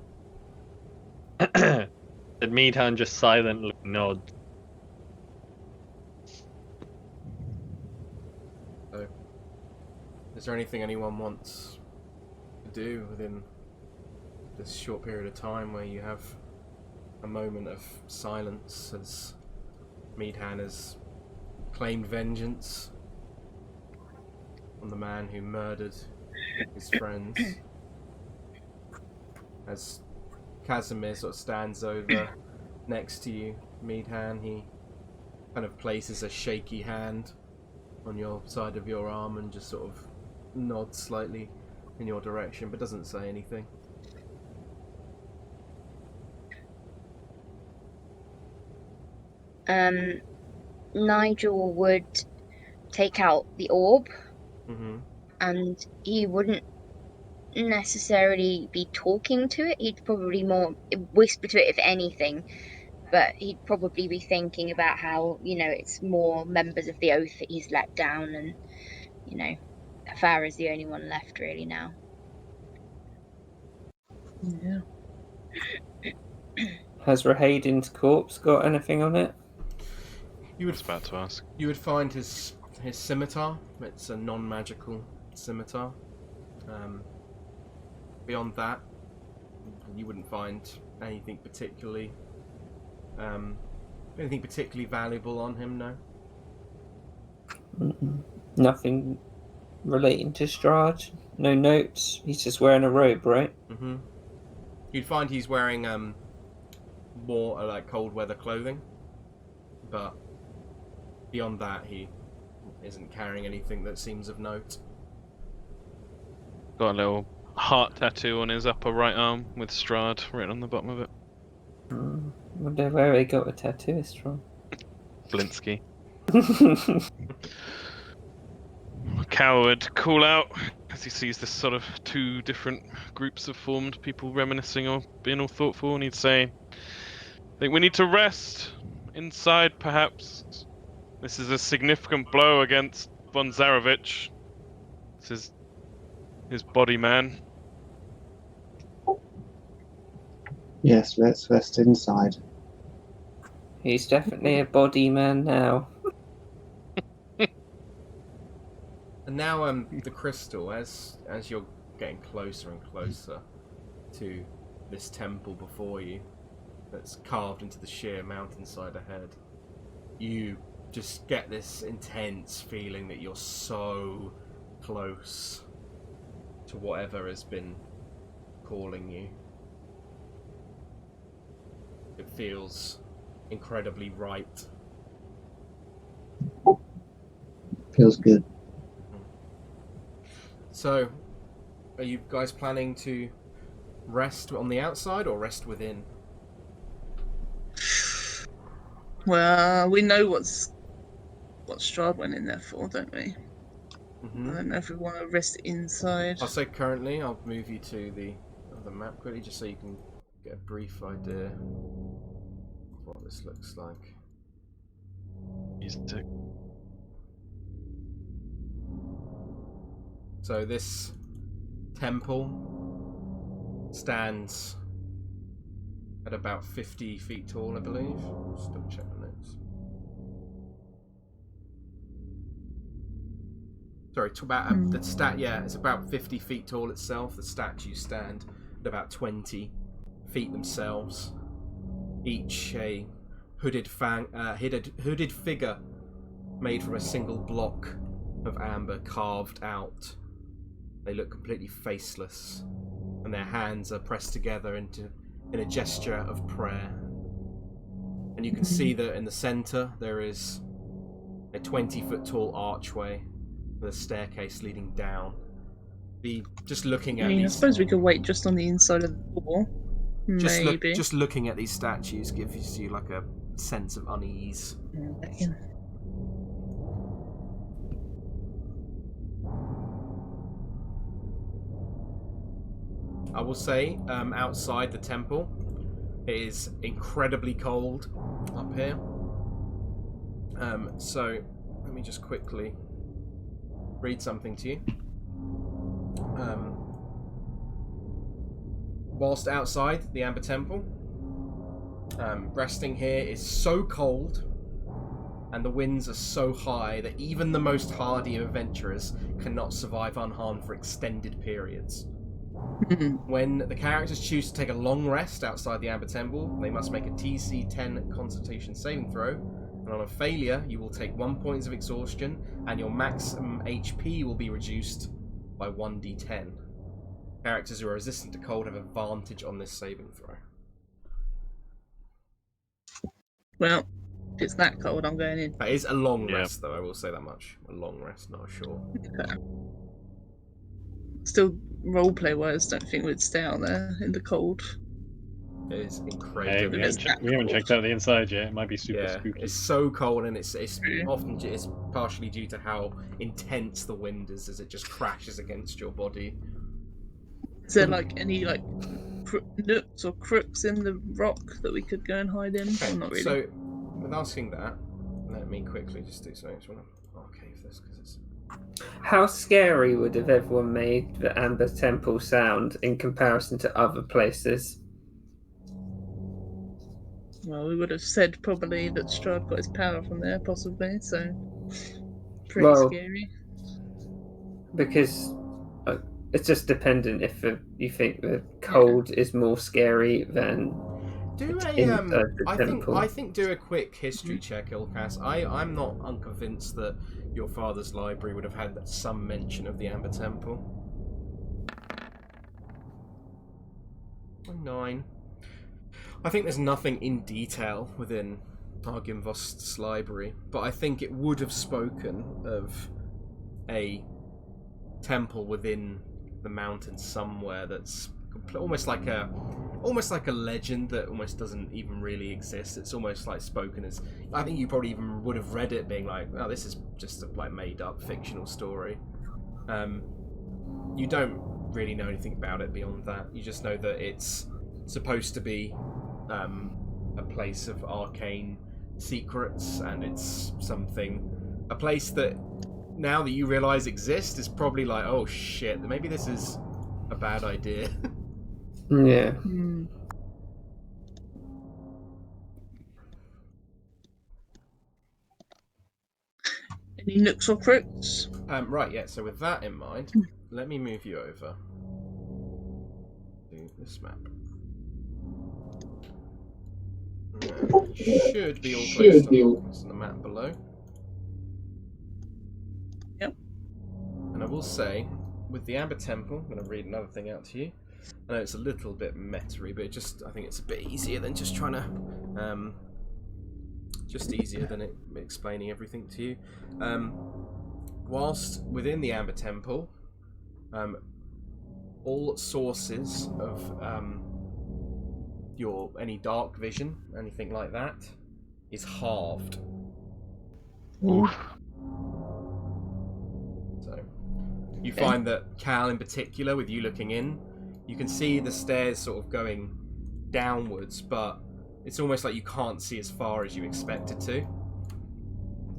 Did Meadhan just silently nod? So, is there anything anyone wants to do within this short period of time where you have a moment of silence as Meadhan has claimed vengeance on the man who murdered his friends? As Casimir sort of stands over next to you, Meadhan, he kind of places a shaky hand on your side of your arm and just sort of nods slightly in your direction, but doesn't say anything. Nigel would take out the orb, and he wouldn't necessarily be talking to it. He'd probably more whisper to it, if anything. but he'd probably be thinking about how, it's more members of the Oath that he's let down, and, Farrah's the only one left really now. Yeah. Has Rahadin's corpse got anything on it? You I was about to ask. You would find his scimitar. It's a non-magical scimitar. Beyond that, you wouldn't find anything particularly valuable on him. No. Nothing relating to Strahd? No notes? He's just wearing a robe, right? Mm-hmm. You'd find he's wearing more like cold weather clothing, but beyond that, he isn't carrying anything that seems of note. Got a little heart tattoo on his upper right arm with Strahd written on the bottom of it. Wonder where he got a tattooist from. Blinsky. Cal would call out as he sees this sort of two different groups have formed, people reminiscing or being all thoughtful, and he'd say, I think we need to rest inside, perhaps. This is a significant blow against von Zarevich. This is his body man. Yes, let's rest inside. He's definitely a body man now. And now, the crystal, as you're getting closer and closer to this temple before you, that's carved into the sheer mountainside ahead, you just get this intense feeling that you're so close to whatever has been calling you. It feels incredibly right. Feels good. So, are you guys planning to rest on the outside or rest within? Well, we know what Strahd went in there for, don't we? Mm-hmm. I don't know if we want to rest inside. I'll say currently, I'll move you to the map quickly just so you can get a brief idea of what this looks like. He's tick. So this temple stands at about 50 feet tall, I believe. Just double check the notes. Sorry, it's about 50 feet tall itself. The statues stand at about 20 feet themselves. Each a hooded figure made from a single block of amber carved out. They look completely faceless, and their hands are pressed together in a gesture of prayer. And you can see that in the center there is a 20-foot tall archway with a staircase leading down. Just looking at I suppose we could wait just on the inside of the door. Maybe. Just looking at these statues gives you like a sense of unease. I will say, outside the temple, it is incredibly cold up here. So, let me just quickly read something to you. Whilst outside the Amber Temple, resting here is so cold, and the winds are so high that even the most hardy of adventurers cannot survive unharmed for extended periods. When the characters choose to take a long rest outside the Amber Temple, they must make a TC 10 Constitution saving throw, and on a failure, you will take 1 point of exhaustion, and your maximum HP will be reduced by 1d10. Characters who are resistant to cold have advantage on this saving throw. Well, if it's that cold, I'm going in. That is a long rest, though, I will say that much. A long rest, not a short. Okay. Still, roleplay wise, don't think we'd stay out there in the cold. It is Hey, incredible. we haven't checked out the inside yet. It might be super Yeah, spooky. it's so cold, and it's often it's partially due to how intense the wind is, as it just crashes against your body. Is there like any nooks or crooks in the rock that we could go and hide in? Okay, Or not really. so with asking that, let me quickly just do something. I want to archive this because it's. How scary would have everyone made the Amber Temple sound in comparison to other places? Well, we would have said probably that Strahd got his power from there, possibly. So pretty Well, scary. Because it's just dependent if you think the cold is more scary than Do the temple. I think do a quick history check, Ilkaas. I'm not unconvinced that your father's library would have had some mention of the Amber Temple. 9. I think there's nothing in detail within Argynvost'Ra's library, but I think it would have spoken of a temple within the mountain somewhere that's almost like a legend that almost doesn't even really exist. It's almost like spoken as. I think you probably even would have read it being like, "Oh, this is just a like made up fictional story." You don't really know anything about it beyond that. You just know that it's supposed to be a place of arcane secrets, and it's a place that now that you realise exists is probably like, oh shit, maybe this is a bad idea. Yeah. Any nooks or crooks? Right, yeah, so with that in mind, let me move you over to this map. Should be all placed on the map below. Yep. And I will say, with the Amber Temple, I'm going to read another thing out to you. I know it's a little bit meta-y, but I think it's a bit easier than just trying to, easier than explaining everything to you. Whilst within the Amber Temple, all sources of any dark vision, anything like that, is halved. Oof. So you find that Cal in particular, with you looking in, you can see the stairs sort of going downwards, but it's almost like you can't see as far as you expected to.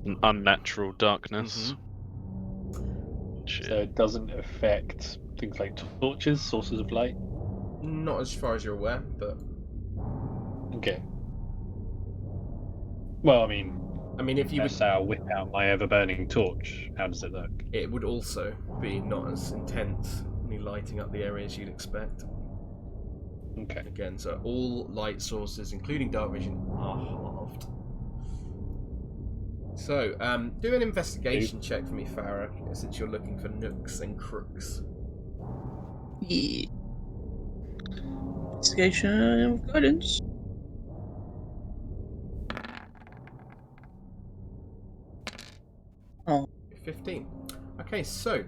An unnatural darkness. So it doesn't affect things like torches, sources of light? Not as far as you're aware, but... Okay. Well, I mean, if you would say I'll whip out my ever-burning torch, how does it look? It would also be not as intense, only lighting up the areas you'd expect. Okay. Again, so all light sources, including dark vision, are halved. So, do an investigation check for me, Farrah, since you're looking for nooks and crooks. Yeah. Investigation with guidance. Oh. 15. Okay, so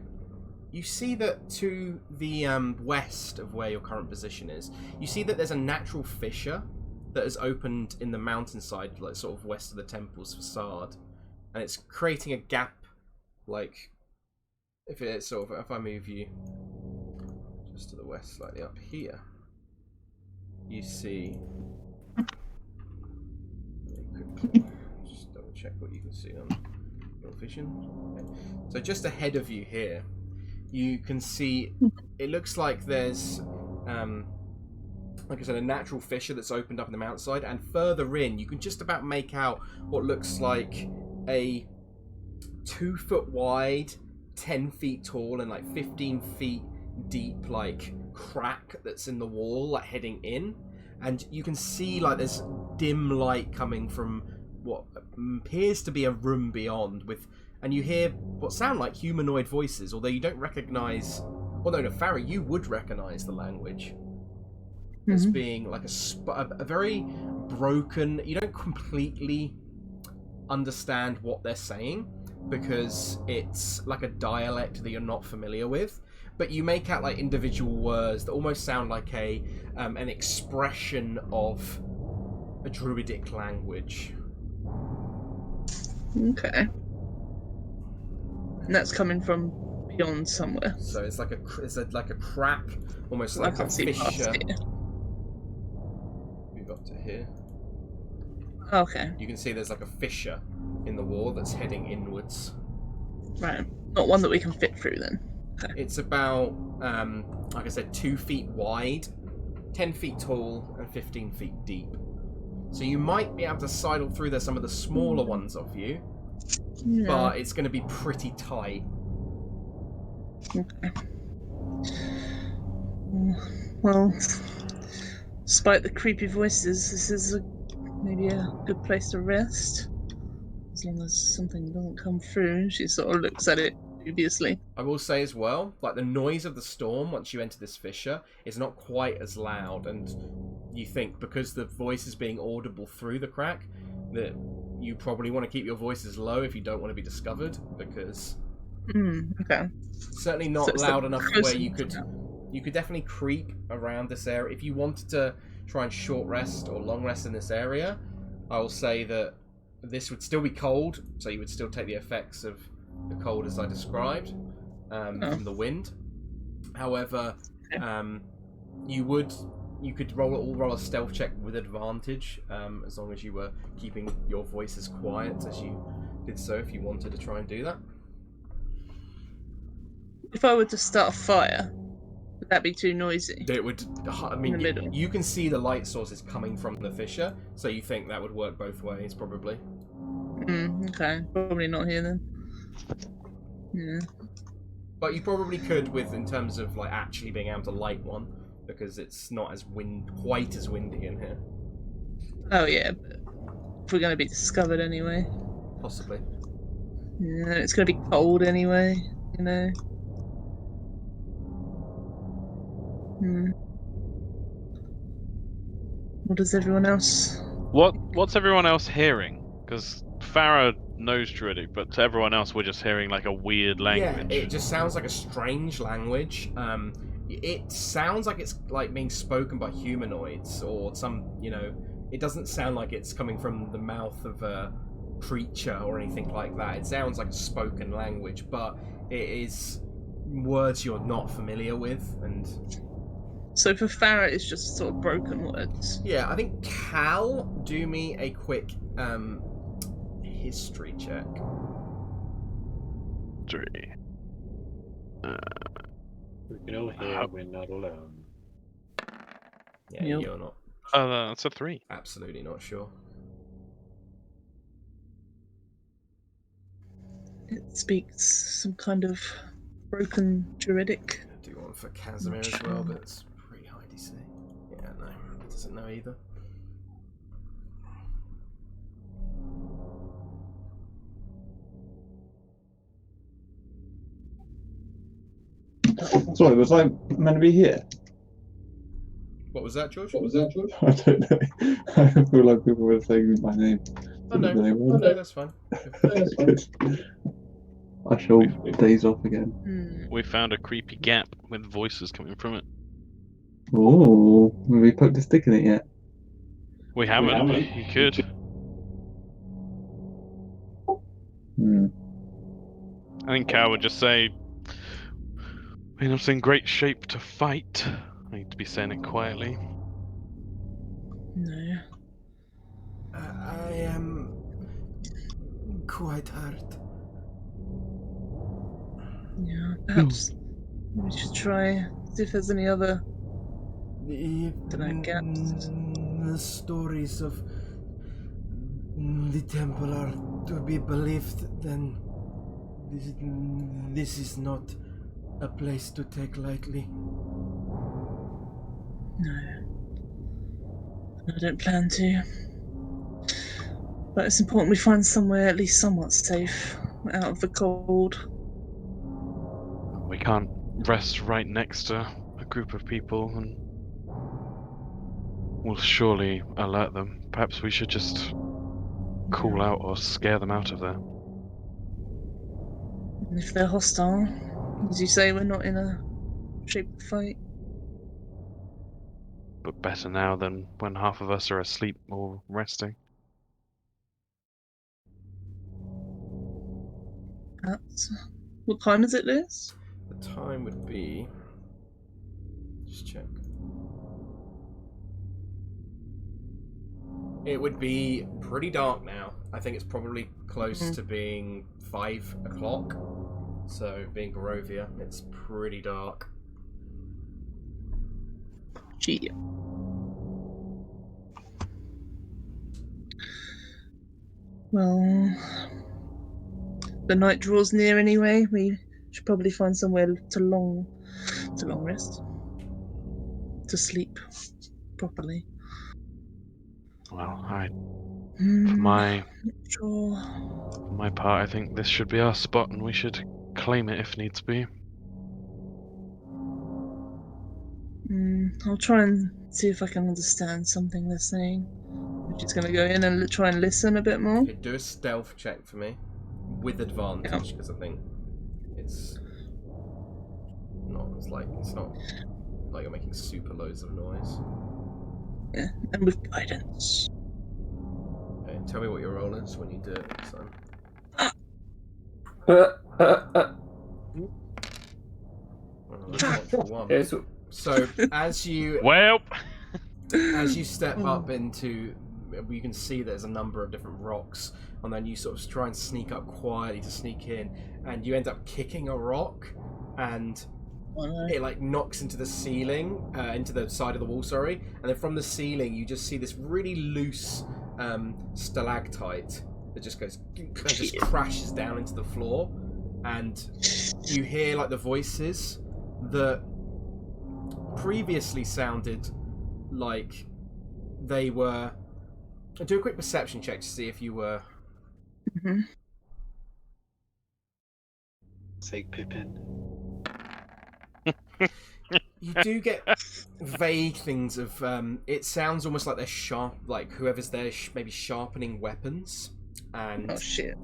you see that to the west of where your current position is, you see that there's a natural fissure that has opened in the mountainside, like sort of west of the temple's facade, and it's creating a gap. Like if I move you just to the west, slightly up here, you see. Just double check what you can see on your vision. Okay. So just ahead of you here, you can see, it looks like there's, like I said, a natural fissure that's opened up in the mountainside, and further in, you can just about make out what looks like a 2 foot wide, 10 feet tall, and like 15 feet deep, like crack that's in the wall, like heading in, and you can see like there's dim light coming from what appears to be a room beyond, and you hear what sound like humanoid voices, although you don't recognise. Although, no, Farrah, you would recognise the language as being like a very broken. You don't completely understand what they're saying because it's like a dialect that you're not familiar with, but you make out like individual words that almost sound like an expression of a druidic language. Okay. And that's coming from beyond somewhere. So it's like a crack, almost like a fissure to here. Okay, You can see there's like a fissure in the wall that's heading inwards. right. Not one that we can fit through then. It's about, like I said, 2 feet wide, 10 feet tall, and 15 feet deep. So you might be able to sidle through there, some of the smaller ones of you, Yeah. but it's going to be pretty tight. Okay. Well, despite the creepy voices, this is maybe a good place to rest. As long as something doesn't come through. She sort of looks at it dubiously. I will say as well, like the noise of the storm once you enter this fissure is not quite as loud, and you think because the voice is being audible through the crack that you probably want to keep your voices low if you don't want to be discovered, because Okay. certainly not So it's loud the enough close where you enough. could definitely creep around this area. If you wanted to try and short rest or long rest in this area, I will say that this would still be cold, so you would still take the effects of the cold as I described from the wind. However, you could roll a stealth check with advantage as long as you were keeping your voice as quiet as you did so, if you wanted to try and do that. If I were to start a fire, would that be too noisy? It would. I mean, In the middle. you can see the light sources coming from the fissure, so you think that would work both ways, probably. Okay. Probably not here then. Yeah. But you probably could, in terms of like actually being able to light one, because it's not as quite as windy in here. Oh yeah, but if we're going to be discovered anyway. Possibly. Yeah, it's going to be cold anyway, you know. What does everyone else? What's everyone else hearing? Because Farrah knows Druidic, but to everyone else, we're just hearing like a weird language. Yeah, it just sounds like a strange language. It sounds like it's like being spoken by humanoids or some, it doesn't sound like it's coming from the mouth of a creature or anything like that. It sounds like a spoken language, but it is words you're not familiar with. And So for Farrah, it's just sort of broken words. yeah, I think Cal, do me a quick history check. 3. We can all hear we're not alone. Yeah, Yep. you're not That's a 3. absolutely not sure. It speaks some kind of broken Druidic. I do one for Casimir as well, but it's pretty high DC. Yeah, no, it doesn't know either. Sorry, was I meant to be here? What was that, George? I don't know. I feel like people were saying my name. Oh no, that's fine. Good. I shall daze off again. We found a creepy gap with voices coming from it. Oh, have we poked a stick in it yet? We haven't, but we could. I think Cal would just say, we're not in great shape to fight. I need to be saying it quietly. No. I am quite hurt. Yeah, perhaps we should try see if there's any other gaps. The stories of the temple are to be believed, then this is not a place to take lightly. No. I don't plan to. But it's important we find somewhere at least somewhat safe, out of the cold. We can't rest right next to a group of people, and we'll surely alert them. Perhaps we should just call out or scare them out of there. And if they're hostile, as you say, we're not in a shape to fight. But better now than when half of us are asleep or resting. Perhaps. What time is it, Liz? The time would be... Just check. It would be pretty dark now. I think it's probably close to being 5 o'clock. So, being Barovia, it's pretty dark. Gee. Well, the night draws near anyway. We should probably find somewhere to long rest, to sleep properly. Well, for Not sure. my part, I think this should be our spot, and we should claim it if needs be. I'll try and see if I can understand something they're saying. I'm just going to go in and try and listen a bit more. Okay, do a stealth check for me. With advantage, because I think it's not like you're making super loads of noise. Yeah, and with guidance. Okay, tell me what your roll is when you do it next time. So as you step up into, you can see there's a number of different rocks, and then you sort of try and sneak up quietly to sneak in, and you end up kicking a rock, and it like knocks into the ceiling, into the side of the wall, sorry, and then from the ceiling you just see this really loose stalactite that just goes, that just crashes down into the floor, and you hear like the voices that previously sounded like they were. Do a quick perception check to see if you were. Sake Pippin. You do get vague things of. It sounds almost like they're sharp, like whoever's there maybe sharpening weapons, and Oh shit.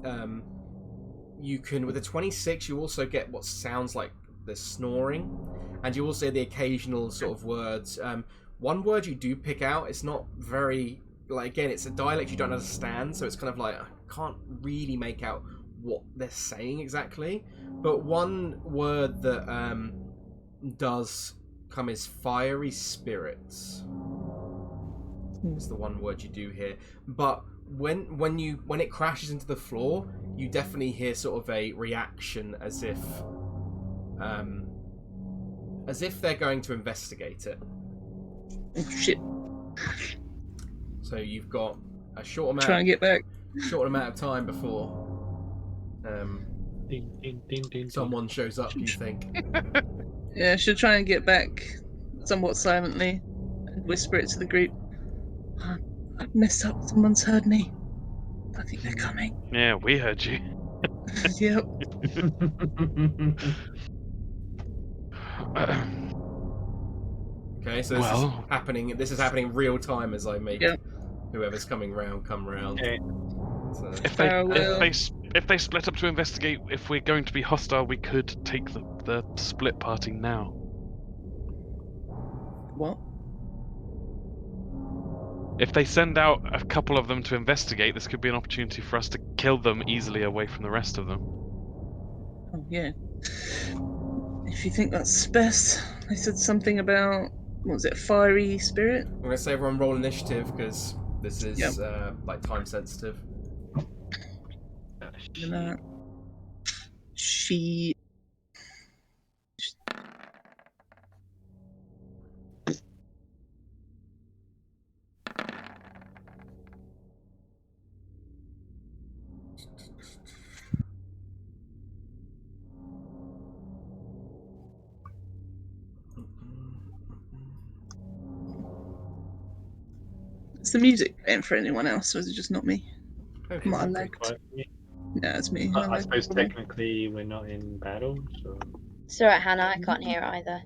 you can, with a 26, you also get what sounds like the snoring, and you also hear the occasional sort of words. One word you do pick out, it's not very, like, again, it's a dialect you don't understand, so it's kind of like, I can't really make out what they're saying exactly, but one word that does come is fiery spirits. It's the one word you do hear, but when it crashes into the floor, you definitely hear sort of a reaction as if they're going to investigate it. Oh shit. So you've got a short amount of time before someone shows up, you think. Yeah, I should try and get back somewhat silently and whisper it to the group. I've messed up. Someone's heard me. I think they're coming. Yeah, we heard you. Yep. Okay, so this is happening real time as I make whoever's coming round come round. Okay. So, If they split up to investigate, if we're going to be hostile, we could take the split party now. What? If they send out a couple of them to investigate, this could be an opportunity for us to kill them easily away from the rest of them. Oh yeah. If you think that's best, they said something about, what was it, fiery spirit? I'm gonna say everyone roll initiative because this is like time sensitive. She. Is the music playing for anyone else, or is it just not me? Okay. Am I lagged? No, it's me. I suppose technically we're not in battle, so. It's alright, Hannah, I can't hear either.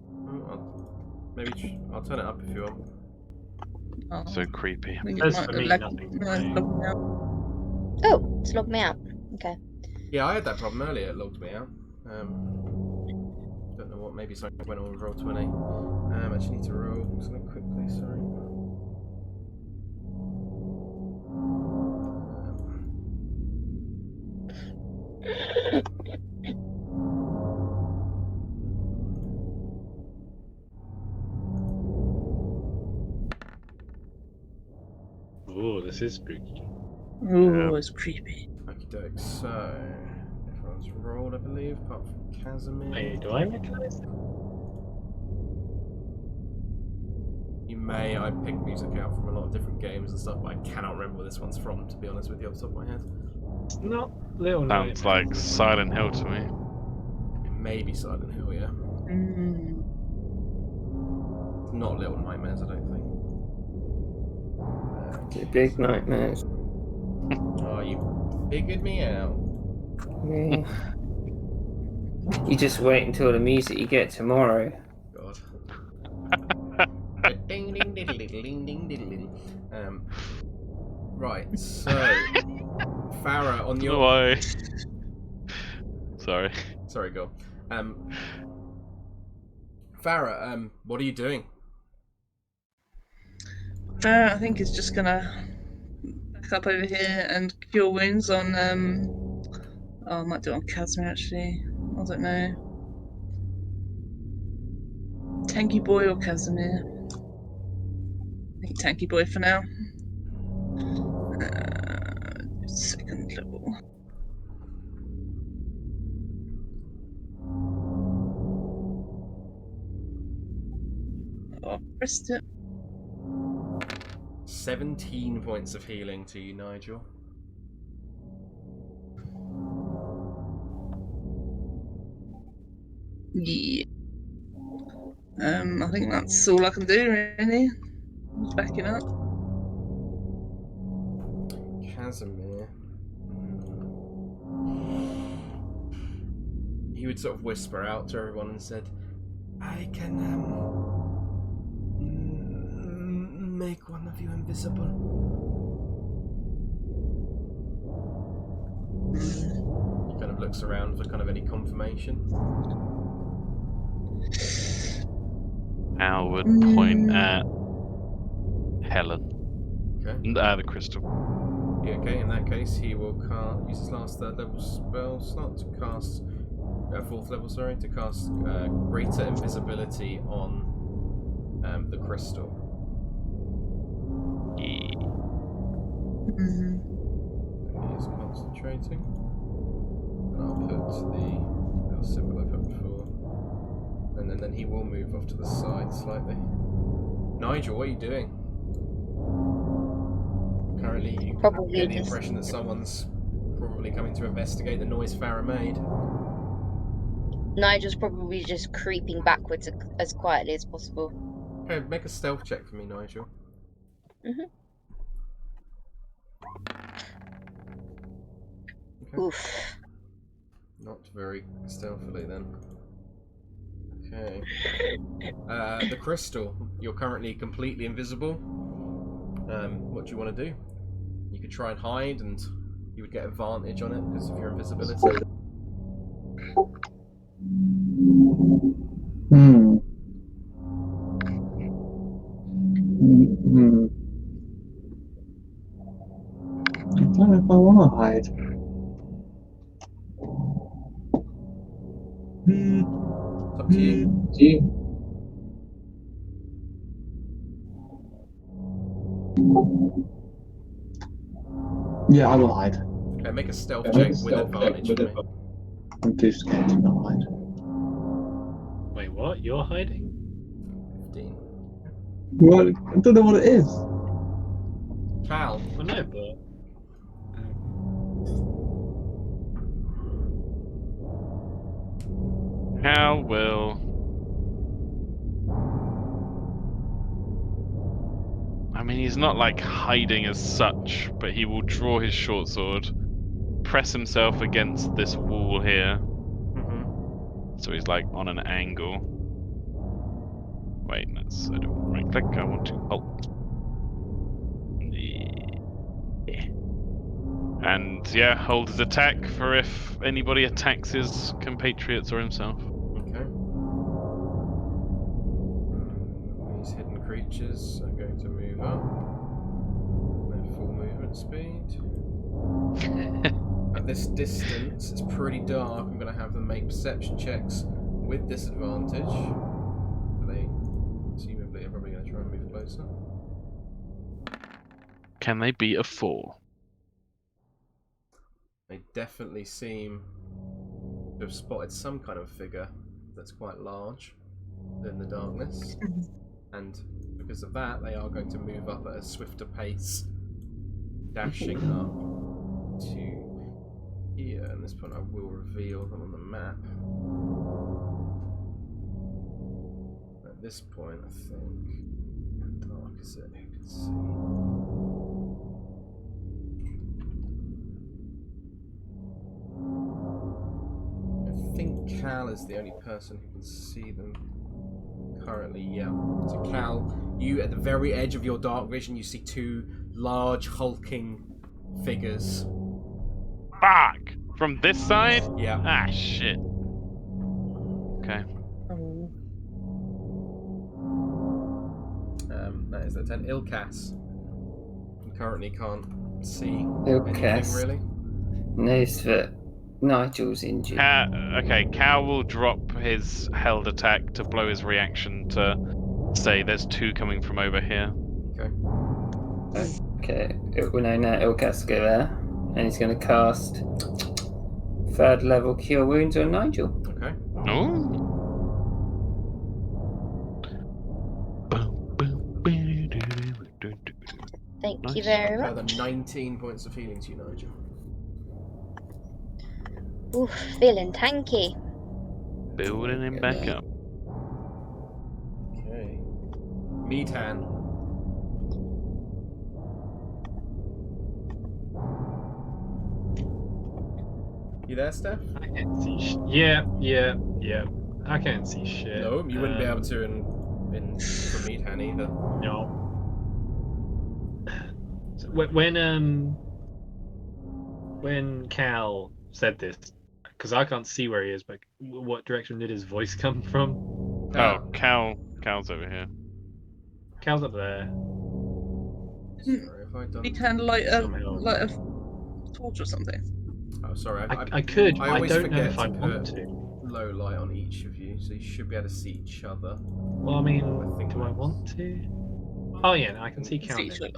Maybe I'll turn it up if you want. Oh, So creepy. I think it As might for have me, lagged. nothing's No, it's playing. logged me out. Oh, it's logged me out. Okay. Yeah, I had that problem earlier. It logged me out. Don't know what. Maybe something went on with Roll20. Actually need to roll something quickly. Sorry. Oh, this is spooky. Ooh, it's creepy. Okie doke. So everyone's rolled, I believe, apart from Casimir. Wait, do I recognise that? You may. I picked music out from a lot of different games and stuff, but I cannot remember where this one's from, to be honest with you, off the top of my head. It's not Little Sounds Nightmares. like Silent Hill to me. It may be Silent Hill, yeah. Mm. Not Little Nightmares, I don't think. The big nightmares. Oh, you figured me out. Yeah. You just wait until the music you get tomorrow. God. Ding ding diddle diddle ding ding diddle diddle. Right, so Farrah on your. Why? Sorry. Sorry, go. Farrah, what are you doing? I think it's just gonna back up over here and cure wounds on. Oh, I might do it on Casimir actually. I don't know. Tanky Boy or Casimir? I think Tanky Boy for now. Second level. Oh, I pressed it. 17 points of healing to you, Nigel. Yeah. I think that's all I can do, really. Just backing up. Casimir. He would sort of whisper out to everyone and said, I can make one of you invisible. He kind of looks around for kind of any confirmation. Al would point at Helen. Okay. The crystal. Yeah, okay, in that case, he will use his last third level spell slot to cast, fourth level, sorry, to cast greater invisibility on the crystal. Yeah. Mm-hmm. He is concentrating. And I'll put the little symbol I put before. And then he will move off to the side slightly. Nigel, what are you doing? Currently, you Probably get the just- impression that someone's probably coming to investigate the noise Farrah made. Nigel's probably just creeping backwards as quietly as possible. Okay, make a stealth check for me, Nigel. Mhm. Okay. Oof. Not very stealthily then. Okay. The crystal. You're currently completely invisible. What do you want to do? You could try and hide, and you would get advantage on it because of your invisibility. I don't know if I want to hide. It's up to you. Do you? Yeah, I will hide. Okay, make a stealth check with advantage for me. I'm too scared to not hide. Wait, what? You're hiding? 15. Well, I don't know what it is. Cal. Well, no, but. Hal will. I mean, he's not like hiding as such, but he will draw his short sword, press himself against this wall here. Mm-hmm. So he's like on an angle. Wait, that's. I don't want to right click, I want to alt. Yeah. And yeah, hold his attack for if anybody attacks his compatriots or himself. Okay. These hidden creatures are going to move up. Their full movement speed. At this distance, it's pretty dark. I'm going to have them make perception checks with disadvantage. They presumably are probably going to try and move closer. Can they beat a 4? They definitely seem to have spotted some kind of figure that's quite large in the darkness. And because of that, they are going to move up at a swifter pace, dashing up to here. At this point, I will reveal them on the map. At this point, I think... How dark is it? Who can see? I think Cal is the only person who can see them currently, yeah. So Cal, you at the very edge of your dark vision, you see 2 large hulking figures. Fuck! From this side? Yeah. Ah, shit. Okay. Oh. That is the 10. Ilkaas. You currently can't see Ilkaas anything, really. knows that Nigel's injured. Okay, Cal will drop his held attack to blow his reaction to say there's 2 coming from over here. Okay. Okay, well, no, now Ilkaas go there, and he's going to cast 3rd level Cure Wounds on Nigel. Okay. No. Thank you very much. Further 19 points of healing to you, Nigel. Oof, feeling tanky. Building him back up. Okay. Meadhan. You there, Steph? I can't see yeah. I can't see shit. No, you wouldn't be able to in for Meadhan either. No. So when Cal said this, because I can't see where he is, but what direction did his voice come from? Oh, Cal's over here. Cal's up there. Sorry, have I done... You can light a Somehow. torch or something. Oh, sorry. I could, but I always don't know forget if I to want put to. low light on each of you, so you should be able to see each other. Well, I mean, I think do I want to? Oh yeah, no, I can see Cal. See, now. sure.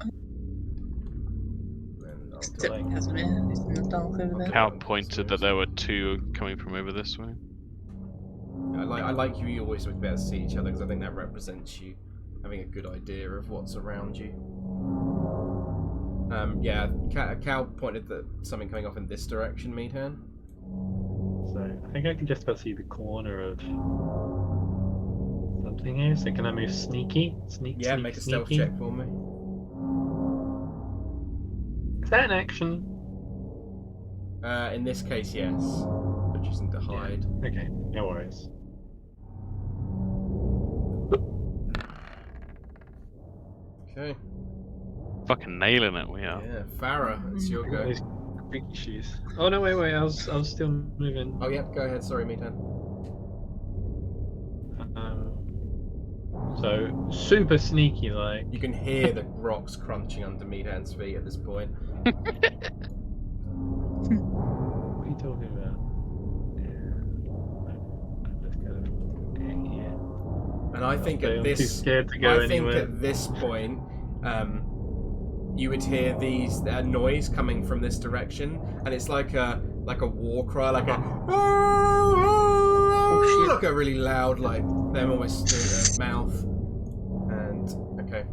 Then I'll Tip do like- Casimir, he's in the dark over there. Cal pointed that there were 2 coming from over this way. I like you always would be able to see each other, because I think that represents you having a good idea of what's around you. Yeah, Cal pointed that something coming off in this direction, Meadhan. So I think I can just about see the corner of something here. So can I move sneaky? Yeah, make a stealth check for me. Is that an action? In this case, yes. But using to hide. Okay, no worries. Okay. Fucking nailing it, we are. Yeah, Farrah, it's your go. Those creaky shoes. Oh no, wait, I was still moving. Oh yeah, go ahead. Sorry, Meadhan. So super sneaky, like. You can hear the rocks crunching under Meadhan's feet at this point. What are you talking about? Let's go. Yeah. And I think I'm at too this, scared to go I think anywhere. at this point, you would hear these noise coming from this direction, and it's like a war cry, like a like a really loud, like them almost doing a mouth. And okay,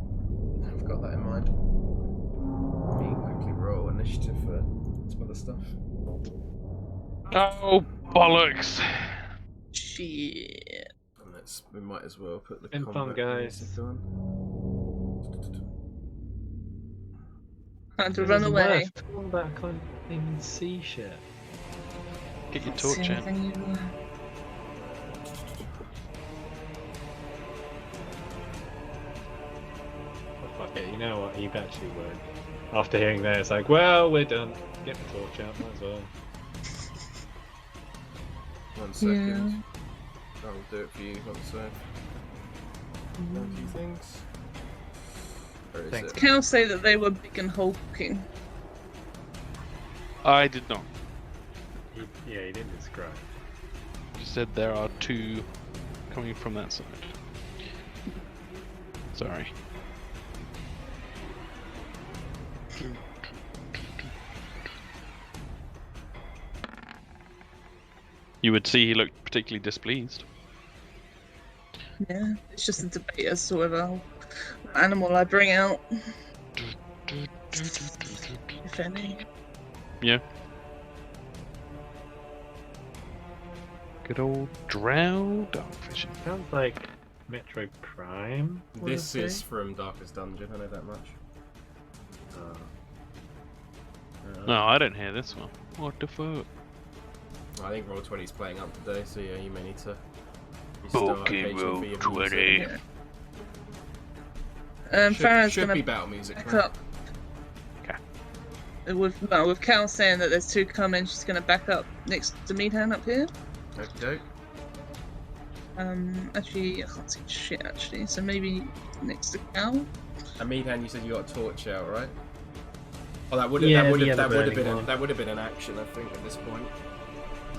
I've got that in mind. Let me quickly roll initiative for some other stuff. Oh, bollocks! Shit. And we might as well put the Been fun, combat guys. music on. Time to run away. Talking about I can't even see shit. Get your That's the torch only in. thing you will. Oh, fuck it, you know what? You actually would. After hearing that, it's like, well, we're done. Get the torch out, might as well. 1 second. I'll do it for you. 1 sec. A few things. Where is Thanks. it? Cal say that they were big and hulking. I did not. Yeah, he didn't describe. You said there are 2 coming from that side. Sorry. You would see he looked particularly displeased. Yeah, it's just a debate as to whether what animal I bring out, if any. Yeah. Good old drow dogfishing. Sounds like Metro Prime. This is from Darkest Dungeon, I know that much. No, I don't hear this one. What the fuck? I think Roll20's playing up today, so yeah, you may need to restart Okay, occasionally for your Roll20. music. Farrah's Should gonna be battle music. back Right? up. With Cal saying that there's two coming, she's gonna back up next to Meadhan up here. Okie doke. Actually, I can't see shit actually, so maybe next to Cal. And Meadhan, you said you got a torch out, right? Oh, that would have Yeah, that would the have other been burning one. been an action, I think, at this point.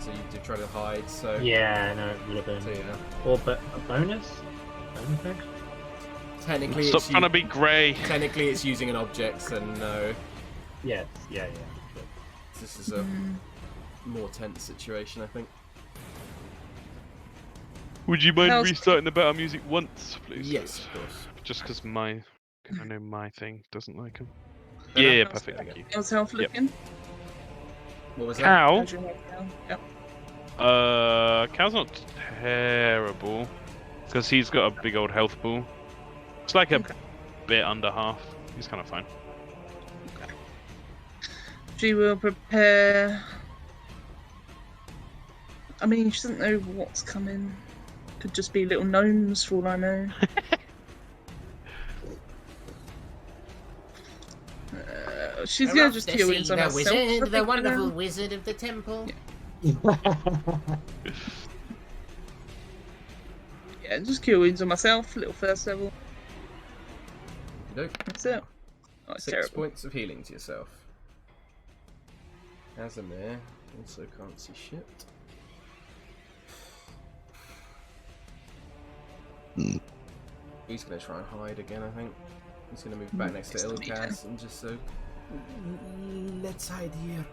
So you did try to hide. So Yeah, no, it would have been. So yeah. Or but a bonus? Bonus action? Technically, Stop it's trying to be grey. technically it's using an object, so no. Yes, yeah. This is a more tense situation, I think. Would you mind How's- restarting the battle music once, please? Yes, of course. Just because I know my thing doesn't like him. No, Yeah, no, perfect, there thank you. How's health Yep. looking? What was that? Cal? How's your health now? Yep. Cal's not terrible. Because he's got a big old health pool. It's like a Okay. bit under half. He's kind of fine. She will prepare. I mean, she doesn't know what's coming. Could just be little gnomes for all I know. She's gonna just heal wounds on herself. I think, the for wonderful now. wizard of the temple. Yeah, just cure wounds on myself. Little first level. Nope. That's it. Oh, it's 6 terrible. points of healing to yourself. Casimir also can't see shit. He's gonna try and hide again, I think. He's gonna move back next to Ilkaas and just so. Let's hide here.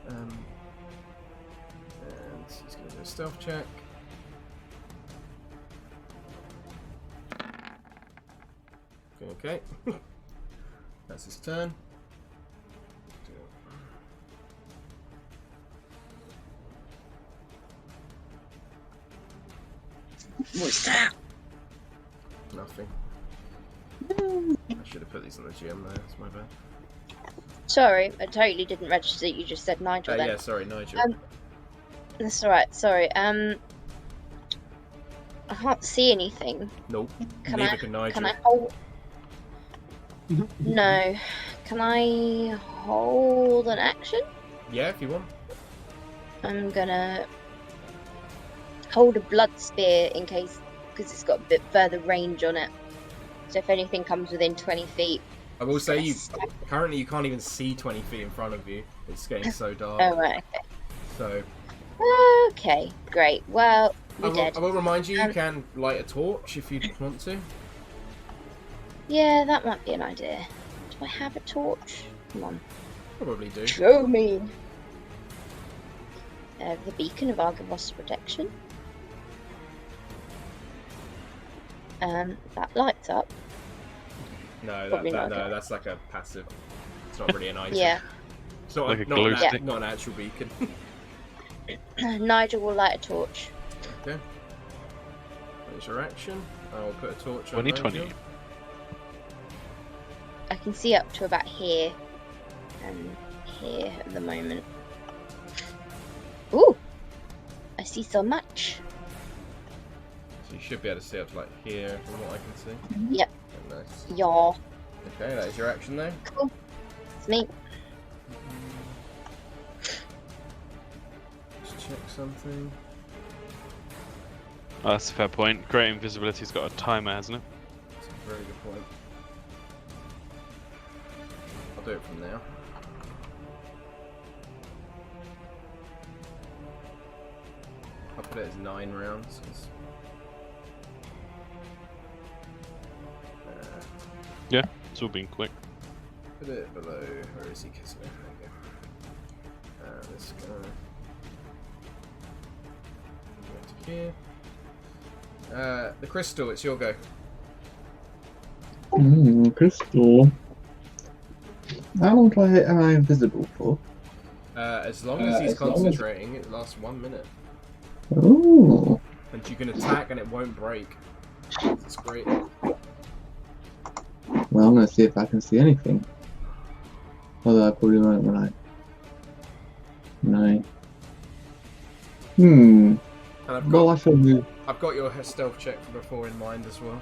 And he's gonna do a stealth check. Okay. That's his turn. What's that? Nothing. I should have put these on the GM there, that's my bad. Sorry, I totally didn't register that you just said Nigel then. Yeah, sorry, Nigel. That's alright, sorry. I can't see anything. Nope, Can neither I, can Nigel. Can I hold... No. Can I hold an action? Yeah, if you want. I'm gonna hold a blood spear in case, because it's got a bit further range on it. So if anything comes within 20 feet. I will say you currently you can't even see 20 feet in front of you. It's getting so dark. Oh, right, okay. So Okay, great. Well, you're dead. I will remind you, you can light a torch if you want to. Yeah, that might be an idea. Do I have a torch? Come on. Probably do. Show me! The beacon of Argynvost'Ra protection. That lights up. No, Probably not. no, that's like a passive. It's not really an item. Yeah. It's not Like a not glow an, stick. not an actual beacon. Nigel will light a torch. Okay. There's your action. I will put a torch on 2020. Nigel. I can see up to about here and here at the moment. Ooh! I see so much. So you should be able to see up to like here from what I can see. Yep. Oh, nice. Yaw. Okay, that is your action there. Cool. It's me. Just check something. Oh, that's a fair point. Great Invisibility's got a timer, hasn't it? That's a very good point. I'll do it from now. I'll put it as 9 rounds. 'Cause, Yeah, it's all been quick. Put it below. Where is he, Casimir? There we go. This guy. Go to here. The crystal, it's your go. Crystal. How long am I invisible for? As long as he's concentrating, it lasts 1 minute. Oh. And you can attack and it won't break. It's great. Well, I'm gonna see if I can see anything. Although I probably won't when I. No. And I've Well, I shall move. I've got your stealth check from before in mind as well.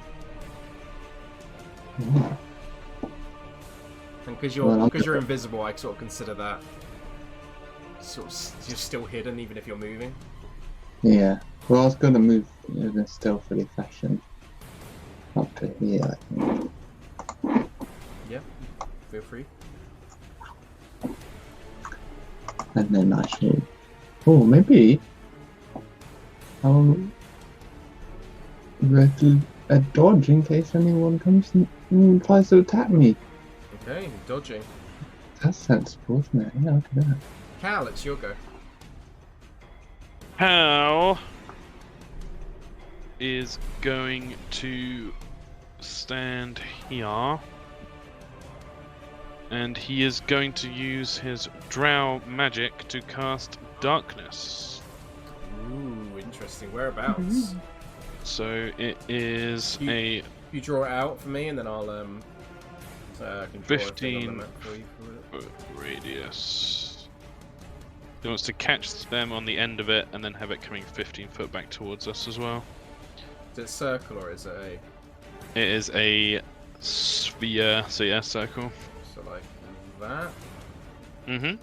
And because you're invisible, I sort of consider that sort of you're still hidden even if you're moving. Yeah. Well, I was gonna move in a stealthily fashion up to here, I think. Yeah. Feel free. And then I shall. Oh, maybe I'll do a dodge in case anyone comes and tries to attack me. Okay, dodging. That's sensible, isn't it? Yeah, I'll do that. Cal, it's your go. Hal is going to stand here. And he is going to use his drow magic to cast darkness. Ooh, interesting. Whereabouts? So it is You draw it out for me, and then I'll I can draw 15 on the map for you for it. radius. He wants to catch them on the end of it, and then have it coming 15 foot back towards us as well. Is it a circle or is it a? It is a sphere, so yeah, circle. So like that. Mm-hmm.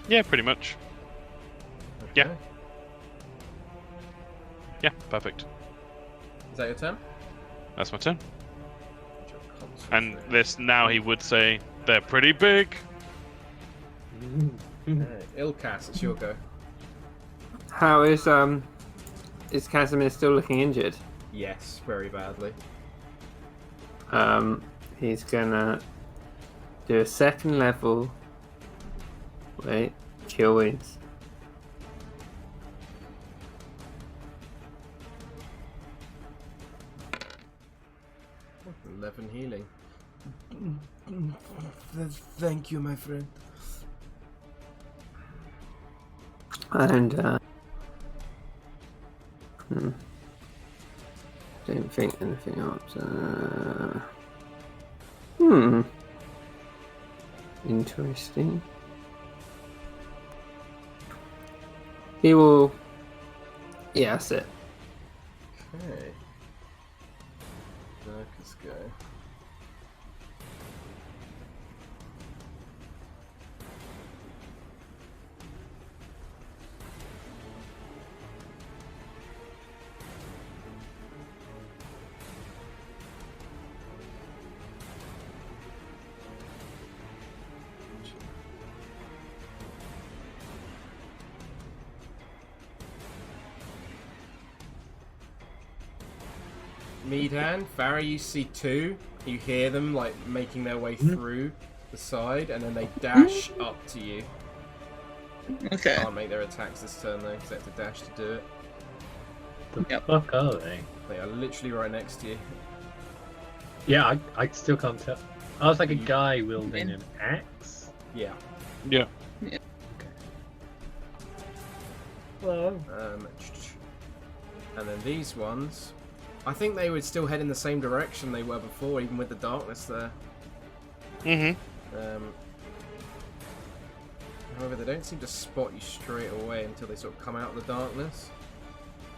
Yeah, pretty much. Okay. Yeah. Yeah, perfect. Is that your turn? That's my turn. And this now he would say they're pretty big. Ilkaas, it's your go. How is Casimir still looking injured? Yes, very badly. He's gonna do a second level. Wait, cure wounds. Oh, 11 healing. Thank you, my friend. And don't think anything else. Interesting. He will. Yeah, that's it. Okay. Let's go. Meadhan, Farrah, you see two. You hear them like making their way through the side, and then they dash up to you. Okay. Can't make their attacks this turn though, because they have to dash to do it. The fuck are they? They are literally right next to you. Yeah, I still can't tell. I was like a guy wielding an axe. Yeah. Yeah. Well, And then these ones, I think they would still head in the same direction they were before, even with the darkness there. Mm-hmm. However, they don't seem to spot you straight away until they sort of come out of the darkness.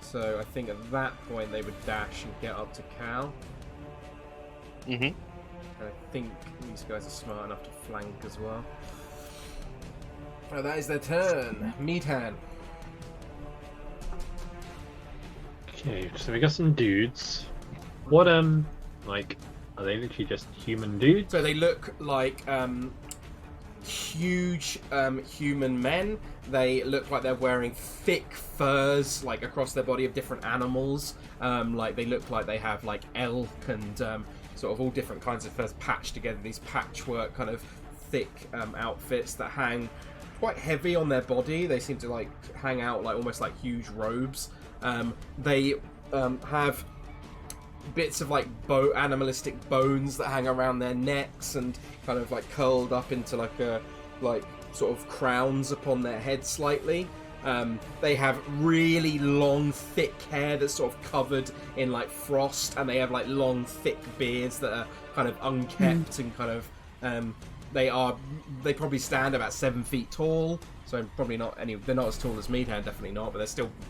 So I think at that point they would dash and get up to Cal. Mm-hmm. And I think these guys are smart enough to flank as well. Oh, that is their turn. Meadhan. okay, so we got some dudes. What like, are they literally just human dudes? So they look like huge human men. They look like they're wearing thick furs like across their body of different animals. Like they look like they have like elk and sort of all different kinds of furs patched together, these patchwork kind of thick outfits that hang quite heavy on their body. They seem to like hang out like almost like huge robes. They have bits of like animalistic bones that hang around their necks and kind of like curled up into like a sort of crowns upon their head slightly. They have really long, thick hair that's sort of covered in like frost, and they have like long, thick beards that are kind of unkept and kind of they probably stand about 7 feet tall, so probably not any. They're not as tall as Meadhan, definitely not, but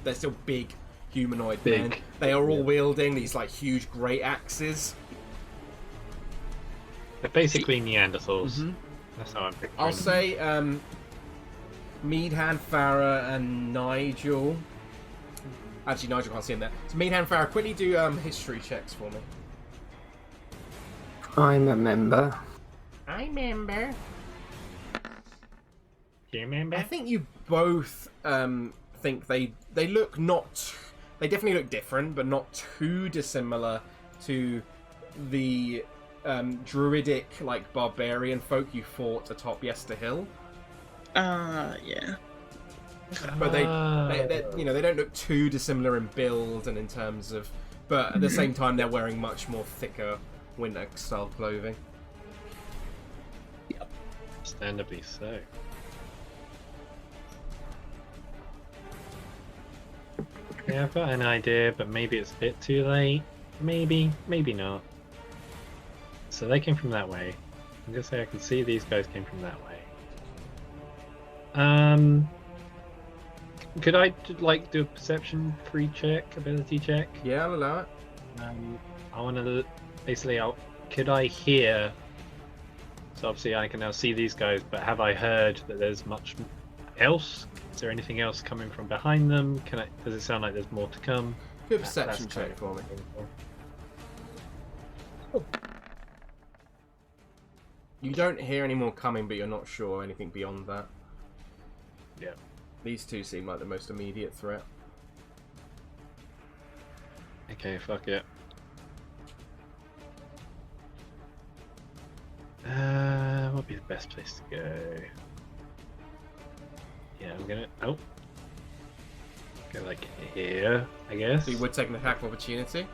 they're still big humanoid men. They are all wielding these like huge great axes. They're basically Neanderthals. That's how I'm picturing I'll them. say Meadhan, Farrah, and Nigel. Actually, Nigel can't see him there. So Meadhan, Farrah, quickly do history checks for me. I'm a member. I remember. Do you remember? I think you both think they look not. They definitely look different, but not too dissimilar to the druidic, like barbarian folk you fought atop Yester Hill. Yeah. But they you know, they don't look too dissimilar in build and in terms of. But at the same time, they're wearing much more thicker winter style clothing. Understandably so. Yeah, I've got an idea, but maybe it's a bit too late. Maybe not. So they came from that way. I'm gonna say I can see these guys came from that way. Could I do a perception free check, ability check? Yeah, I'll allow it. I want to basically. Could I hear? So obviously I can now see these guys, but have I heard that there's much else? Is there anything else coming from behind them? Does it sound like there's more to come? Good perception check for me. You don't hear any more coming, but you're not sure anything beyond that. Yeah. These two seem like the most immediate threat. Okay, fuck it. What would be the best place to go? Yeah, I'm gonna. Oh. Go like here, I guess. So you would take an attack of opportunity?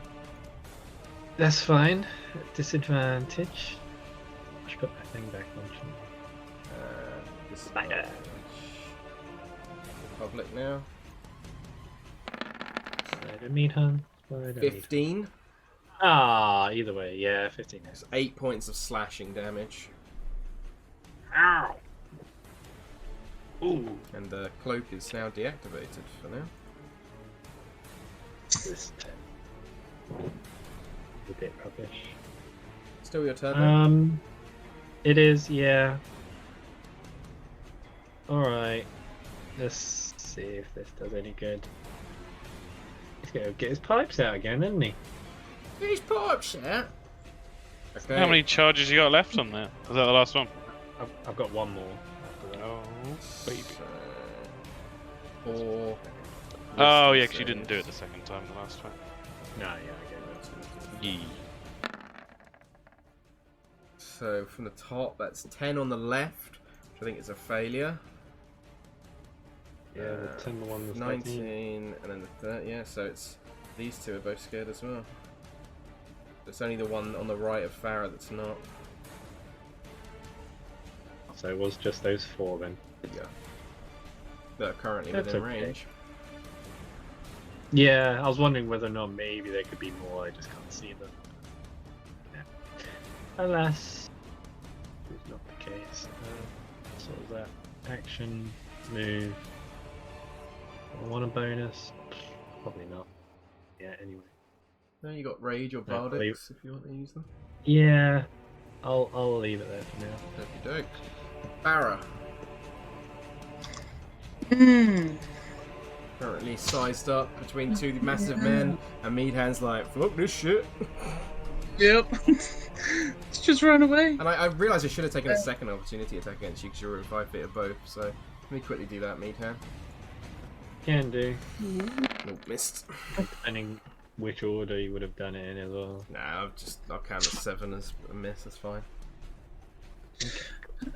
That's fine. Disadvantage. I should put my thing back on. Disadvantage. Public now. Meadhan. 15. Either way, yeah, 15. It's 8 points of slashing damage. Ow! Ooh. And the cloak is now deactivated for now. This a bit rubbish. Still your turn, it is, yeah. Alright. Let's see if this does any good. He's gonna get his pipes out again, isn't he? These pipes out. Okay. How many charges you got left on there? Was that the last one? I've got one more after that. Oh, baby. Four. Oh, yeah, because you didn't do it the second time the last time. No, yeah, I gave that. Yee. So from the top, that's 10 on the left, which I think is a failure. Yeah, the 10, the one was 19, and then the 30. Yeah, so it's these two are both scared as well. It's only the one on the right of Farrah that's not. So it was just those 4 then. Yeah. That are currently That's within okay. range. Yeah, I was wondering whether or not maybe there could be more, I just can't see them. Yeah. Alas, it's not the case. So that action, move. I want a bonus? Probably not. Yeah, anyway. No, you got rage or No, bardics if you want to use them. Yeah, I'll leave it there for now. Okey doke. Farrah, currently sized up between two massive men, and Meadhan's like, fuck this shit. Yep. Let's just run away. And I realised I should have taken a second opportunity attack against you because you're within 5 feet of both, so let me quickly do that, Meadhan. Can do. Oh, missed. Depending which order you would have done it in as well? Nah, I'll count the 7 as a miss. That's fine.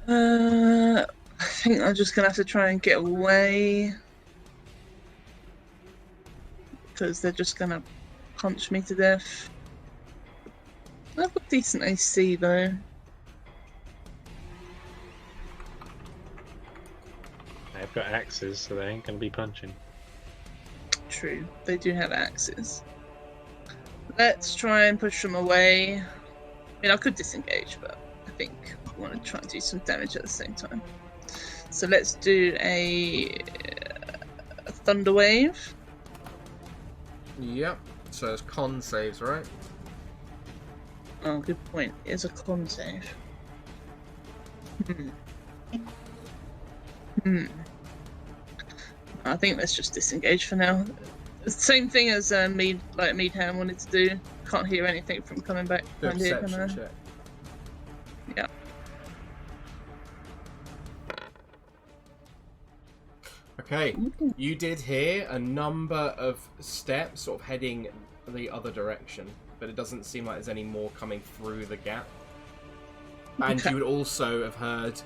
I think I'm just gonna have to try and get away because they're just gonna punch me to death. I've got decent AC though. They've got axes, so they ain't gonna be punching. True, they do have axes. Let's try and push them away. I mean, I could disengage, but I think I want to try and do some damage at the same time. So let's do a thunder wave. Yep. So it's con saves, right? Oh, good point. It's a con save. I think let's just disengage for now. Same thing as Meadhan wanted to do. Can't hear anything from coming back Do a around here, perception can I? check. Yeah. Okay, you did hear a number of steps sort of heading the other direction, but it doesn't seem like there's any more coming through the gap. And Okay. you would also have heard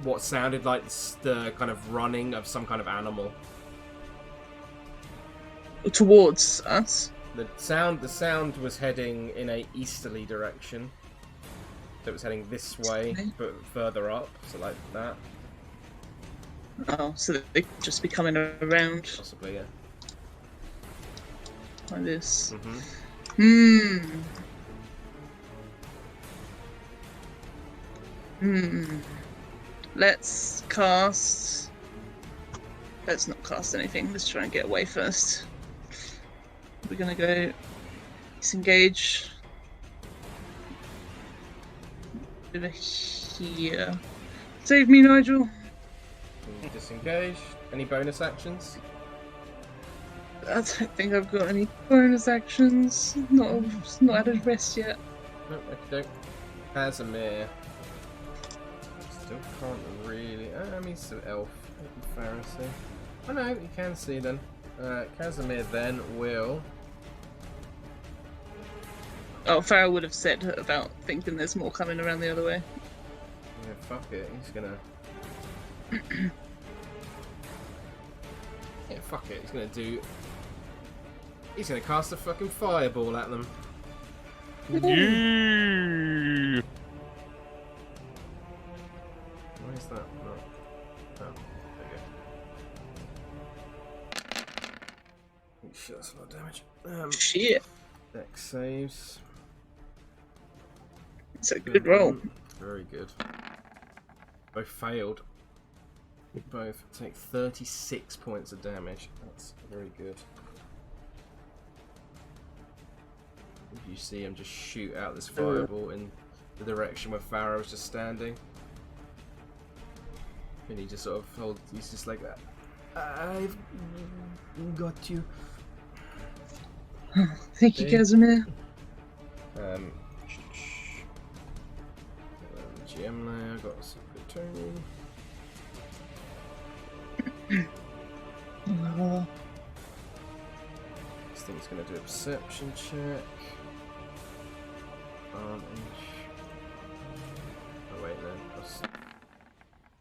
what sounded like the kind of running of some kind of animal. Towards us. The sound was heading in a easterly direction. So it was heading this way, Okay. but further up, so like that, Oh, so that they could just be coming around possibly, yeah. like this. Mm-hmm. Let's cast. Let's not cast anything. Let's try and get away first. We're gonna go disengage over here. Save me, Nigel. Disengage. Any bonus actions? I don't think I've got any bonus actions. Not out of rest yet. Nope, okay. Casimir. Still can't really. I mean, he's an elf. Pharisee. Oh no, you can see then. Casimir then will. Oh, Farrah would have said about thinking there's more coming around the other way. Yeah, fuck it. He's gonna. Yeah, fuck it. He's gonna do. He's gonna cast a fucking fireball at them. Yeah. Why is that? Oh, there you go. Shit, that's a lot of damage. Shit. Dex saves. It's a good roll. Very good. Both failed. Both take 36 points of damage. That's very good. You see him just shoot out this fireball in the direction where Farrah was just standing. And he just sort of holds, he's just like that. I've got you. Thank you, Casimir. GM layer, got a secret tone. This thing's gonna do a perception check. Oh wait, no.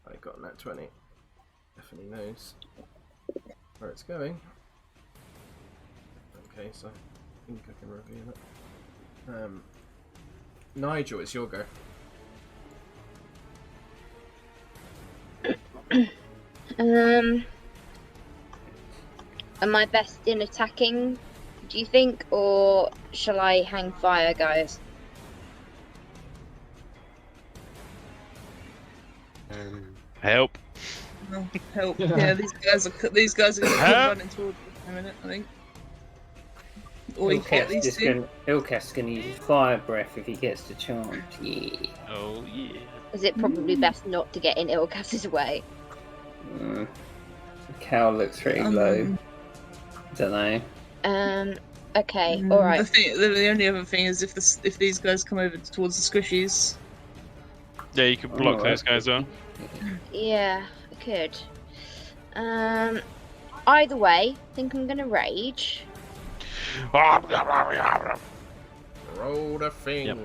I got that 20. Definitely knows where it's going. Okay, so I think I can reveal it. Nigel, it's your go. Am I best in attacking, do you think, or shall I hang fire, guys? Help. Oh, help! Yeah, these guys are going to be running towards us in a minute, I think. Or we get these two. Ilkaas can use fire breath if he gets the chance. Yeah. Oh yeah. Is it probably best not to get in Ilkaas's way? Cal looks pretty low. Don't know. Okay, alright. The only other thing is if these guys come over towards the squishies. Yeah, you could block those guys on. Yeah, I could. Either way, I think I'm gonna rage. Roll the thing. Yep.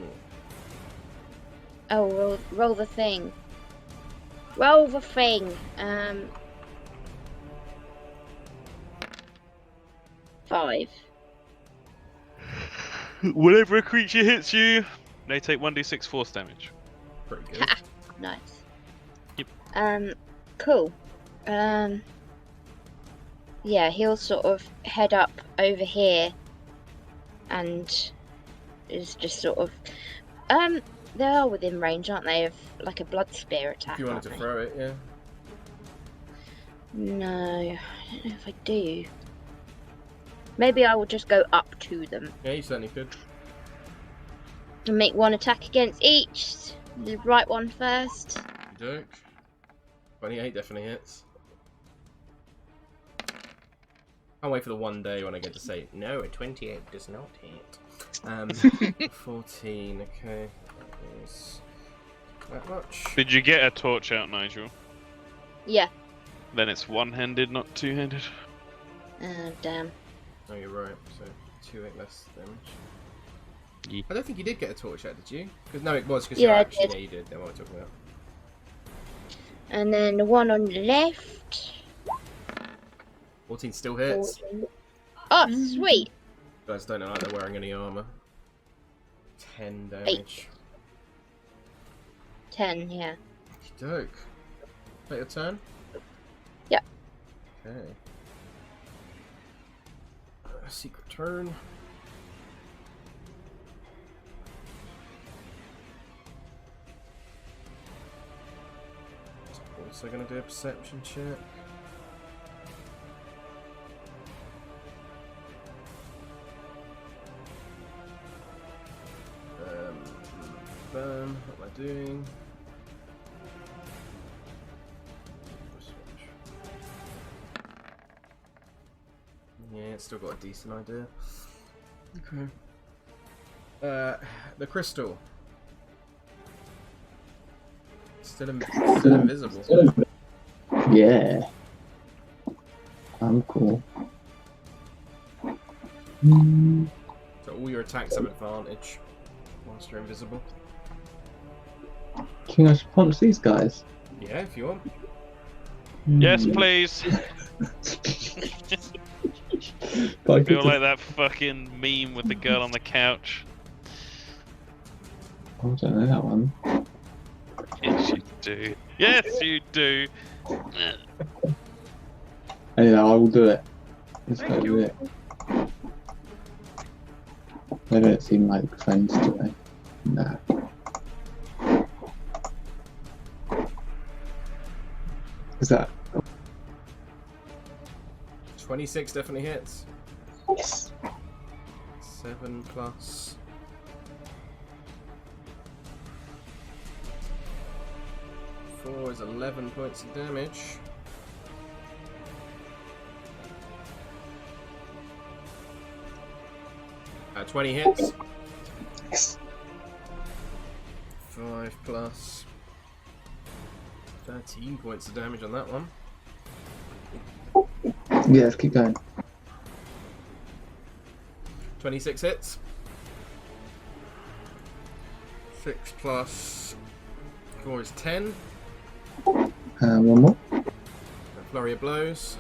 Oh, roll the thing. Roll the thing. 5. Whenever a creature hits you, they take 1d6 force damage. Pretty good. Nice. Yep. Cool. Yeah, he'll sort of head up over here and is just sort of they are within range, aren't they, of like a blood spear attack? If you wanted to aren't throw it, yeah. they? No, I don't know if I do. Maybe I will just go up to them Yeah, you certainly could. and make one attack against each. The right one first. You joke. 28 definitely hits. I'll wait for the one day when I get to say, no, a 28 does not hit. 14, okay. That is that much. Did you get a torch out, Nigel? Yeah. Then it's one-handed, not two-handed. Oh, damn. Oh, you're right. So 2-8 less damage. Yeah. I don't think you did get a torch out, did you? Because no, it was because Yeah, you're I actually. did. Yeah, you did. Then what am I talking about? And then the one on the left. 14 still hits. 14. Oh, sweet. You guys don't know like they're wearing any armor. 10 damage. 10, yeah. Doke. Take your turn? Yeah. Okay. Secret turn. Also going to do a perception check. Burn. What am I doing? Yeah, it's still got a decent idea. Okay. The crystal. Still invisible. Yeah. I'm cool. So all your attacks have advantage whilst you're invisible. Can I just punch these guys? Yeah, if you want. Yes, please. But I I could feel just- like that fucking meme with the girl on the couch. I don't know that one. Yes, you do. Yes, you do. Anyway, I will do it. Let's Thank go you. do it. They don't seem like friends, do they? Nah. Is that? 26 definitely hits. Yes. 7 plus. Four is 11 points of damage. 20 hits. Yes. 5 plus 13 points of damage on that one. Yeah, let's keep going. 26 hits. 6 plus 4 is 10. One more. A flurry of blows.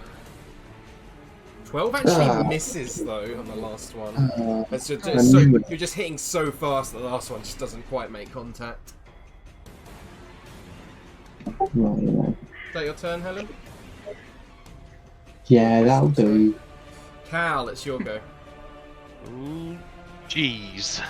12 actually Ah. misses though on the last one. It's just, I knew it. you're just hitting so fast that the last one just doesn't quite make contact. Right, yeah. Is that your turn, Helen? Yeah, that'll do. Cal, it's your go. Ooh, jeez.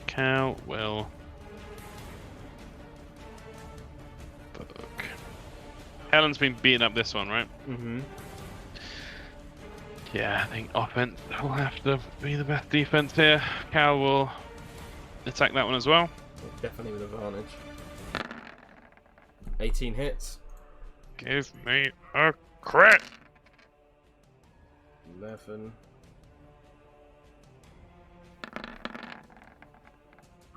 Cal will. Fuck. Helen's been beating up this one, right? Mm-hmm. Yeah, I think offense will have to be the best defense here. Cal will attack that one as well. Definitely with advantage. 18 hits. Give me a crit! 11.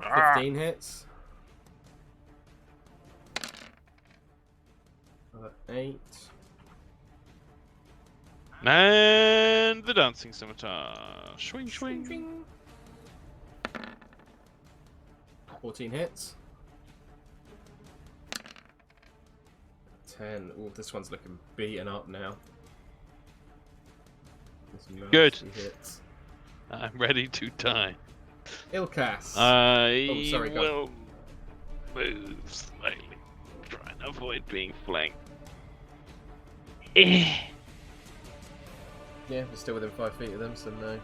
15 hits. Another 8. And the dancing scimitar. Swing, swing. 14 hits. 10. Oh, this one's looking beaten up now. Good. Hits. I'm ready to die. Ilkaas. I sorry, go. will move slightly. Try and avoid being flanked. Eh. Yeah, we're still within 5 feet of them, so no.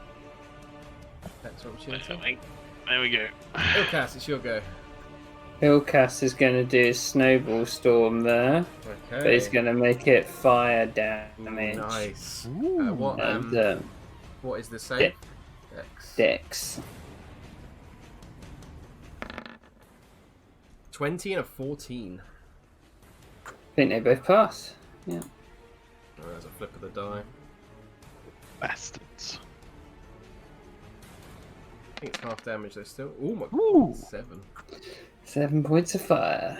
That's opportunity. There we go. Ilkaas, it's your go. Ilkaas is going to do a snowball storm there, Okay. but he's going to make it fire damage. Nice. Ooh. What is the save? Dex. 20 and a 14. I think they both pass. Yeah. Oh, there's a flip of the die. Bastards. I think it's half damage though still. Oh my Ooh. god. 7. 7 points of fire.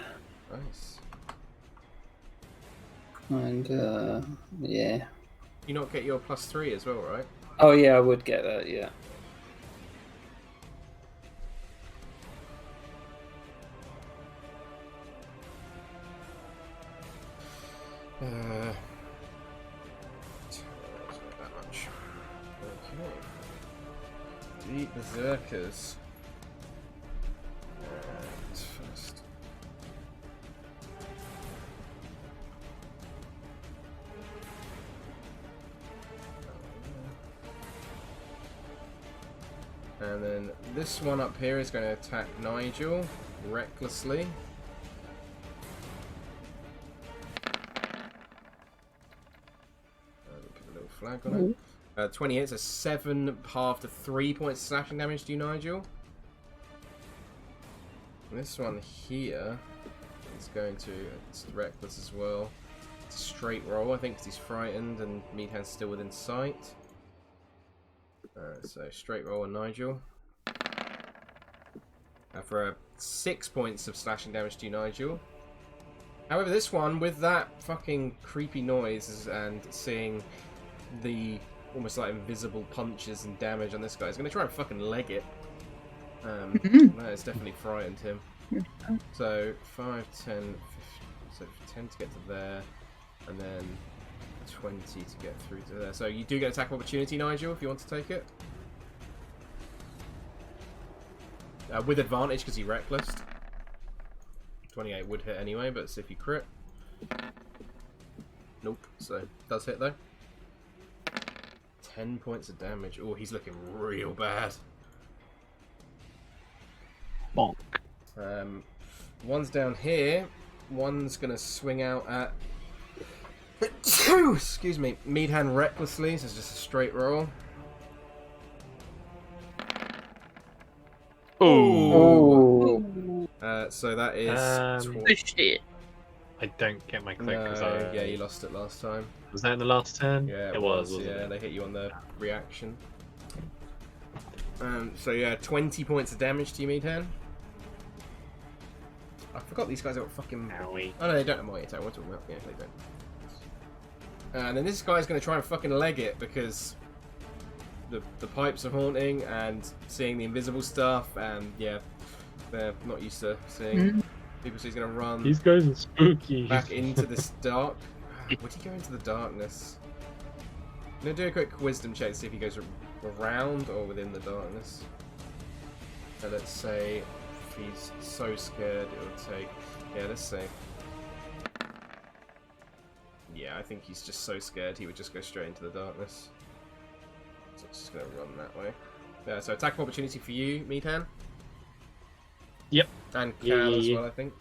Nice. And, yeah. You not get your +3 as well, right? Oh, yeah, I would get that, yeah. Not that much. Okay. The Berserkers. First. And then this one up here is going to attack Nigel recklessly. Put a little flag on it. 20 hits, a 7 half to 3 points of slashing damage to you, Nigel. And this one here is going to, it's reckless as well. It's a straight roll, I think, because he's frightened and Meadhan's still within sight. So straight roll on Nigel. For 6 points of slashing damage to you, Nigel. However, this one, with that fucking creepy noise and seeing the almost like invisible punches and damage on this guy, is going to try and fucking leg it. That has definitely frightened him. So 5, 10, 15, so 10 to get to there, and then 20 to get through to there. So you do get attack opportunity, Nigel, if you want to take it. With advantage because he reckless. 28 would hit anyway, but see if you crit. Nope, so does hit though. 10 points of damage. Oh, he's looking real bad. Bonk. One's down here. One's gonna swing out at. Excuse me, Meadhan recklessly. So it's just a straight roll. Oh. So that is. Oh shit. I don't get my click because yeah, you lost it last time. Was that in the last turn? Yeah, it was. Yeah, Wasn't it? they hit you on the reaction. So yeah, 20 points of damage to you, Meadhan. I forgot these guys have got fucking. Owie. Oh no, they don't have mighty attack. What are we talking about? Yeah, they don't. And then this guy's going to try and fucking leg it because the pipes are haunting and seeing the invisible stuff, and yeah, they're not used to seeing people. So he's going to run. These guys are spooky. Back into this dark. Would he go into the darkness? I'm going to do a quick wisdom check to see if he goes around or within the darkness. So let's say if he's so scared it will take. Yeah, let's see. Yeah, I think he's just so scared he would just go straight into the darkness. So it's just going to run that way. Yeah, so attack of opportunity for you, Meadhan. Yep. And Cal as well, I think.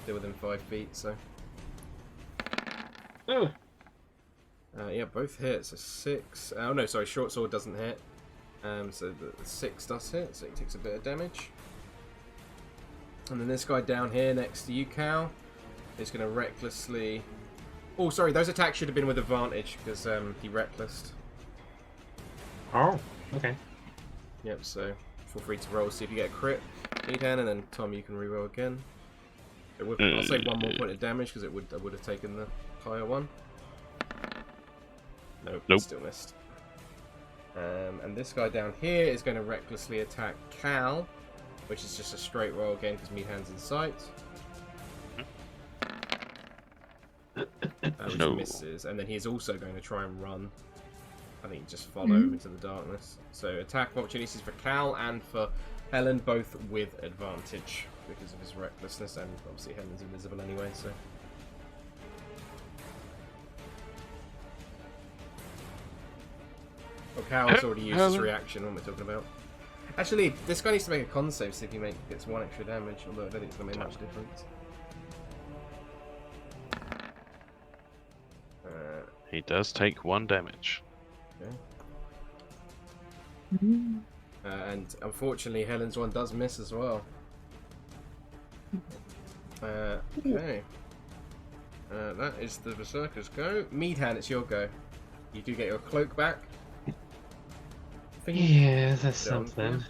Still within 5 feet, so. Oh. Yeah, both hit. So 6. Oh no, sorry, short sword doesn't hit. So the 6 does hit, so he takes a bit of damage. And then this guy down here next to you, Cal, is going to recklessly. Oh, sorry, those attacks should have been with advantage because he recklessed. Oh. Okay. Yep. So feel free to roll, see if you get a crit, Meadhan, and then Tom, you can re-roll again. I'll say 1 more point of damage because I would have taken the higher one. Nope. Still missed. And this guy down here is going to recklessly attack Cal, which is just a straight roll again because Meadhan's in sight. Which misses, and then he's also going to try and run. I think just follow into the darkness. So attack opportunities for Cal and for Helen, both with advantage because of his recklessness, and obviously Helen's invisible anyway. So. Well, Cal's already used his reaction. What we're talking about. Actually, this guy needs to make a con save see if he gets 1 extra damage. Although I don't think it's going to make much difference. He does take 1 damage. Okay. And unfortunately, Helen's one does miss as well. Okay. That is the Berserker's go. Meadhan, it's your go. You do get your cloak back. Yeah, that's something.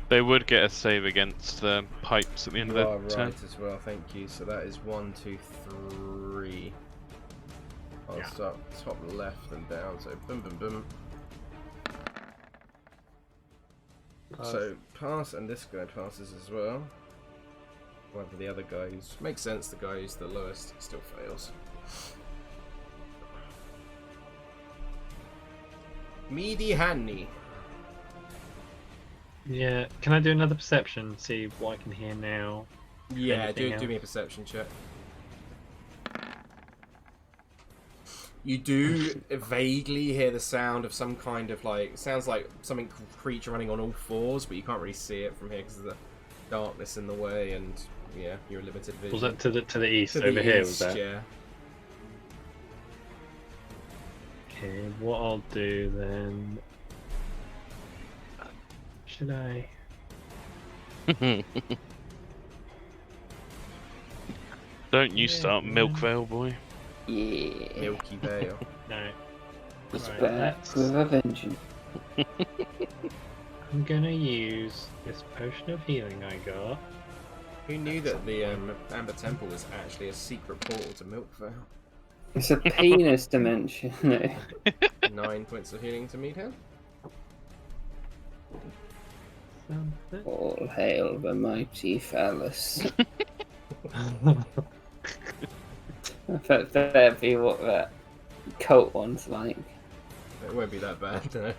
They would get a save against the pipes at the end of their turn. Right as well, thank you. So that is 1, 2, 3. I'll start top left and down. So boom, boom, boom. So pass, and this guy passes as well. However, the other guy makes sense. The guy who's the lowest still fails. Meadhan. Yeah, can I do another perception? See what I can hear now. Yeah, do me a perception check. You do vaguely hear the sound of some kind of it sounds like something creature running on all fours, but you can't really see it from here because of the darkness in the way, and yeah, you're limited vision. Was that to the east to over the here? east, Was that? Yeah. Okay, what I'll do then. Should I? Don't you start Milkvale, boy. Yeah. Milky Vale. No. It's Right, back with a vengeance. I'm gonna use this potion of healing I got. Who knew that the Amber Temple was actually a secret portal to Milkvale? It's a penis dimension. 9 points of healing to Meadhan. Something. All hail the mighty phallus. I thought that'd be what that cult one's like. It won't be that bad, no.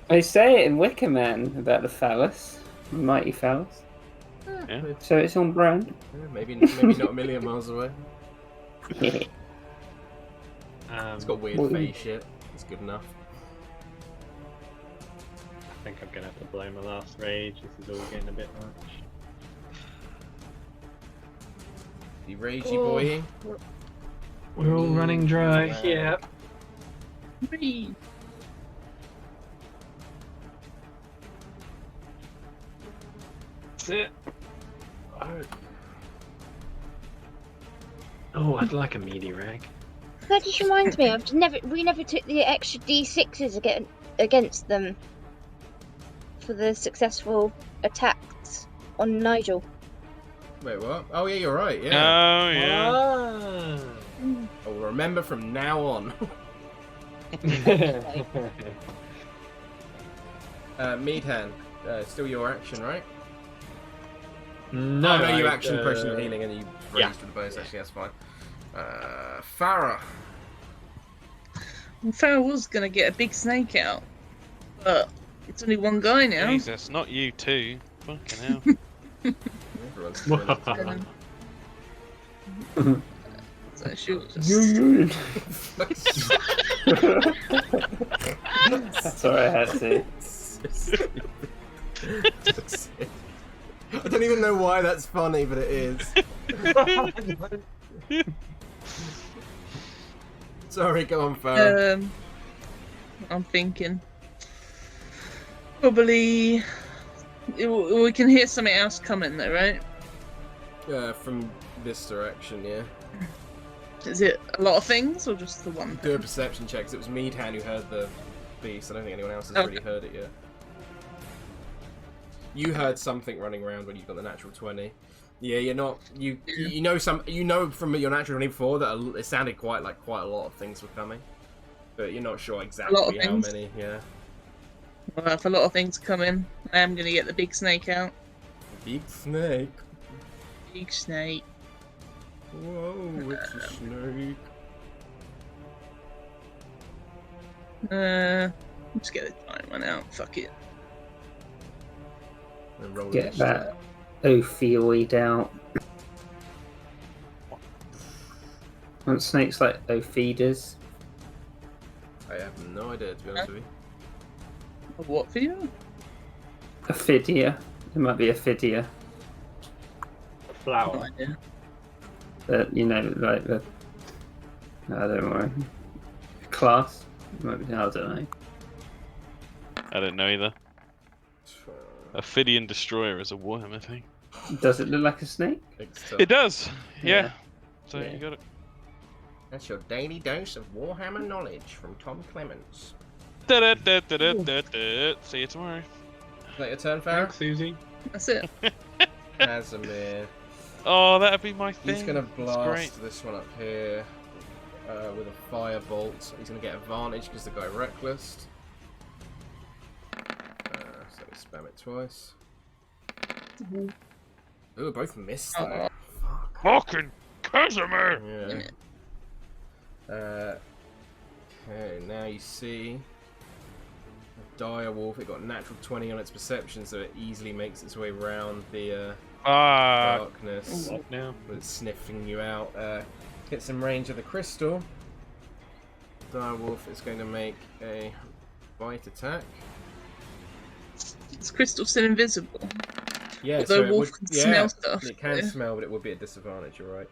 They say it in Wicker Man about the phallus, the mighty phallus. Yeah. So it's on brand. Yeah, maybe not a million miles away. It's got weird face shit. It's good enough. I think I'm gonna have to blow my last rage. This is all getting a bit much. You ragey boy. We're all running dry. Yeah. Me. That's it. Oh, I'd like a meaty rag. That just reminds me, we never took the extra D6s against them for the successful attacks on Nigel. Wait, what? Oh yeah, you're right. Yeah. Oh yeah. I will remember from now on. Meadhan, still your action, right? No, you action potion of healing and you raised for the bonus. Actually, that's fine. Farrah. Well, Farrah was gonna get a big snake out, but it's only one guy now. Jesus, not you too. Fucking hell. Everyone's So she was just... That's what I had to. I don't even know why that's funny, but it is. Sorry, go on, Farrah. I'm thinking. Probably... We can hear something else coming though, right? From this direction, yeah. Is it a lot of things or just the one? Do a perception check, 'cause it was Meadhan who heard the beast. I don't think anyone else has Okay. really heard it yet. You heard something running around when you got the natural 20. Yeah, you're not. You know from your natural 20 before that it sounded quite a lot of things were coming, but you're not sure exactly how things. many. Yeah. Well, if a lot of things come in, I am gonna get the big snake out. Big snake. Big snake. Whoa, it's a snake. Let's get the giant one out. Fuck it. And roll Get initiative. that opioid out. Aren't snakes like ophiders? I have no idea, to be honest with you. What video? Ophidia. It might be ophidia. A flower. No idea. But you know, like the. I don't know. Class. It might be, I don't know. I don't know either. A Phidian Destroyer is a Warhammer thing. Does it look like a snake? It does. Yeah. Yeah. So Yeah. you got it. That's your daily dose of Warhammer knowledge from Tom Clements. Da-da-da-da-da-da-da. See you tomorrow. Is that your turn, Farrah? Thanks, Susie. That's it. Casimir. Oh, that'd be my thing. He's gonna That's great. blast this one up here with a firebolt. He's gonna get advantage because the guy reckless. So spam it twice. Ooh, both missed though. Fuck. Fucking Casimir! Yeah. Okay, now you see a dire wolf. It got natural 20 on its perception, so it easily makes its way around the darkness. What now? With it sniffing you out. Gets in range of the crystal. Dire wolf is going to make a bite attack. Is Crystal still invisible? Yeah, Although so it wolf would, can smell stuff. It can Yeah. smell, but it would be at disadvantage. You're right.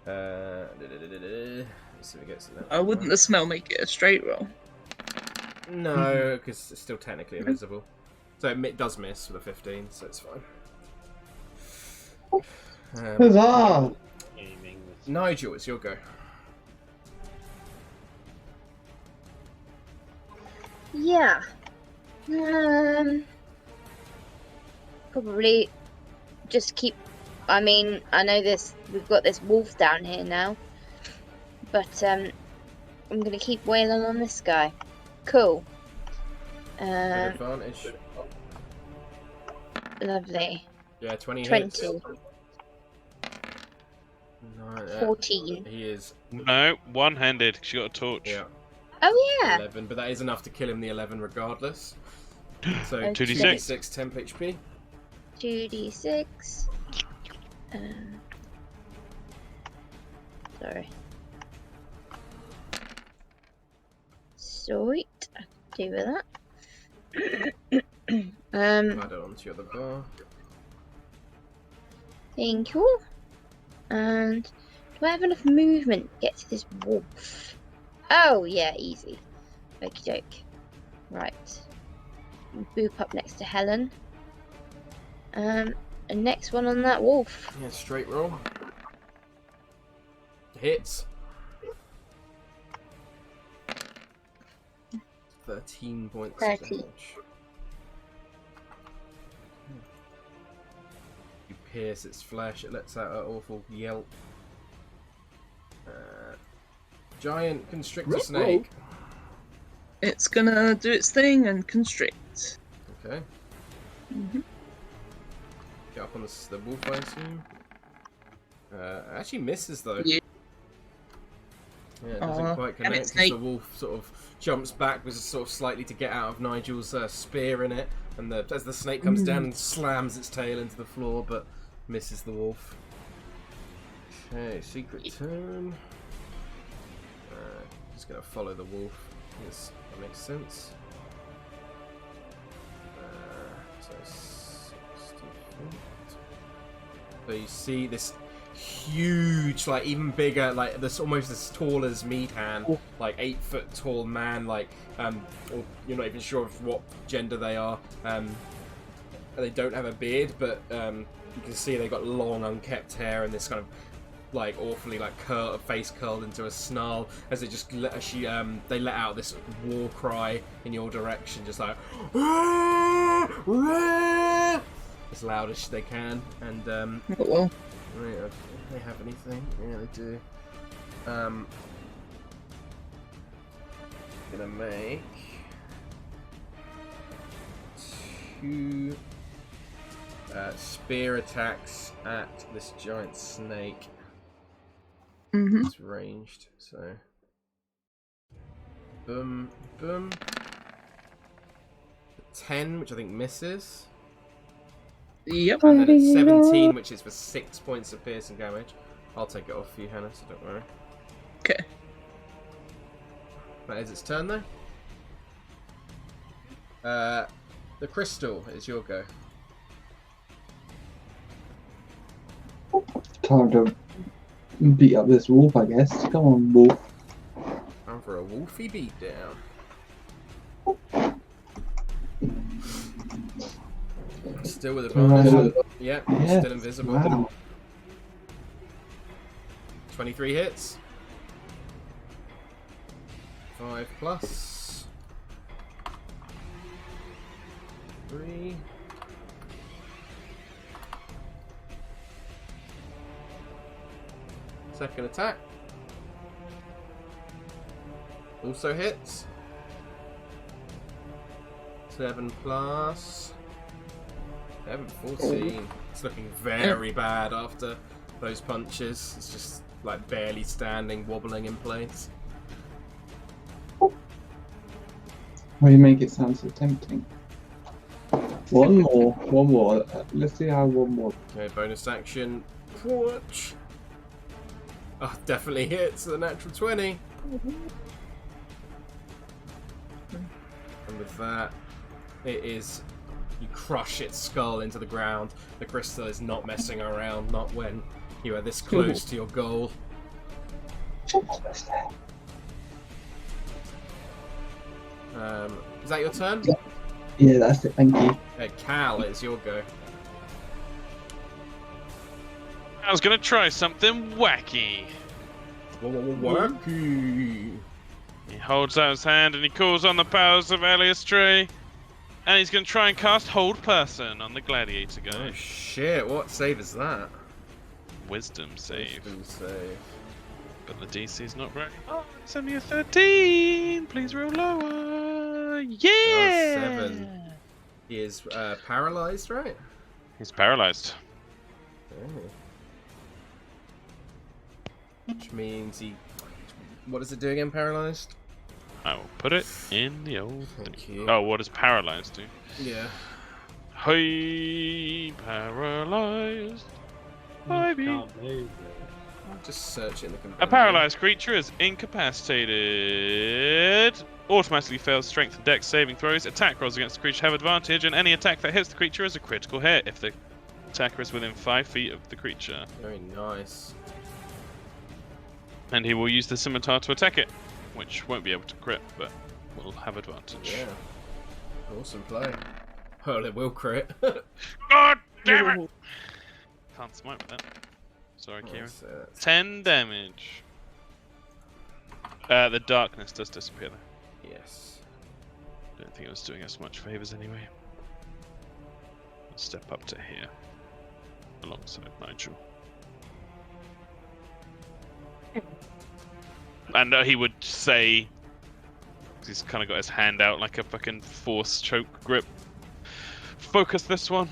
Let's see if it gets to that. Oh, wouldn't the smell make it a straight roll? No, because it's still technically invisible. So it does miss with a 15, so it's fine. Huzzah! Aiming with Nigel, it's your go. Yeah. Probably just keep. I mean, I know this. We've got this wolf down here now, but I'm gonna keep wailing on this guy. Cool. Good advantage. Lovely. Yeah, 20 hits. 20. No, 14. he is, No, one-handed. She got a torch. yeah, Oh yeah. 11, but that is enough to kill him the 11 regardless. So Okay. 2d6. temp HP. 2d6. Sorry. Sweet. I can do with that. Add it onto your other bar. Thank you. And do I have enough movement to get to this wolf? Oh yeah, easy. Okie doke. Right. Boop up next to Helen. And next one on that wolf. Yeah, straight roll. Hits. 13 points of 30. damage. You pierce its flesh, it lets out an awful yelp. Giant constrictor snake. It's gonna do its thing and constrict. Okay. Get up on the wolf, I assume. Actually misses though. Yeah. Yeah, it doesn't Aw, quite damn it, connect as snake. the wolf sort of jumps back, was sort of slightly to get out of Nigel's spear in it, and as the snake comes down and slams its tail into the floor, but misses the wolf. Okay, secret turn. Just gonna follow the wolf. Yes, that makes sense. So 60 feet. So you see this huge, like even bigger, like this almost as tall as Meadhan, like 8 foot tall man, like or you're not even sure of what gender they are. They don't have a beard, but you can see they've got long, unkept hair and this kind of like awfully like face curled into a snarl as it just they let out this war cry in your direction, just like as loud as they can. And well, do they have anything? Yeah, they do. Gonna make 2 spear attacks at this giant snake. It's ranged, so boom, boom. 10, which I think misses. Yep. And then it's 17, which is for 6 points of piercing damage. I'll take it off for you, Hannah, so don't worry. Okay. That is its turn, though. The crystal is your go. Time to beat up this wolf, I guess. Come on, wolf. Time for a wolfy beatdown. Still with advantage. Yep, Yes, still invisible. wow. 23 hits. 5 plus 3. Second attack. Also hits. 7 plus 7, 14. It's looking very bad after those punches. It's just like barely standing, wobbling in place. Why you make it sound so tempting? One more. Let's see how one more. Okay, bonus action. Watch. Oh, definitely hits the natural 20. And with that, it is. You crush its skull into the ground. The crystal is not messing around, not when you are this close to your goal. Is that your turn? Yeah, that's it. Thank you. Cal, it's your go. I was gonna try something wacky. Wacky. He holds out his hand and he calls on the powers of Alistair, and he's gonna try and cast Hold Person on the gladiator guy. Oh shit! What save is that? Wisdom save. Wisdom save. But the DC's not very. Oh, it's only a 13. Please roll lower. Yeah. 7. He is paralyzed, right? He's paralyzed. Oh. Which means he. What does it do again? Paralyzed. I will put it in the old Thank thing. you. Oh, what does paralyzed do? Yeah. Hey, paralyzed. Ivy. Can't move. I'll just search it in the computer. A paralyzed creature is incapacitated. Automatically fails strength and dex saving throws. Attack rolls against the creature have advantage, and any attack that hits the creature is a critical hit if the attacker is within 5 feet of the creature. Very nice. And he will use the scimitar to attack it, which won't be able to crit, but will have advantage. Yeah. Awesome play. Oh, it will crit. God damn it! Can't smite with that. Sorry, Kieran. That's, 10 damage. The darkness does disappear though. yes. Don't think it was doing us much favors anyway. I'll step up to here, alongside Nigel. And he would say, he's kind of got his hand out like a fucking force choke grip. Focus this one.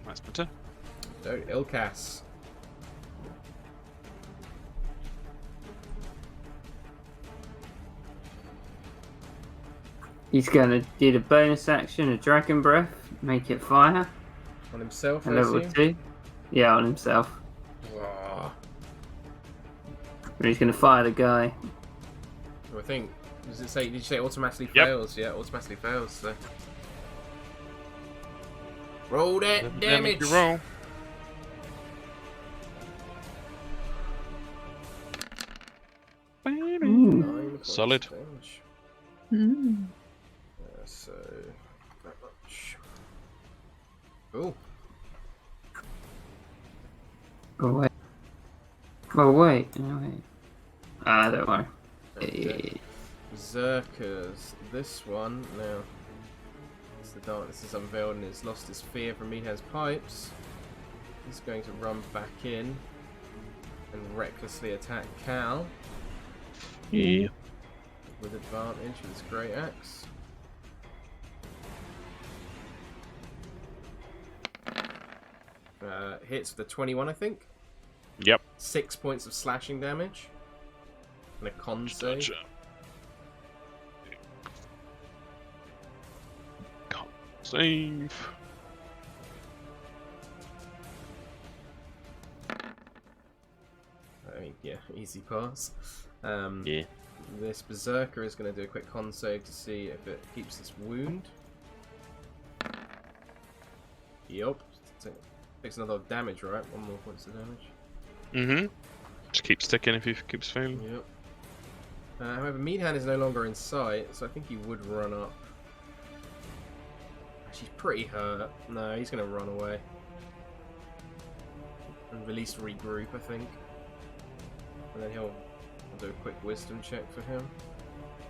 Nice butter. So, Ilkaas. He's gonna do the bonus action, a dragon breath, make it fire. On himself, And I level assume? 2. Yeah, on himself. Wow. And he's gonna fire the guy. I think. Does it say? Did you say automatically Yep. fails? Yeah, automatically fails. So. Roll that Let damage. you roll. Ooh. 9 points Solid. of damage. Mm. So that much. Cool. Go away. Go away. No, wait. Don't worry. Okay. Berserkers. This one now. It's the darkness is unveiled and has lost his fear from Meadhan's pipes. He's going to run back in and recklessly attack Cal. Yeah. With advantage with his great axe. Hits with a 21, I think. Yep. 6 points of slashing damage. And a con save. Gotcha. Con save. I mean, yeah, easy pass. Yeah. This Berserker is going to do a quick con save to see if it keeps its wound. Yup. Takes another damage, right? 1 more points of damage. Mm-hmm. Just keep sticking if he keeps failing. Yep. However, Meadhan is no longer in sight, so I think he would run up. She's pretty hurt. No, he's going to run away. And at least regroup, I think. And then I'll do a quick wisdom check for him.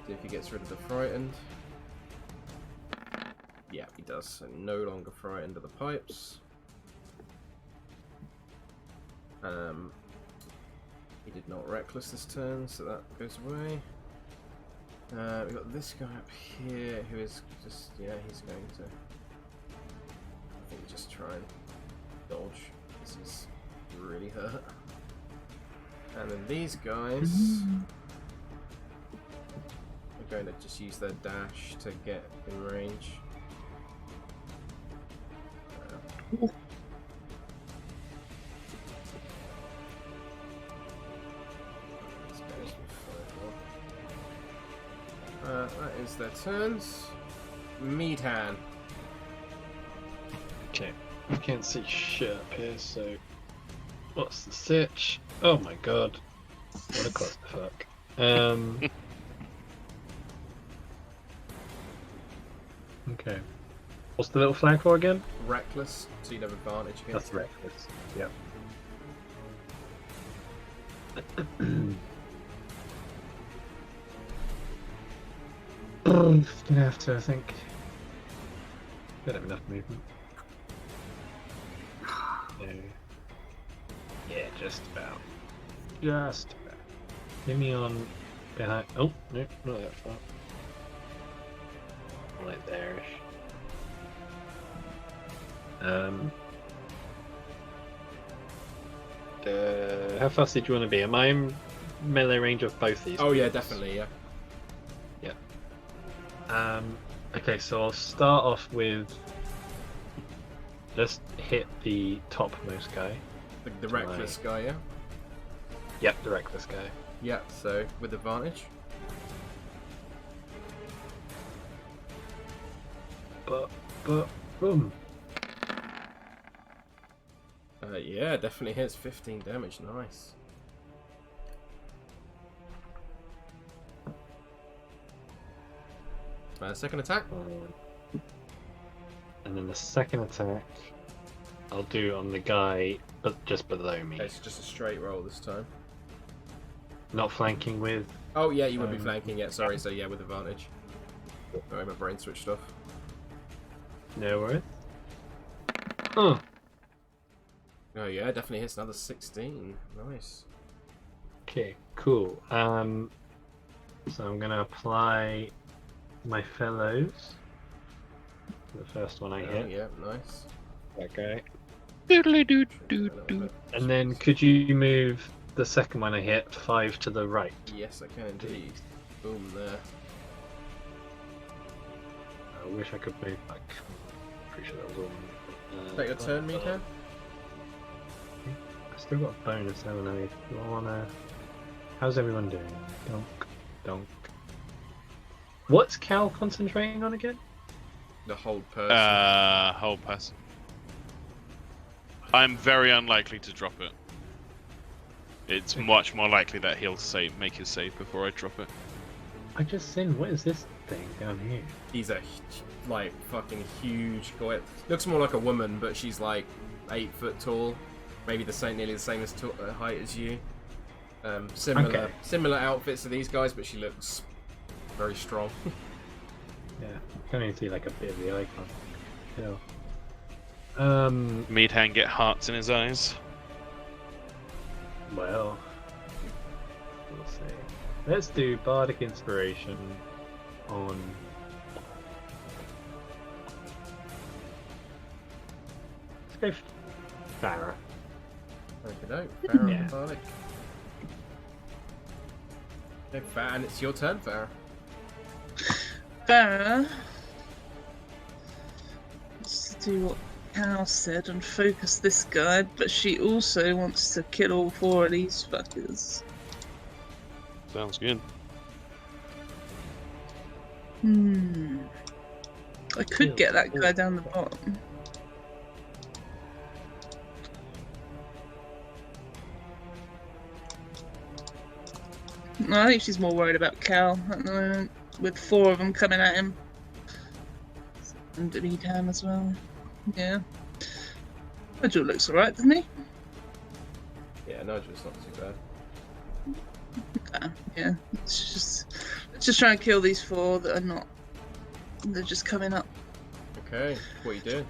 See if he gets rid of the frightened. Yeah, he does. So no longer frightened of the pipes. He did not reckless this turn, so that goes away. We've got this guy up here who is just, yeah, he's going to, I think, just try and dodge. This is really hurt. And then these guys are going to just use their dash to get in range. That is their turns. Meadhan. Okay, I can't see shit up here, so what's the sitch? Oh my god, what a clusterfuck. Okay, what's the little flag for again? Reckless, so you'd have advantage against. That's reckless. Yep. Gonna have to, I think. Don't have enough movement. No. Yeah, just about. Just about. Give me on behind. Oh, no, not that far. Like there-ish. How fast did you want to be? Am I in melee range of both these? Oh yeah, definitely, yeah. Okay, so I'll start off with just hit the topmost guy. The reckless guy, yeah? Yep, the reckless guy. Yeah, so with advantage. But, boom. Yeah, definitely hits 15 damage, nice. Second attack. And then the second attack I'll do on the guy but just below me. Okay, it's just a straight roll this time. Not flanking with... Oh yeah, you would be flanking, yeah, sorry, so yeah, with advantage. Sorry, my brain switched off. No worries. Oh. Oh yeah, definitely hits another 16. Nice. Okay, cool. So I'm gonna apply my fellows. The first one I hit. Yeah, nice. Okay. Doodly-doo-doo-doo. And then could you move the second one I hit 5 to the right? Yes, I can indeed. Boom, there. I wish I could move back. Pretty sure that was all. Is that your turn, Meadhan? I still got a bonus, haven't I? Do I wanna... How's everyone doing? Donk. What's Cal concentrating on again? The hold person. Hold person. I'm very unlikely to drop it. It's much more likely that he'll make his save before I drop it. I just seen, what is this thing down here? He's a, like, fucking huge... Looks more like a woman, but she's like 8 foot tall. maybe nearly the same as height as you. Similar outfits to these guys, but she looks very strong. Yeah, I can only see like a bit of the icon. Yeah. Meadhan get hearts in his eyes. Well, we'll see. Let's do Bardic Inspiration on. Let's go Farrah. Okay, Farrah Yeah. Bardic. Okay, Farrah, and it's your turn, Farrah. Farrah wants to do what Cal said and focus this guy, but she also wants to kill all 4 of these fuckers. Sounds good. I could get that guy down the bottom. No, I think she's more worried about Cal at the moment, with 4 of them coming at him. And Meadhan as well. Yeah. Nigel looks alright, doesn't he? Yeah, Nigel's not too bad. Yeah. Let's just try and kill these 4 that are not. They're just coming up. Okay, what are you doing?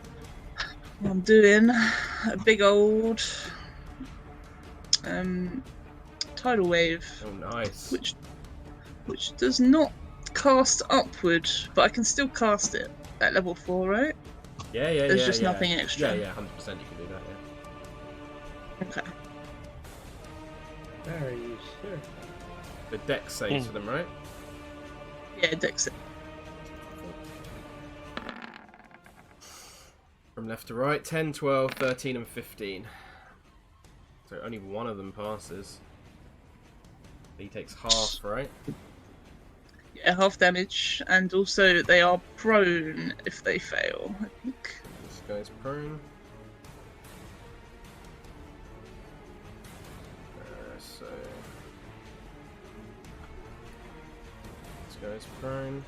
I'm doing a big old tidal wave. Oh, nice. Which does not cast upward, but I can still cast it at level 4, right? Yeah, There's just nothing extra. Yeah, 100% you can do that, yeah. Okay. Very sure. The deck saves for them, right? Yeah, Dex it. From left to right, 10, 12, 13 and 15. So only one of them passes. He takes half, right? Yeah, half damage, and also they are prone if they fail, I think. This guy's prone. So this guy's prone.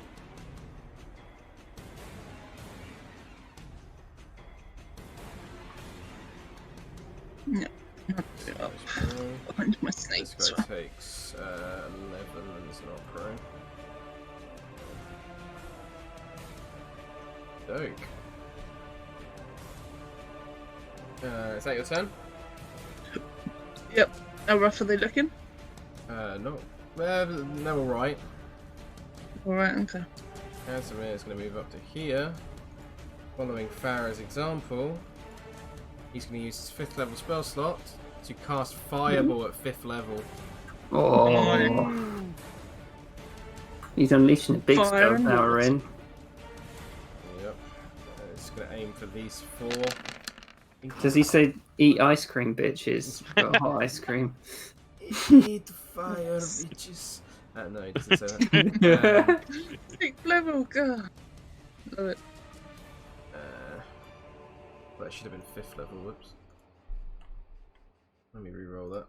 No. This guy's prone. Behind my snake This as guy well. takes 11 and is not prone. Doke. Is that your turn? Yep. How rough are they looking? No. They're alright. Alright, okay. Casimir is going to move up to here. Following Farrah's example, he's going to use his 5th level spell slot to cast Fireball at 5th level. Oh. He's unleashing a big Fire spell power in. Yep. He's going to aim for these 4. Does he say eat ice cream, bitches? Got hot ice cream. Eat fire, bitches. No, he doesn't say that. 6th level, God. Love it. That should have been 5th level, whoops. Let me re-roll that.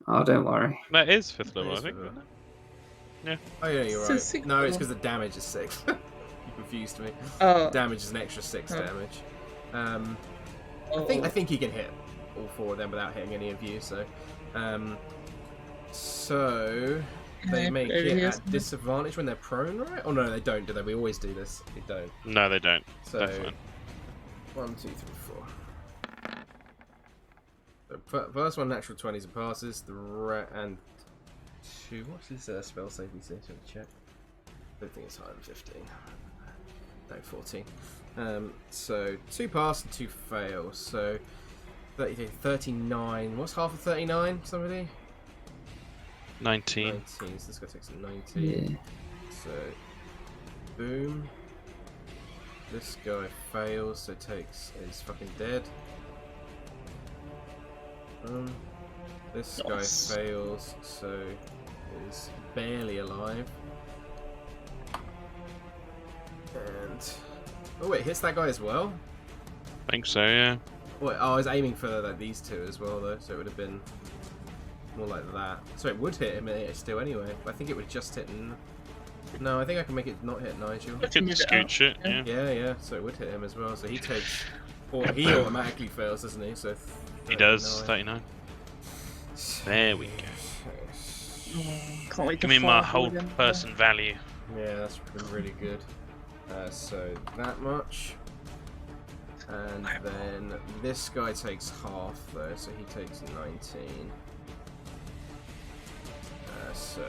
Oh, don't worry. That is 5th level, I It is think. 5th level. Yeah. Oh yeah, you're So right. 6th No, it's level. because the damage is 6. You confused me. Oh. Damage is an extra 6 Oh. damage. I Oh. think he can hit all 4 of them without hitting any of you. So, they Yeah, make there it he at is. disadvantage when they're prone, right? Oh no, they don't, do they? We always do this. They don't. No, they don't. So, That's fine. 1, 2, 3, 4. So, first one, natural 20s and passes. And 2. What's his spell save? We see. Let me check. I don't think it's higher than 15. No, 14. So 2 pass and 2 fail. So 39. What's half of 39? Somebody? 19. 19. So this guy takes a 19. Yeah. So boom. This guy fails, so is fucking dead. This guy Nice. fails, so is barely alive. And oh wait, hits that guy as well. I think so, yeah. Wait, I was aiming for these 2 as well though, so it would have been more like that. So it would hit him still anyway. But I think it would just hit. No, I think I can make it not hit Nigel. I can Move it scooch it, up, yeah. Yeah, so it would hit him as well. So he takes. Or he automatically fails, doesn't he? So He does, 39. There we go. Can't wait to Give me my fight whole with him. person value. Yeah, that's been really good. So that much. And then this guy takes half though, so he takes 19. So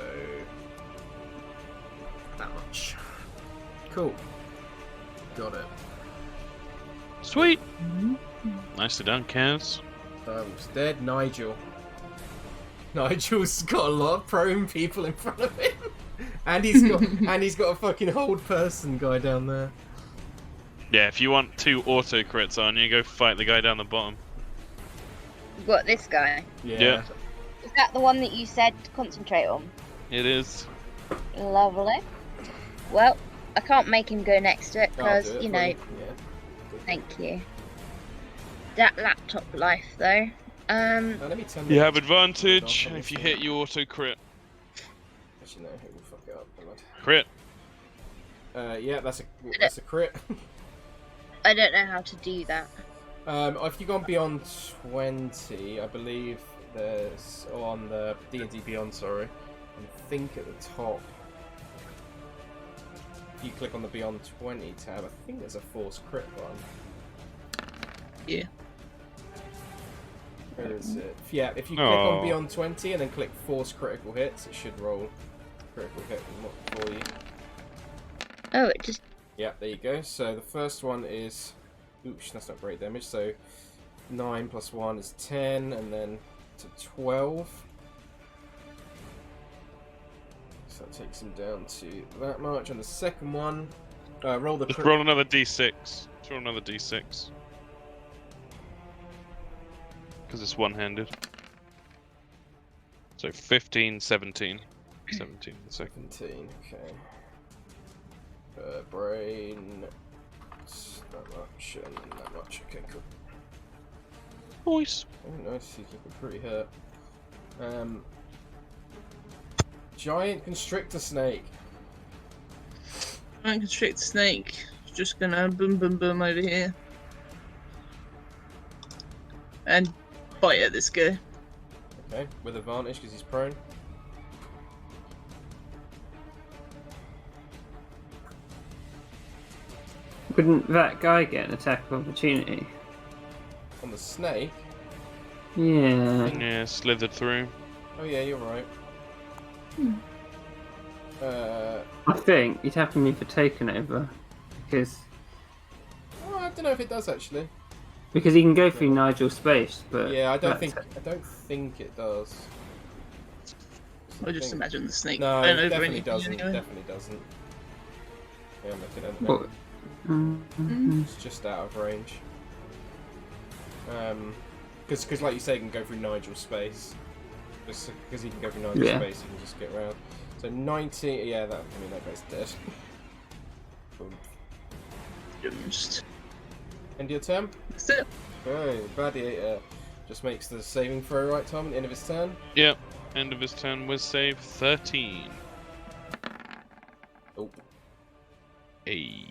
that much. Cool. Got it. Sweet. Nicely done, Kaz. Almost dead. Nigel. Nigel's got a lot of prone people in front of him, and he's got a fucking hold person guy down there. Yeah, if you want 2 auto crits on you, go fight the guy down the bottom. What, this guy? Yeah. Is that the one that you said to concentrate on? It is. Lovely. Well, I can't make him go next to it because, you know. Yeah. Thank you. That laptop life, though. Let me tell You have advantage if you hit your auto crit. Actually, no, it will fuck it up. Crit. Yeah, that's a crit. I don't know how to do that. If you've gone beyond 20, I believe there's on the D&D Beyond. Sorry, I think at the top. If you click on the Beyond 20 tab, I think there's a force crit one. Yeah. Where is it? Yeah, if you click on Beyond 20 and then click Force Critical Hits, it should roll critical hit for you. Oh, it just... Yeah, there you go. So the first one is... Oops, that's not great damage. So 9 plus 1 is 10, and then to 12. So that takes him down to that much. And the second one... roll the... Just roll another d6. Just roll another d6. Because it's one-handed. So 15, 17. 17 the second. 17, okay. Brain... That much, and then that much. Okay, cool. Nice. Oh, nice. He's looking pretty hurt. Giant constrictor snake. Giant constrictor snake. Just gonna boom, boom, boom over here. And bite at this guy. Okay, with advantage because he's prone. Wouldn't that guy get an attack of opportunity? On the snake? Yeah. Yeah, slithered through. Oh yeah, you're right. I think you'd have to move for taken over because I don't know if it does actually. he can go through Nigel's space, but Yeah, I don't think it does. I just imagine the snake No, going it over definitely anything doesn't. anyway. Definitely doesn't. Yeah, I'm looking at it. What? It's just out of range. Because like you say, you can go through Nigel's space. Just because he can go through Nigel's space, you can just get around. So 90. Yeah, that guy's dead. Boom. Just... End of your turn. That's it. Okay, Gladiator just makes the saving throw right, Tom, at the end of his turn. Yep. End of his turn was save 13. Oh. Hey.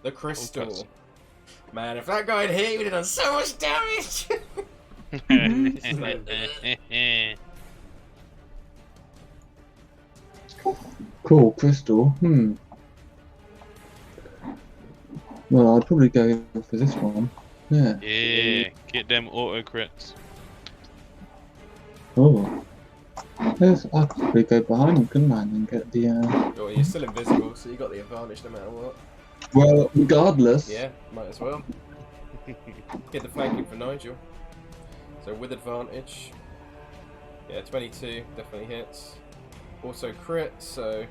The crystal. Ilkaas. Man, if that guy had hit, he would have done so much damage! Cool, crystal. Well, I'd probably go for this one. Yeah. Yeah, get them auto crits. Oh. Yes, I'd probably go behind him, couldn't I? And get the. Oh, you're still invisible, so you got the advantage no matter what. Well, regardless. Yeah, might as well. Get the flanking for Nigel. So with advantage. Yeah, 22 definitely hits. Also crit, so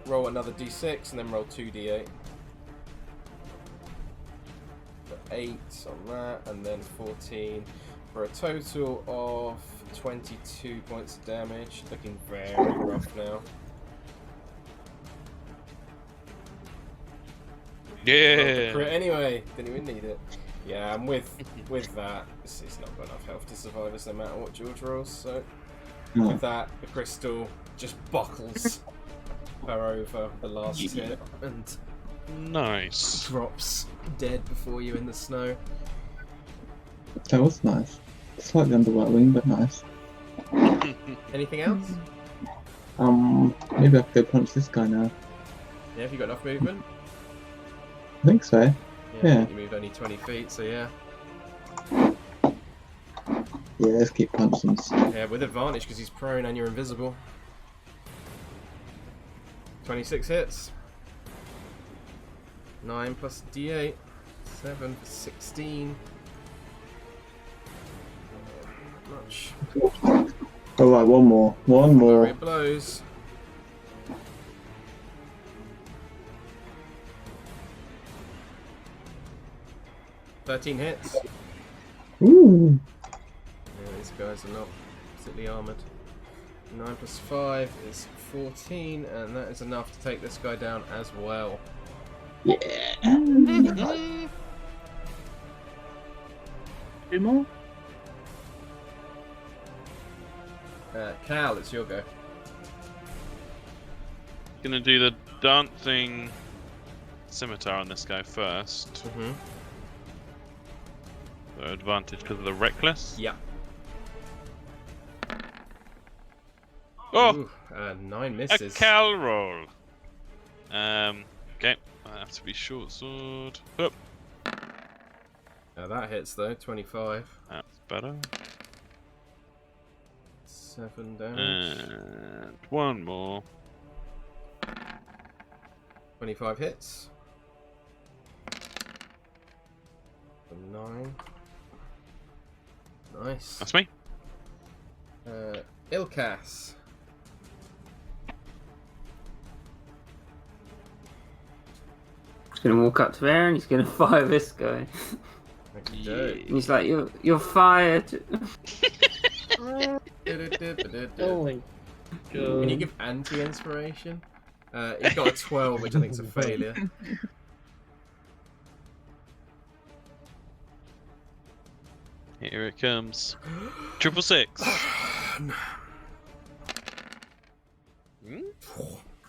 roll another d6 and then roll 2d8. So 8 on that, and then 14 for a total of 22 points of damage. Looking very rough now. Yeah. Crit anyway, didn't even need it. Yeah, and with that, it's not got enough health to survive us no matter what George rolls. So with that, the crystal just buckles her over the last hit and Nice. drops dead before you in the snow. That was nice. Slightly underwhelming, but nice. Anything else? Maybe I could go punch this guy now. Yeah, have you got enough movement? I think so. Yeah. Yeah. You moved only 20 feet, so yeah. Yeah, let's keep punching. Yeah, with advantage because he's prone and you're invisible. 26 hits. 9 plus d8. 7 for 16. Much. Alright, one more. One more. Flurry of blows. "13 hits. Ooh. Yeah, these guys are not particularly armoured. 9 plus 5 is 14, and that is enough to take this guy down as well. Yeah. 2 more. Cal, it's your go. Gonna do the dancing scimitar on this guy first. Mm-hmm. So advantage because of the reckless. Yeah. Oh! Ooh, 9 A misses. cal roll. Okay. I have to be short sword. Oh, That hits though, 25. that's better. 7 damage. And one more. 25 hits. 9. Nice. That's me. Ilkaas. He's gonna walk up to there and he's gonna fire this guy. Okay. And he's like, "You're fired." Oh my god. Can you give anti-inspiration? He got a 12, which I think is a failure. Here it comes. 666.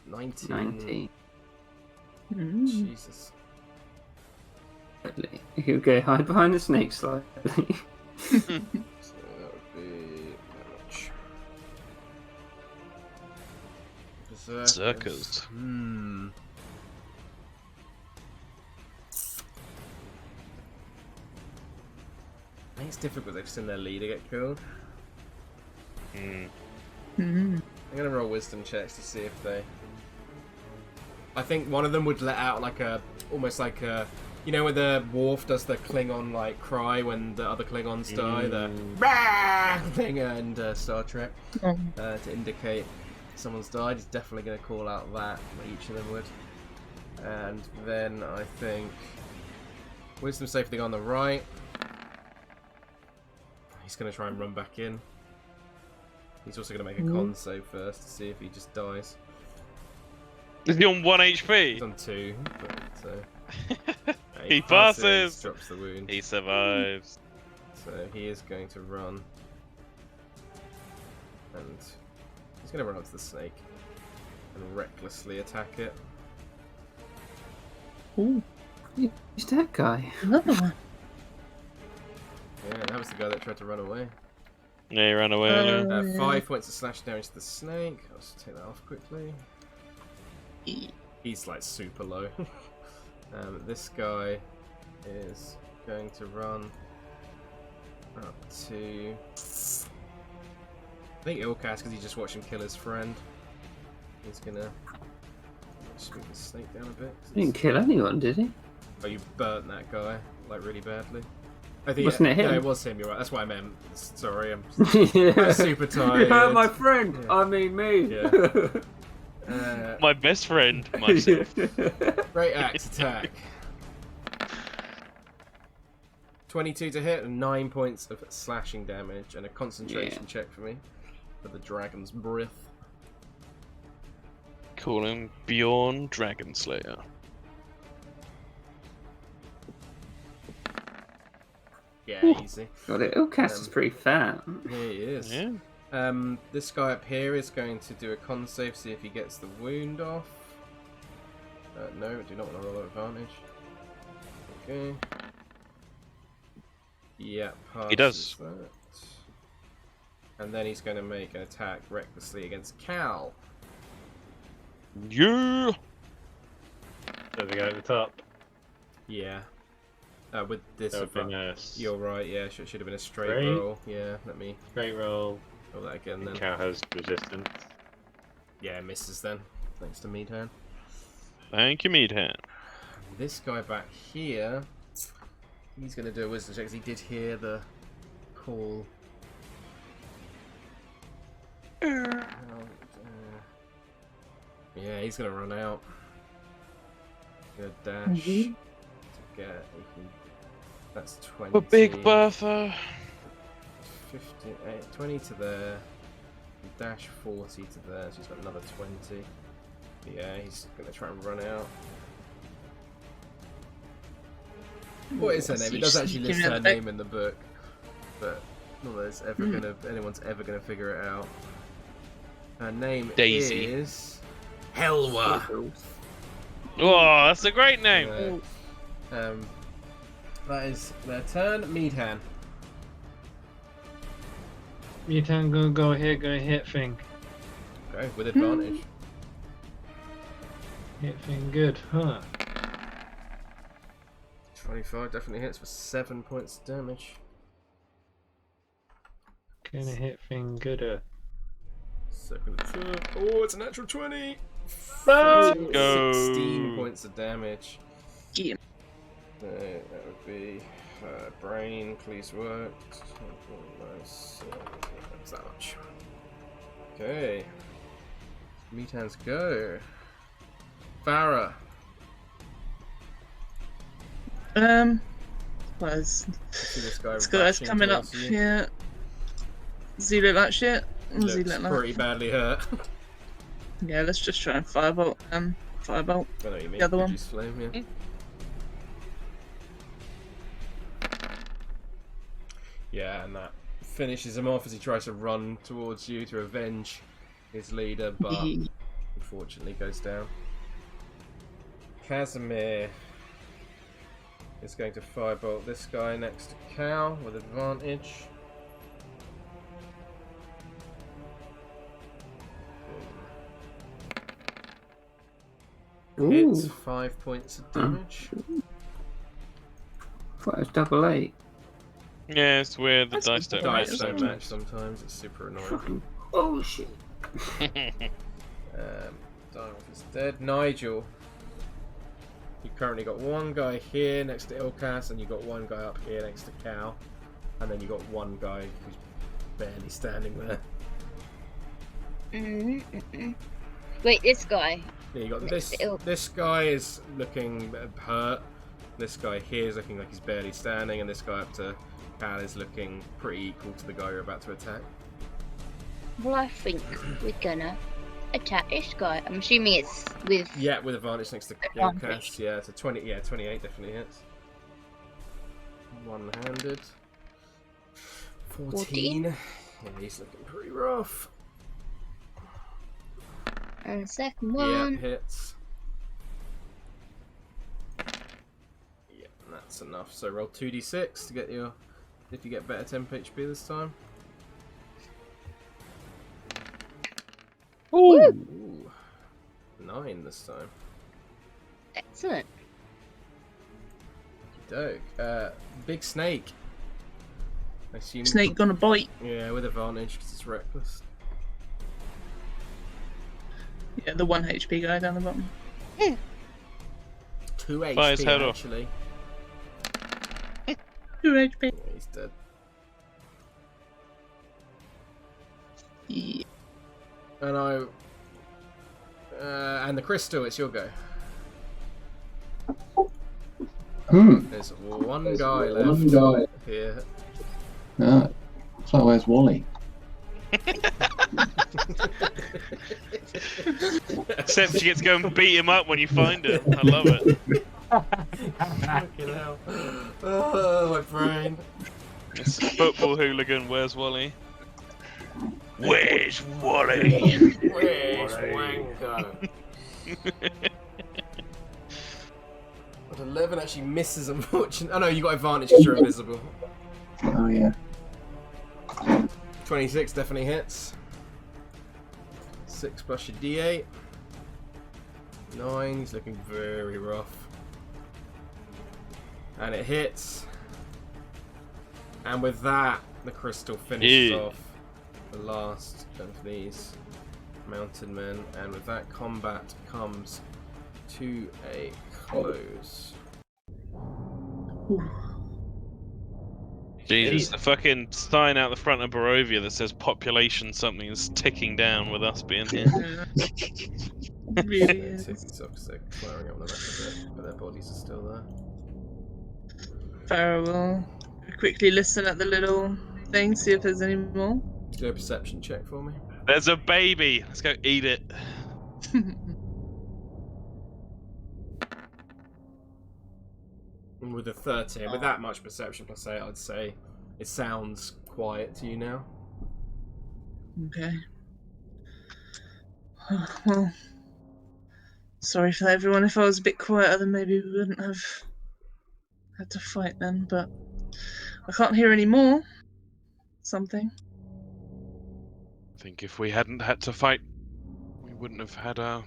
19. 19. Jesus. He'll go hide behind the snake slightly. So that would be damage. Berserkers. I think it's difficult if in their leader get killed. I'm gonna roll wisdom checks to see if they. I think one of them would let out like a, almost like a, you know, when the dwarf does the Klingon like cry when the other Klingons die, the rah thing, and Star Trek to indicate someone's died. He's definitely gonna call out that. Each of them would, and then I think wisdom save for the guy on the right. He's going to try and run back in. He's also going to make a con save first to see if he just dies. Is he on 1 HP? He's on 2. But, he passes! Drops the wound. He survives. So he is going to run. And he's going to run onto the snake. And recklessly attack it. Ooh. Who's that guy? Another one. Yeah, that was the guy that tried to run away. Yeah, he ran away earlier. 5 points of slash damage to the snake. I'll just take that off quickly. He's like super low. This guy is going to run up to, I think Ilkaas, because he just watched him kill his friend. He's gonna just move the snake down a bit. He didn't kill anyone, did he? Oh, you burnt that guy like really badly. I think Wasn't it him? No, it was him. You're right. That's what I meant. Sorry, I'm super tired. You hurt my friend. Yeah. I mean me. Yeah. My best friend, myself. Great axe attack. 22 to hit and 9 points of slashing damage and a concentration check for me for the dragon's breath. Call him Bjorn Dragonslayer. Yeah, easy. God, Ilkaas is pretty fat. Yeah, he is. Yeah. This guy up here is going to do a con save, see if he gets the wound off. No, do not want to roll advantage. Okay. Yeah, passes He does. That. And then he's going to make an attack recklessly against Cal. Yeah. So they go at the top. Yeah. With this, That would be you're right. Yeah, should have been a straight Straight. roll. Yeah, let me Straight roll. roll that again then. Cow has resistance. Yeah, misses then. Thanks to Meadhan. Thank you, Meadhan. This guy back here, he's going to do a wisdom check because he did hear the call. Yeah, he's going to run out. Gonna dash to get. That's 20. For Big Bertha. 15, 20 to there. Dash 40 to there. So he's got another 20. Yeah, he's gonna try and run out. What is her name? It does actually list her name in the book, but not that it's ever anyone's ever gonna figure it out. Her name Daisy. is Helwa. Oh, that's a great name. That is their turn. Meadhan. Meadhan gonna go hit thing. Okay, with advantage. Hit thing good, huh? 25 definitely hits for 7 points of damage. Gonna hit thing gooder. Second attack. Oh, it's a natural 20. Go. 16 points of damage. Yeah. That would be brain, please work. Nice. That's that much. Okay. Meadhan's go. Farrah. Where's See this guy this guy's rushing coming up? towards you. Yeah. Does he look like shit? Or does he Looks look like? pretty badly hurt. Yeah, let's just try and firebolt. Firebolt. I know what you mean. The other one. Produce flame, yeah. Yeah, and that finishes him off as he tries to run towards you to avenge his leader, but unfortunately goes down. Casimir is going to firebolt this guy next to Cal with advantage. Hits 5 points of damage. Thought it was double 8. Yeah, it's weird. The That's dice good. don't match Dice don't sometimes. match sometimes, it's super annoying. Oh shit. Diamond is dead. Nigel. You've currently got one guy here next to Ilkaas, and you've got one guy up here next to Cal. And then you've got one guy who's barely standing there. Wait, this guy. Yeah, you got Next to this guy is looking hurt. This guy here is looking like he's barely standing, and this guy up to Cal is looking pretty equal to the guy you're about to attack. Well, I think we're gonna attack this guy. I'm assuming it's with. Yeah, with advantage next to Ilkaas. Yeah, it's a 20. Yeah, 28 definitely hits. One-handed. 14. Yeah, he's looking pretty rough. And the second one. Yeah, hits. Yeah, that's enough. So roll 2d6 to get your. If you get better temp HP this time. Ooh. 9 this time. Excellent. Doke. Big snake. I assume. Snake gonna bite. Yeah, with advantage because it's reckless. Yeah, the 1 HP guy down the bottom. 2 HP Fire his head off. actually. 2 HP. Yeah, he's dead. Yeah. And and the crystal, it's your go. There's one guy left here. No. So where's Wally? Except you get to go and beat him up when you find it. I love it. Fucking hell. Oh, my brain. It's a football hooligan. Where's Wally? Where's Wally? Where's Wanko? But 11 actually misses, unfortunately. Oh no, you got advantage because you're invisible. Oh yeah. 26 definitely hits. 6 plus your D8. 9, he's looking very rough. And it hits. And with that, the crystal finishes off the last of these mountain men. And with that, combat comes to a close. Jesus, the fucking sign out the front of Barovia that says population something is ticking down with us being here. Really is. Ticking off because they're clearing up the rest of it, but their bodies are still there. Farrah will quickly listen at the little thing, see if there's any more. Do a perception check for me. There's a baby. Let's go eat it. And with a 13, with that much perception plus 8, I'd say it sounds quiet to you now. Okay. Well, sorry for that, everyone. If I was a bit quieter, then maybe we wouldn't have had to fight then, but I can't hear any more. Something. I think if we hadn't had to fight, we wouldn't have had a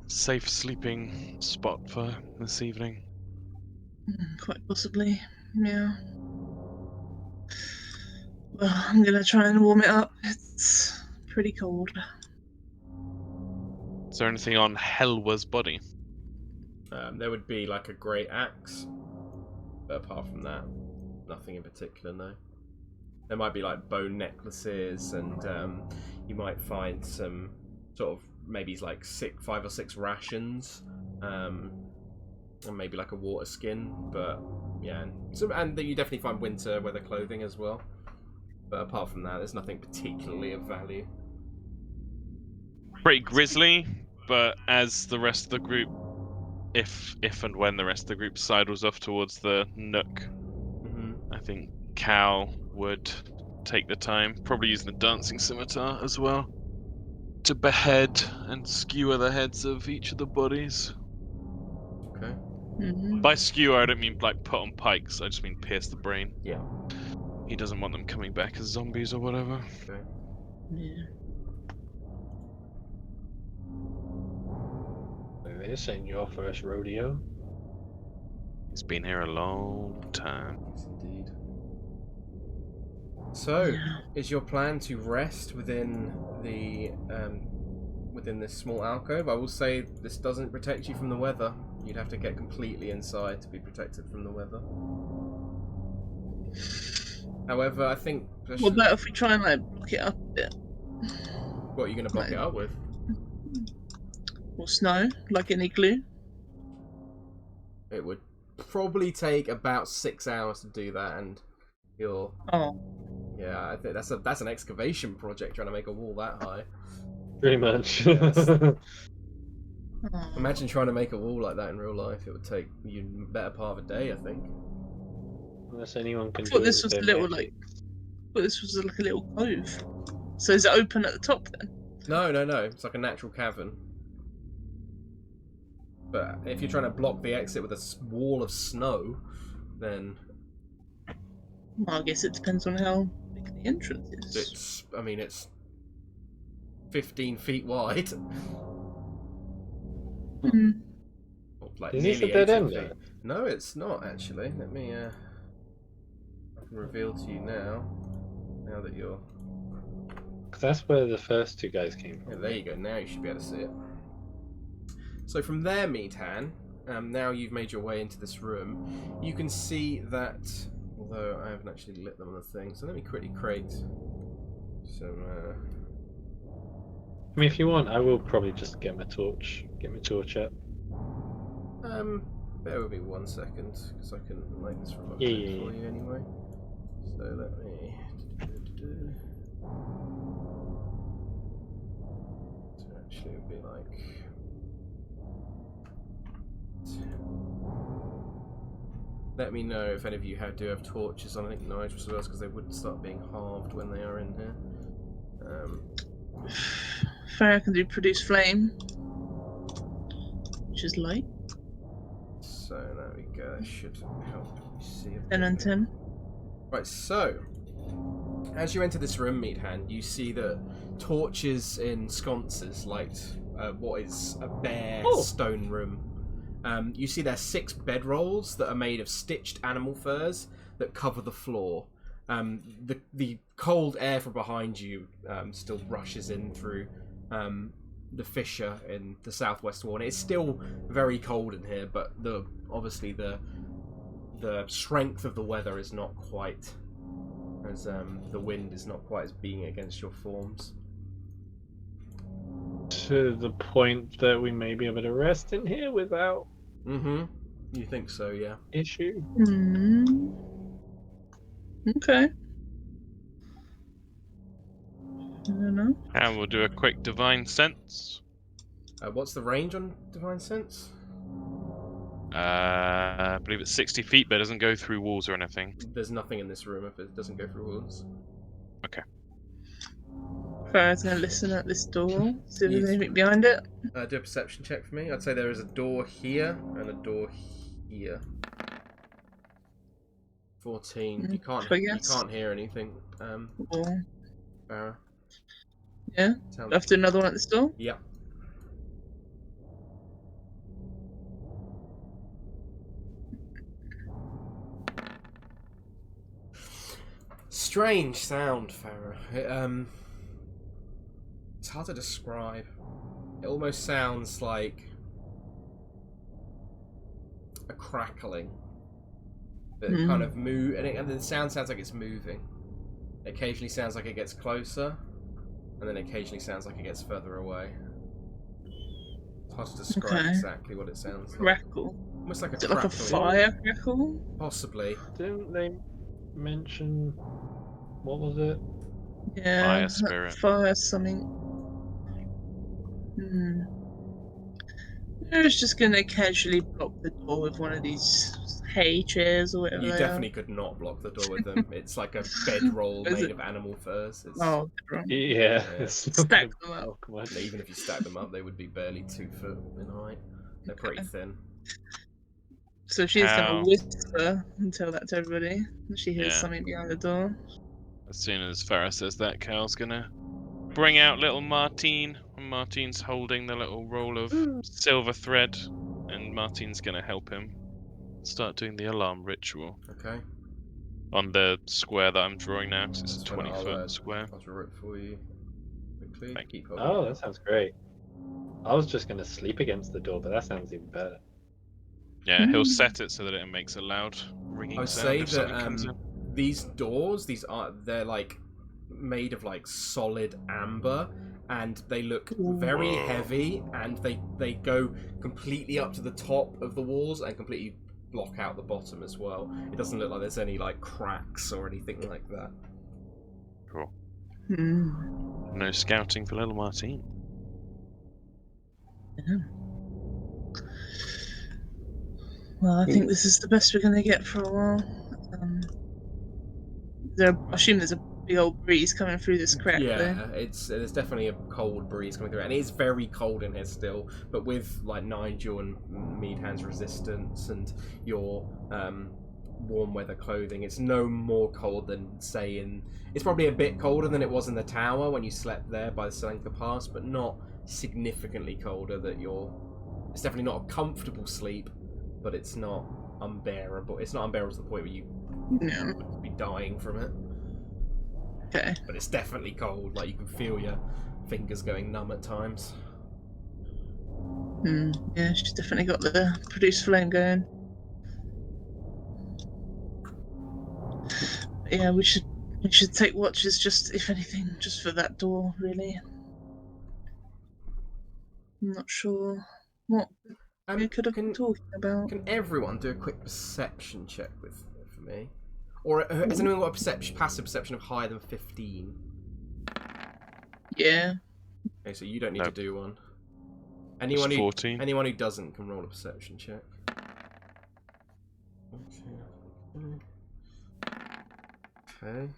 safe sleeping spot for this evening. Quite possibly, yeah. Well, I'm gonna try and warm it up. It's pretty cold. Is there anything on Helwa's body? There would be like a great axe, but apart from that, nothing in particular, no. There might be like bone necklaces, and you might find some sort of maybe like 5 or 6 rations, and maybe like a water skin. But yeah, and you definitely find winter weather clothing as well. But apart from that, there's nothing particularly of value. Pretty grisly, but as the rest of the group, if and when the rest of the group sidles off towards the nook, I think Cal would take the time, probably using the dancing scimitar as well, to behead and skewer the heads of each of the bodies. Okay. By skewer, I don't mean like put on pikes, I just mean pierce the brain. Yeah. He doesn't want them coming back as zombies or whatever. Okay. Yeah. This ain't your first rodeo. He's been here a long time. Yes, indeed. So, is your plan to rest within the within this small alcove? I will say this doesn't protect you from the weather. You'd have to get completely inside to be protected from the weather. However, I think... What about if we try and like block it up a bit? What are you going to block it up with? Or snow, like an igloo? It would probably take about 6 hours to do that, and you're... Oh. Yeah, I think that's an excavation project trying to make a wall that high. Pretty much. Yes. Imagine trying to make a wall like that in real life. It would take you a better part of a day, I think. Unless anyone can. I thought this was a little like. But this was like a little cove. So is it open at the top then? No. It's like a natural cavern. But if you're trying to block the exit with a wall of snow, then... Well, I guess it depends on how big the entrance is. It's 15 feet wide. Like is this a nearly dead 18 end feet. though? No, it's not actually. Let me I can reveal to you now that you're... Because that's where the first 2 guys came from. Yeah, there you go, now you should be able to see it. So from there, Meadhan, now you've made your way into this room, you can see that, although I haven't actually lit them on the thing, so let me quickly create some... I mean, if you want, I will probably just get my torch up. Bear with me 1 second, because I can make this from up Yeah. for you anyway. So let me... So actually it would be like... Let me know if any of you do have torches on. I think Nigel as well, because they would start being halved when they are in here. Farrah can do produce flame, which is light. So there we go. That should help you see it. 10 and 10. Right. So As you enter this room, Meadhan, you see that torches in sconces light what is a bare stone room. You see there's 6 bedrolls that are made of stitched animal furs that cover the floor. The cold air from behind you still rushes in through the fissure in the southwest wall. And it's still very cold in here, but obviously the strength of the weather is not quite as the wind is not quite as beating against your forms. To the point that we may be able to rest in here without You think so, yeah. issue. Okay. I don't know. And we'll do a quick divine sense. What's the range on Divine Sense? I believe it's 60 feet, but it doesn't go through walls or anything. There's nothing in this room if it doesn't go through walls. Okay. Farrah's gonna listen at this door, see if there's anything behind it. Do a perception check for me. I'd say there is a door here and a door here. 14. You can't hear anything. Farrah. Yeah. After another one at this door. Yep. Strange sound, Farrah. It's hard to describe. It almost sounds like a crackling that kind of move, and the sound sounds like it's moving. It occasionally sounds like it gets closer, and then occasionally sounds like it gets further away. It's hard to describe exactly what it sounds like. Crackle. Almost like a Is it like a crackling. fire crackle? Possibly. Didn't they mention what was it? Yeah. Fire spirit. Fire something. I was just gonna casually block the door with one of these hay chairs or whatever. You definitely could not block the door with them. It's like a bedroll made of animal furs. It's, Yeah. Stack them up. even if you stack them up, they would be barely 2 foot in height. They're pretty thin. So she's gonna whisper and tell that to everybody. She hears something behind the door. As soon as Farrah says that, Cal's gonna bring out little Martine. And Martine's holding the little roll of silver thread, and Martine's gonna help him start doing the alarm ritual. Okay. On the square that I'm drawing now, because it's a That's fine, 20-foot square. I'll draw it for you quickly. Thank Oh, that sounds great. I was just going to sleep against the door, but that sounds even better. Yeah, he'll set it so that it makes a loud ringing I'd sound say if something comes in. these doors, they're like made of like solid amber, and they look very heavy, and they go completely up to the top of the walls and completely block out the bottom as well. It doesn't look like there's any like cracks or anything like that. Cool. No scouting for little Martine. Yeah. Well, I think this is the best we're going to get for a while. I assume there's a big old breeze coming through this crack. Yeah, there's definitely a cold breeze coming through, and it's very cold in here still. But with like Nigel and Meadhan's resistance and your warm weather clothing, it's no more cold than say it's probably a bit colder than it was in the tower when you slept there by the Selenka Pass, but not significantly colder. It's definitely not a comfortable sleep, but it's not unbearable. It's not unbearable to the point where you would be dying from it. Okay. But it's definitely cold. Like you can feel your fingers going numb at times. Yeah, she's definitely got the produce flame going. Yeah, we should take watches, just if anything, just for that door, really. I'm not sure what we could have been talking about. Can everyone do a quick perception check for me? Or has anyone got a passive perception of higher than 15? Yeah. Okay, so you don't need to do one. Anyone who 14. Anyone who doesn't can roll a perception check. Okay.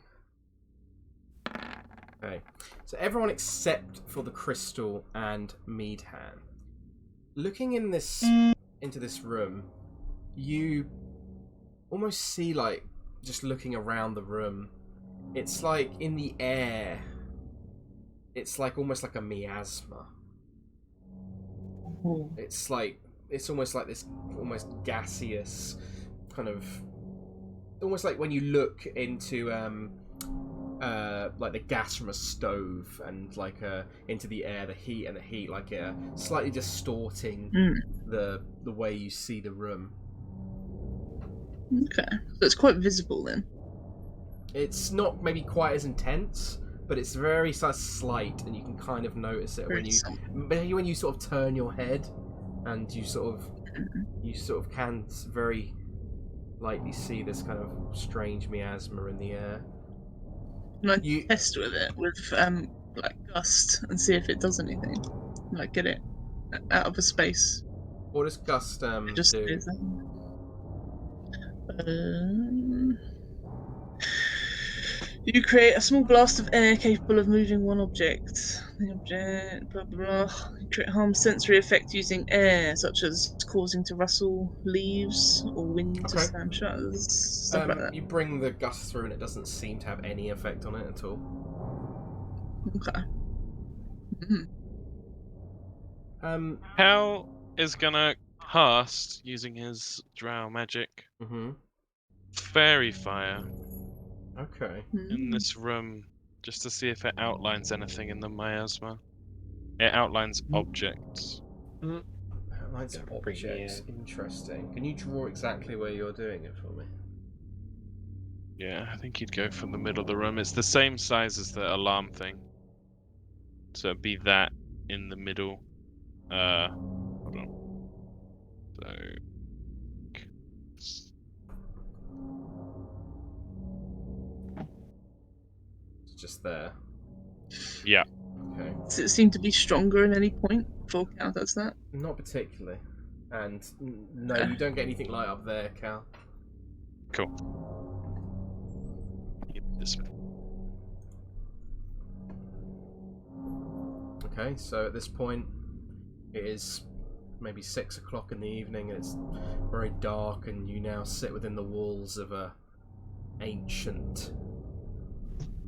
So everyone except for the crystal and Meadhan. Looking into this room, you almost see, like, just looking around the room, It's like in the air. It's like almost like a miasma. Ooh. It's almost like this almost gaseous kind of, almost like when you look into like the gas from a stove and like into the air, the heat like slightly distorting the way you see the room. Okay, so it's quite visible then. It's not maybe quite as intense, but it's very slight, and you can kind of notice it maybe when you sort of turn your head, and you sort of can very lightly see this kind of strange miasma in the air. Can I test with it with like gust and see if it does anything? Like get it out of a space. What does gust do? You create a small blast of air capable of moving one object. The object, blah blah blah. You create a harm sensory effect using air, such as causing to rustle leaves or wind to slam shutters, stuff like that. You bring the gust through, and it doesn't seem to have any effect on it at all. Okay. Cal is gonna cast using his drow magic. Fairy fire. Okay. In this room, just to see if it outlines anything in the miasma. It outlines objects. Outlines objects. Interesting. Can you draw exactly where you're doing it for me? Yeah, I think he'd go from the middle of the room. It's the same size as the alarm thing. So it'd be that in the middle. Hold on. So... just there. Yeah. Okay. Does it seem to be stronger at any point before Cal does that? Not particularly. And no, you don't get anything light up there, Cal. Cool. This way. Okay, so at this point, it is maybe 6 o'clock in the evening, and it's very dark, and you now sit within the walls of a ancient,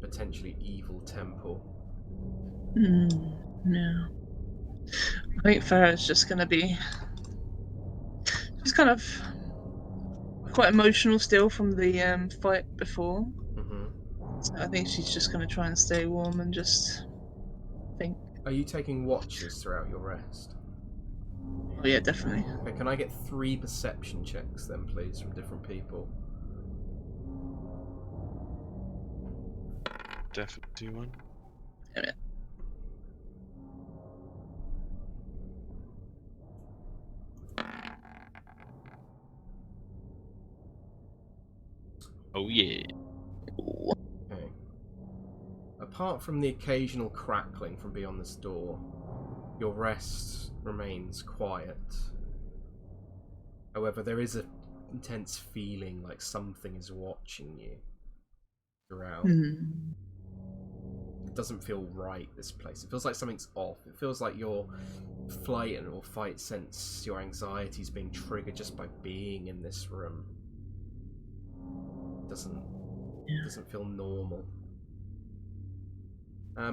potentially evil temple. No. I think Farrah's just going to be... She's kind of quite emotional still from the fight before. So I think she's just going to try and stay warm and just think. Are you taking watches throughout your rest? Oh yeah, definitely. Okay, can I get 3 perception checks then, please, from different people? Definitely do one. Yeah. Oh yeah. Okay. Apart from the occasional crackling from beyond this door, your rest remains quiet. However, there is an intense feeling like something is watching you throughout. It doesn't feel right, this place. It feels like something's off. It feels like your flight or fight sense, your anxiety is being triggered just by being in this room. It doesn't feel normal. I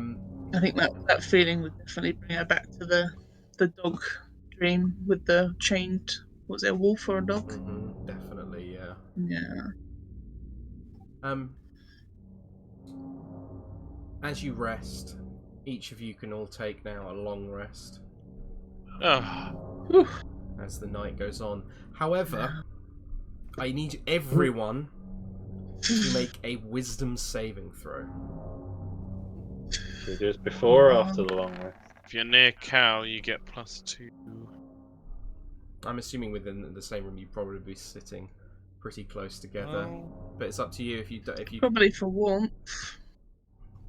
think that feeling would definitely bring her back to the dog dream with the chained... Was it a wolf or a dog? Definitely, yeah. Yeah. As you rest, each of you can all take now a long rest. As the night goes on. However, I need everyone to make a wisdom saving throw. Should we do this before or after the long rest? If you're near Cal, you get +2. I'm assuming within the same room you'd probably be sitting pretty close together, but it's up to you if you probably for warmth.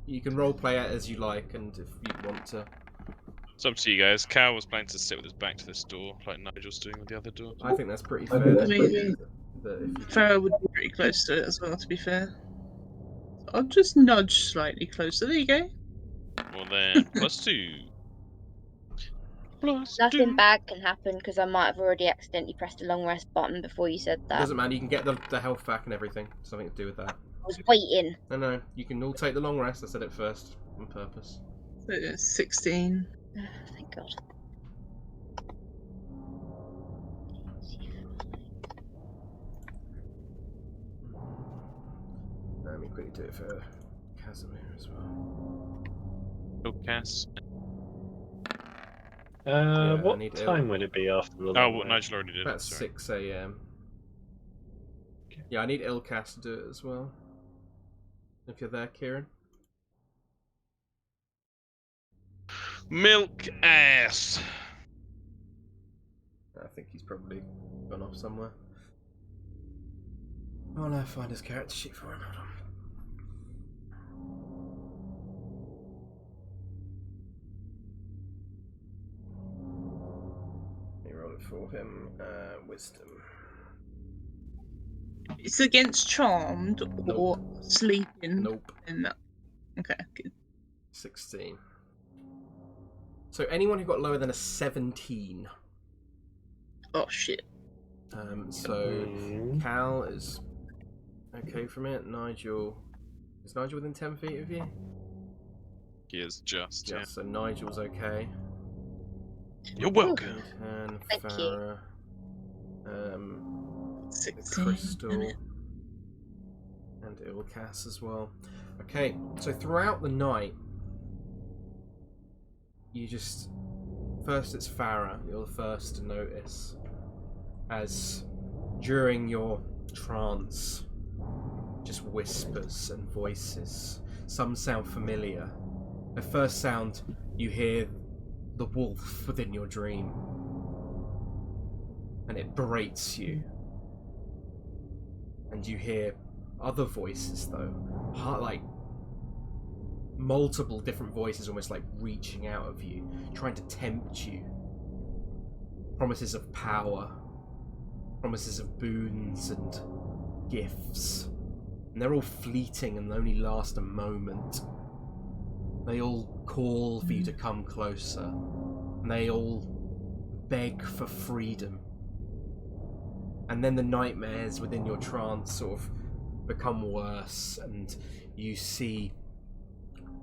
You can roleplay it as you like, and if you want to. It's up to you guys. Cal was planning to sit with his back to this door, like Nigel's doing with the other door. I think that's pretty fair. Farrah would be pretty close to it as well, to be fair. I'll just nudge slightly closer. There you go. Well then, +2. Nothing bad can happen because I might have already accidentally pressed the long rest button before you said that. Doesn't matter, you can get the health back and everything. Something to do with that. was waiting. No, you can all take the long rest. I said it first on purpose. So it's 16. Oh, thank God. Let me quickly do it for Casimir as well. Ilkaas. I What need time would it be after the Oh, long well, rest? Nigel already did About it. Sorry. 6 a.m. Okay. Yeah, I need Ilkaas to do it as well. If you're there, Kieran. Milk ass. I think he's probably gone off somewhere. I'll find his character sheet for him. Hold on. Let me roll it for him. Wisdom. It's against charmed or sleeping. Nope. In that. Okay, good. 16. So anyone who got lower than a 17. Oh shit. So Cal is okay from it. Nigel. Is Nigel within 10 feet of you? He is just. Yeah, so Nigel's okay. You're welcome. And Thank you. Farrah, 16. Crystal, innit? and Ilkaas as well. Okay, so throughout the night, you just... First it's Farrah, you're the first to notice, as during your trance, just whispers and voices. Some sound familiar. At first sound, you hear the wolf within your dream, and it berates you. And you hear other voices, though, like multiple different voices, almost like reaching out of you, trying to tempt you. Promises of power, promises of boons and gifts. And they're all fleeting and only last a moment. They all call for you to come closer. And they all beg for freedom. And then the nightmares within your trance sort of become worse, and you see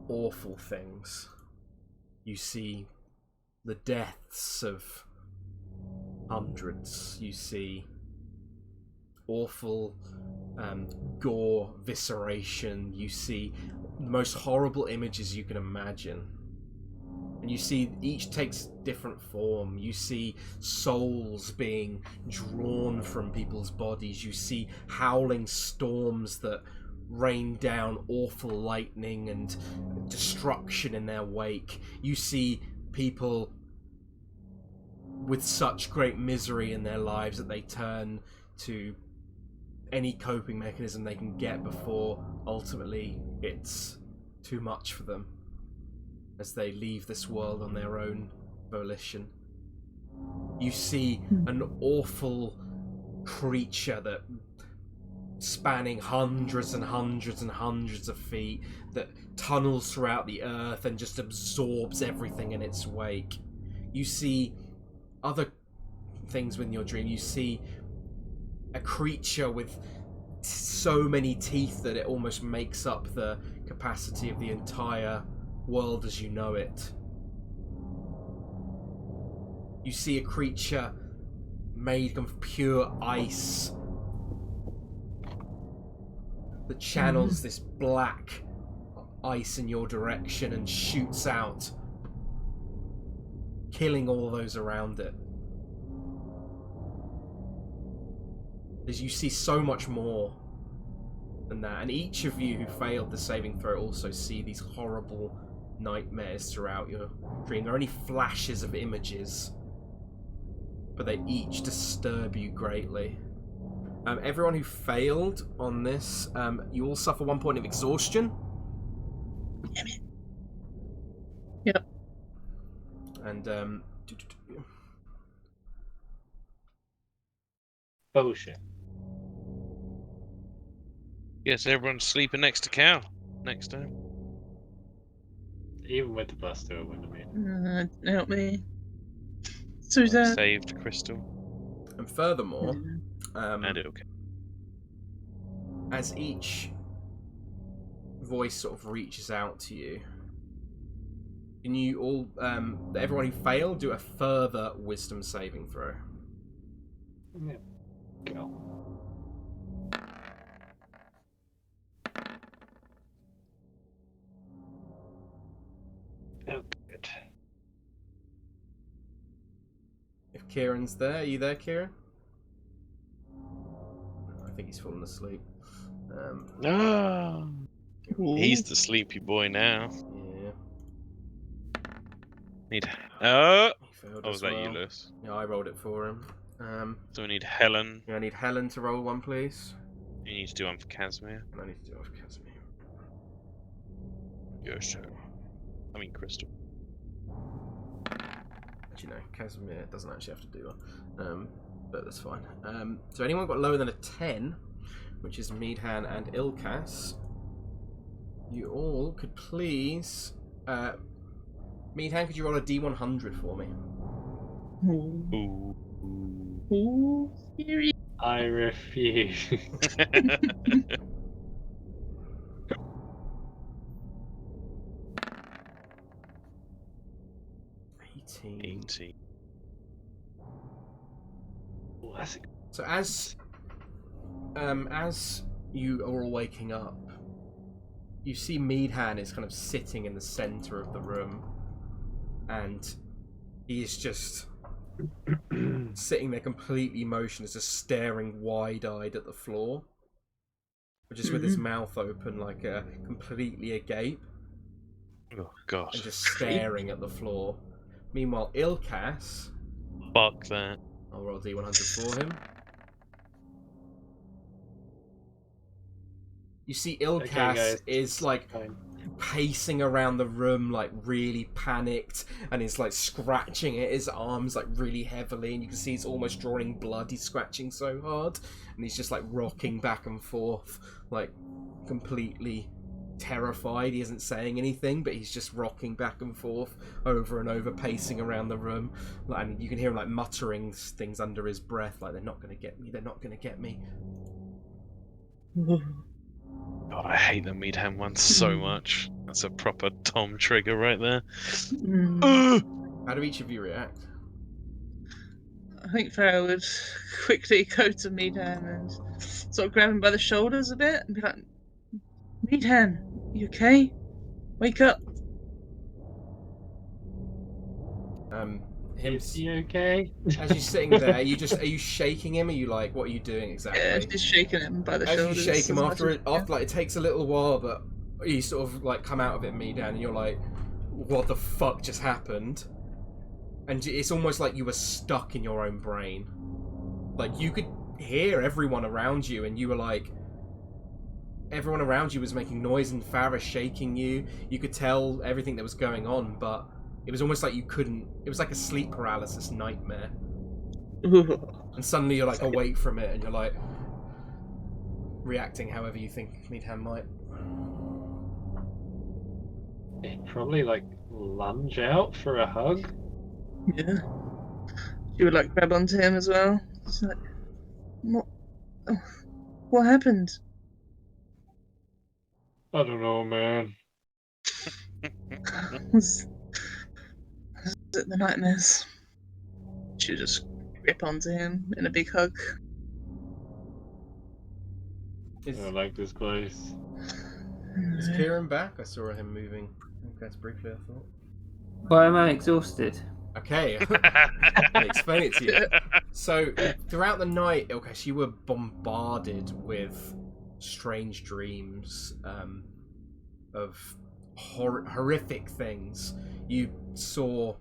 awful things. You see the deaths of hundreds. You see awful gore, visceration. You see the most horrible images you can imagine. And you see each takes different form. You see souls being drawn from people's bodies. You see howling storms that rain down awful lightning and destruction in their wake. You see people with such great misery in their lives that they turn to any coping mechanism they can get before ultimately it's too much for them, as they leave this world on their own volition. You see an awful creature that spanning hundreds and hundreds and hundreds of feet, that tunnels throughout the earth and just absorbs everything in its wake. You see other things within your dream. You see a creature with so many teeth that it almost makes up the capacity of the entire world as you know it. You see a creature made of pure ice that channels this black ice in your direction and shoots out, killing all those around it. As you see so much more than that, and each of you who failed the saving throw also see these horrible nightmares throughout your dream. There are only flashes of images, but they each disturb you greatly. Everyone who failed on this, you all suffer 1 point of exhaustion. Yep. And Bullshit. Yes, everyone's sleeping next to Cal next time. Even with the +2, it wouldn't have been. Help me. So I've that saved Crystal furthermore, and Ilkaas. as each voice sort of reaches out to you. Can you all, everyone who failed, do a further wisdom saving throw? Yeah. Go. Oh, good. If Kieran's there, are you there, Kieran? I think he's fallen asleep. No. He's the sleepy boy now. Yeah. Need. He failed Was as that well. you, Lewis? Yeah, I rolled it for him. So we need Helen. Yeah, I need Helen to roll one, please. You need to do one for Casimir. And I need to do it for Casimir. Yes, sir. I mean, Crystal. Actually, no, Casimir doesn't actually have to do one. But that's fine. So anyone got lower than a 10, which is Meadhan and Ilkaas, you all could please... Meadhan, could you roll a D100 for me? Ooh. Ooh, scary. I refuse. 18. Oh, that's So as you are all waking up, you see Meadhan is kind of sitting in the center of the room, and he is just sitting there completely motionless, just staring wide-eyed at the floor, just with his mouth open, like completely agape, Oh, God. and just staring at the floor. Meanwhile, Ilkaas, Fuck that. I'll roll D100 for him. You see Ilkaas guys. is like fine. pacing around the room, like really panicked, and he's like scratching at his arms like really heavily, and you can see he's almost drawing blood. He's scratching so hard, and he's just like rocking back and forth, like completely terrified. He isn't saying anything, but he's just rocking back and forth over and over, pacing around the room, and you can hear him like muttering things under his breath, like, "They're not going to get me, they're not going to get me." God, I hate the Meadhan one so much. That's a proper Tom trigger right there. How do each of you react? I think Farrah would quickly go to Meadhan and sort of grab him by the shoulders a bit and be like, "Meadhan, you okay? Wake up." Is he okay? As you're sitting there, are you shaking him? Are you like, what are you doing exactly? Yeah, just shaking him by the As shoulders. you shake him as much after as- it, after like it takes a little while, but you sort of like come out of it, Meadhan, and you're like, what the fuck just happened? And it's almost like you were stuck in your own brain. Like you could hear everyone around you, and you were like, everyone around you was making noise, and Farrah shaking you. You could tell everything that was going on, but it was almost like you couldn't. It was like a sleep paralysis nightmare. And suddenly you're like awake from it, and you're like reacting however you think Meadhan might. He'd probably like lunge out for a hug. Yeah. She would like grab onto him as well. She's like, what happened? I don't know, man. Was it the nightmares? She would just grip onto him in a big hug. Is, I like this place. is Kieran back? I saw him moving. That's briefly, I thought. Why am I exhausted? Okay, let me explain it to you. So, throughout the night, Ilkaas, you were bombarded with strange dreams of horrific things. You saw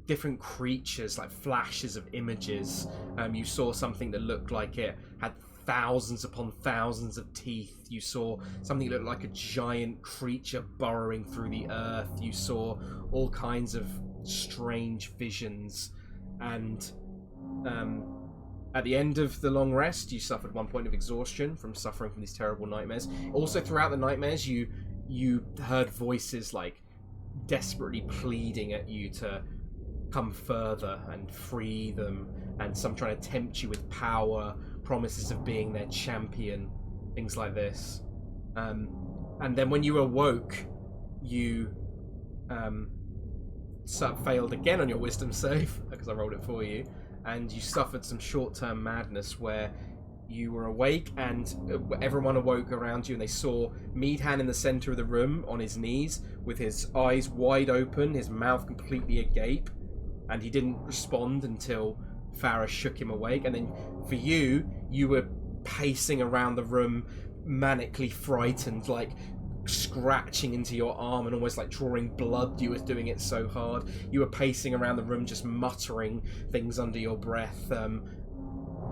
different creatures, like flashes of images. You saw something that looked like it had thousands upon thousands of teeth. You saw something that looked like a giant creature burrowing through the earth. You saw all kinds of strange visions, and at the end of the long rest, you suffered 1 point of exhaustion from suffering from these terrible nightmares. Also, throughout the nightmares, you heard voices like desperately pleading at you to come further and free them, and some trying to tempt you with power, promises of being their champion, things like this. And then when you awoke, you failed again on your wisdom save, because I rolled it for you, and you suffered some short-term madness where you were awake and everyone awoke around you and they saw Meadhan in the centre of the room on his knees with his eyes wide open, his mouth completely agape, and he didn't respond until Farrah shook him awake. And then for you, you were pacing around the room manically frightened, like scratching into your arm and almost like drawing blood. You were doing it so hard. You were pacing around the room just muttering things under your breath,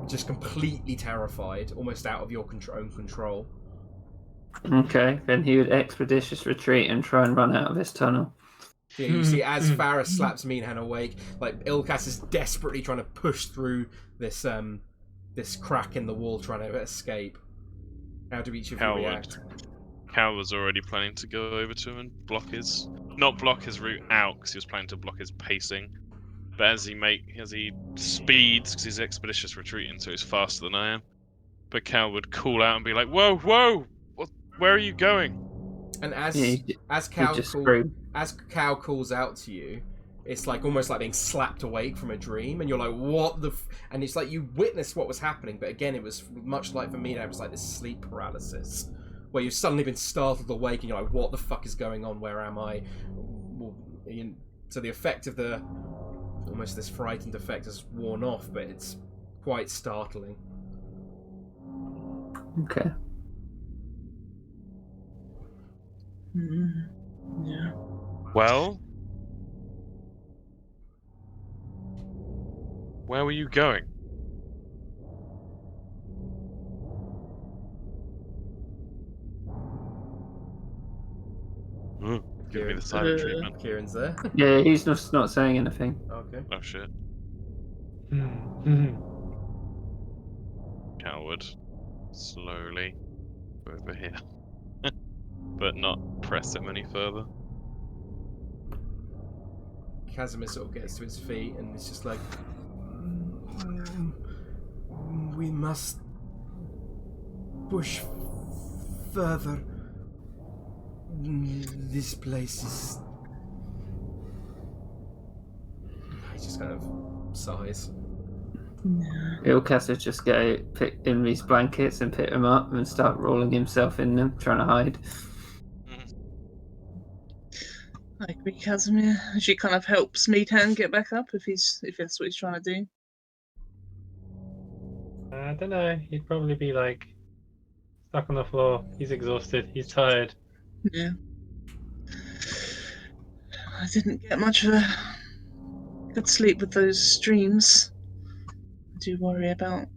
just completely terrified, almost out of your own control. Okay, then he would expeditious retreat and try and run out of this tunnel. Yeah, you see as Farrah slaps Meadhan awake, like Ilkaas is desperately trying to push through this this crack in the wall, trying to escape. How do each of you react? Cal was already planning to go over to him and not block his route out, because he was planning to block his pacing. But as he speeds, because he's expeditious retreating, so he's faster than I am. But Cal would call out and be like, "Whoa, whoa! Where are you going?" And as Cal calls out to you, it's like almost like being slapped awake from a dream, and you're like, "What the?" And it's like you witnessed what was happening, but again, it was much like for me. It was like this sleep paralysis, where you've suddenly been startled awake, and you're like, "What the fuck is going on? Where am I?" So the effect of almost this frightened effect has worn off, but it's quite startling. Okay. Yeah. Well, where were you going? Give me the silent treatment. Kieran's there. Yeah, he's just not saying anything. Okay. Oh shit. Coward. Slowly over here. But not press him any further. Casimir sort of gets to his feet and it's just like, we must push further. This place is... He just kind of sighs. Ilkaas would just go pick in these blankets and pick them up and start rolling himself in them, trying to hide. I agree, Casimir. She kind of helps Meadhan get back up if that's what he's trying to do. I don't know. He'd probably be like stuck on the floor. He's exhausted. He's tired. Yeah. I didn't get much of a good sleep with those dreams. I do worry about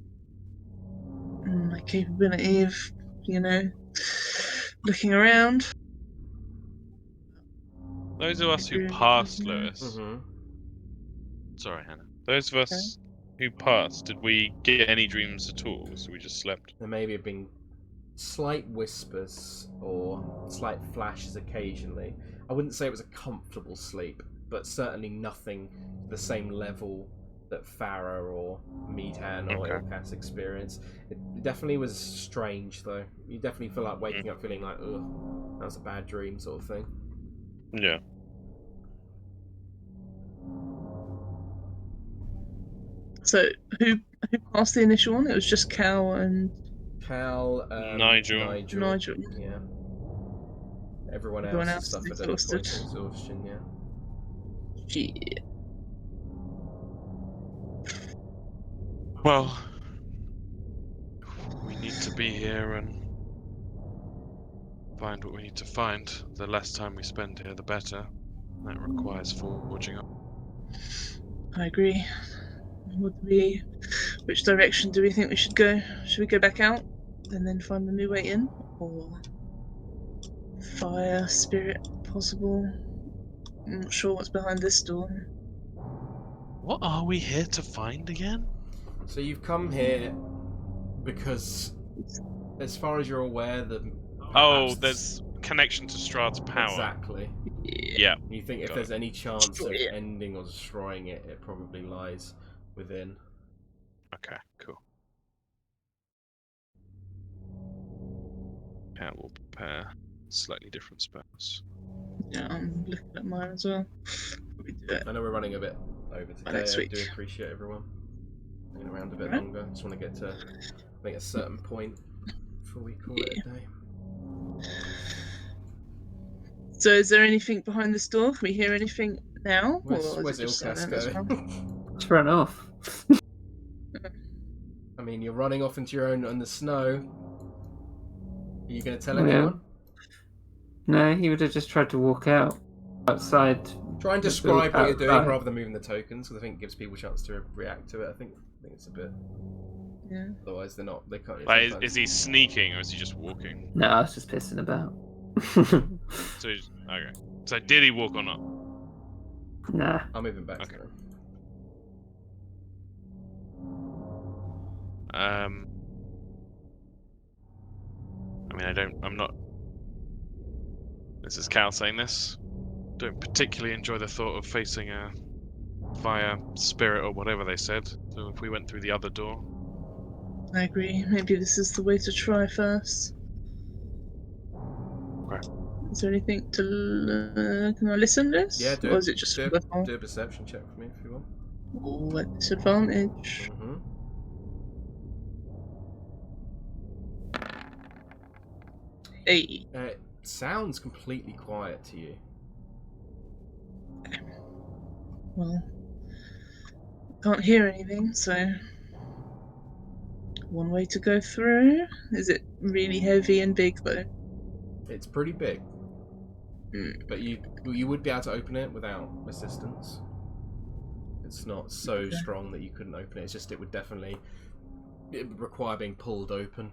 my capability of, looking around. Those of us who passed, Lewis. Mm-hmm. Sorry, Hannah. Those of us who passed, did we get any dreams at all? So we just slept? There may have been slight whispers or slight flashes occasionally. I wouldn't say it was a comfortable sleep, but certainly nothing to the same level that Farrah or Meadhan or Ilkaas experienced. It definitely was strange, though. You definitely feel like waking up feeling like, ugh, that was a bad dream sort of thing. Yeah. So, who passed the initial one? It was just Cal and... Nigel. Yeah. Everyone else has suffered at this point of exhaustion, yeah. Yeah. Well, we need to be here and find what we need to find. The less time we spend here, the better. That requires forging up. I agree. Which direction do we think we should go? Should we go back out and then find a new way in? Or fire, spirit, possible? I'm not sure what's behind this door. What are we here to find again? So you've come here because, as far as you're aware, there's connection to Strahd's power. Exactly. Yeah. You think if there's any chance of ending or destroying it, it probably lies within. Okay, cool. Cat will prepare. slightly different spells. Yeah, I'm looking at mine as well. Probably do it. I know we're running a bit over today. Next I week. do appreciate everyone hanging around a bit Alright. longer. Just want to get to make a certain point before we call it a day. So, is there anything behind this door? Can we hear anything now? Where's or is it just Ilkaas silent as well? going? Just run off. I mean, you're running off into your own in the snow. Are you going to tell Yeah. anyone? No, he would have just tried to walk outside. Try and Just describe what you're doing outside. rather than moving the tokens, because I think it gives people a chance to react to it. I think it's a bit. Yeah. Otherwise, they can't. Like, is he sneaking or is he just walking? No, I was just pissing about. So okay. So did he walk or not? Nah. I'll move him back. Okay. To him. I mean, I'm not. This is Cal saying this. Don't particularly enjoy the thought of facing a fire spirit or whatever they said. So if we went through the other door, I agree. Maybe this is the way to try first. Okay. Is there anything to... can I listen to this? Yeah, do Or it. is it just do, for the phone? do a perception check for me if you want. Oh, at disadvantage. Mm-hmm. Hey. It sounds completely quiet to you. Well, can't hear anything, so... One way to go through. Is it really heavy and big, though? It's pretty big, but you would be able to open it without assistance. It's not so strong that you couldn't open it. It's just it would require being pulled open.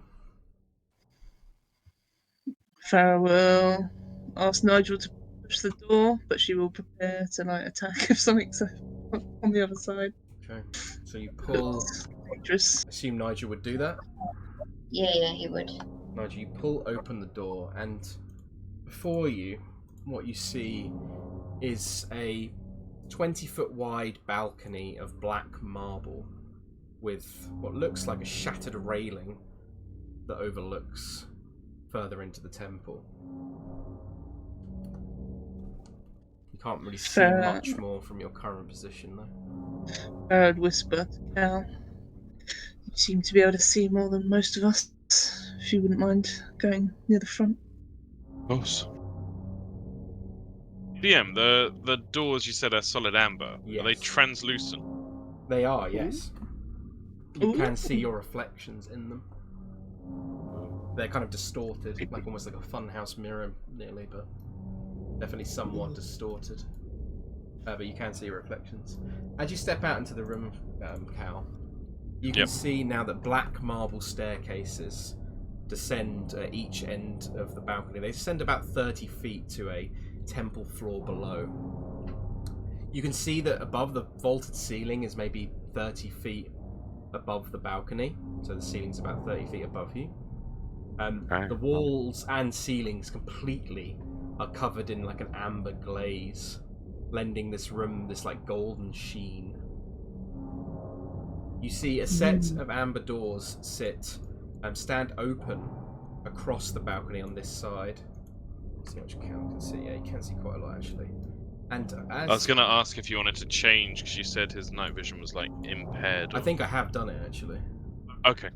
Farrah will ask Nigel to push the door, but she will prepare to attack if something's on the other side. Okay, so you pull. Looks dangerous. I assume Nigel would do that. Yeah, he would. Nigel, you pull open the door, and before you, what you see is a 20-foot wide balcony of black marble with what looks like a shattered railing that overlooks further into the temple. You can't really see much more from your current position, though. I would whisper to Cal. You seem to be able to see more than most of us. If you wouldn't mind going near the front. of course. DM, the doors you said are solid amber. Yes. Are they translucent? They are, yes. You Ooh. can see your reflections in them. They're kind of distorted, like almost like a funhouse mirror, nearly, but definitely somewhat distorted. But you can see your reflections. As you step out into the room, Cal, you can see now that black marble staircases descend at each end of the balcony. They descend about 30 feet to a temple floor below. You can see that above the vaulted ceiling is maybe 30 feet above the balcony, so the ceiling's about 30 feet above you. The walls and ceilings completely are covered in like an amber glaze, lending this room this like golden sheen. You see a set of amber doors stand open across the balcony on this side. Let's see how much Cal can see. Yeah, you can see quite a lot actually. And I was going to ask if you wanted to change, because you said his night vision was like impaired. I think I have done it actually. Okay.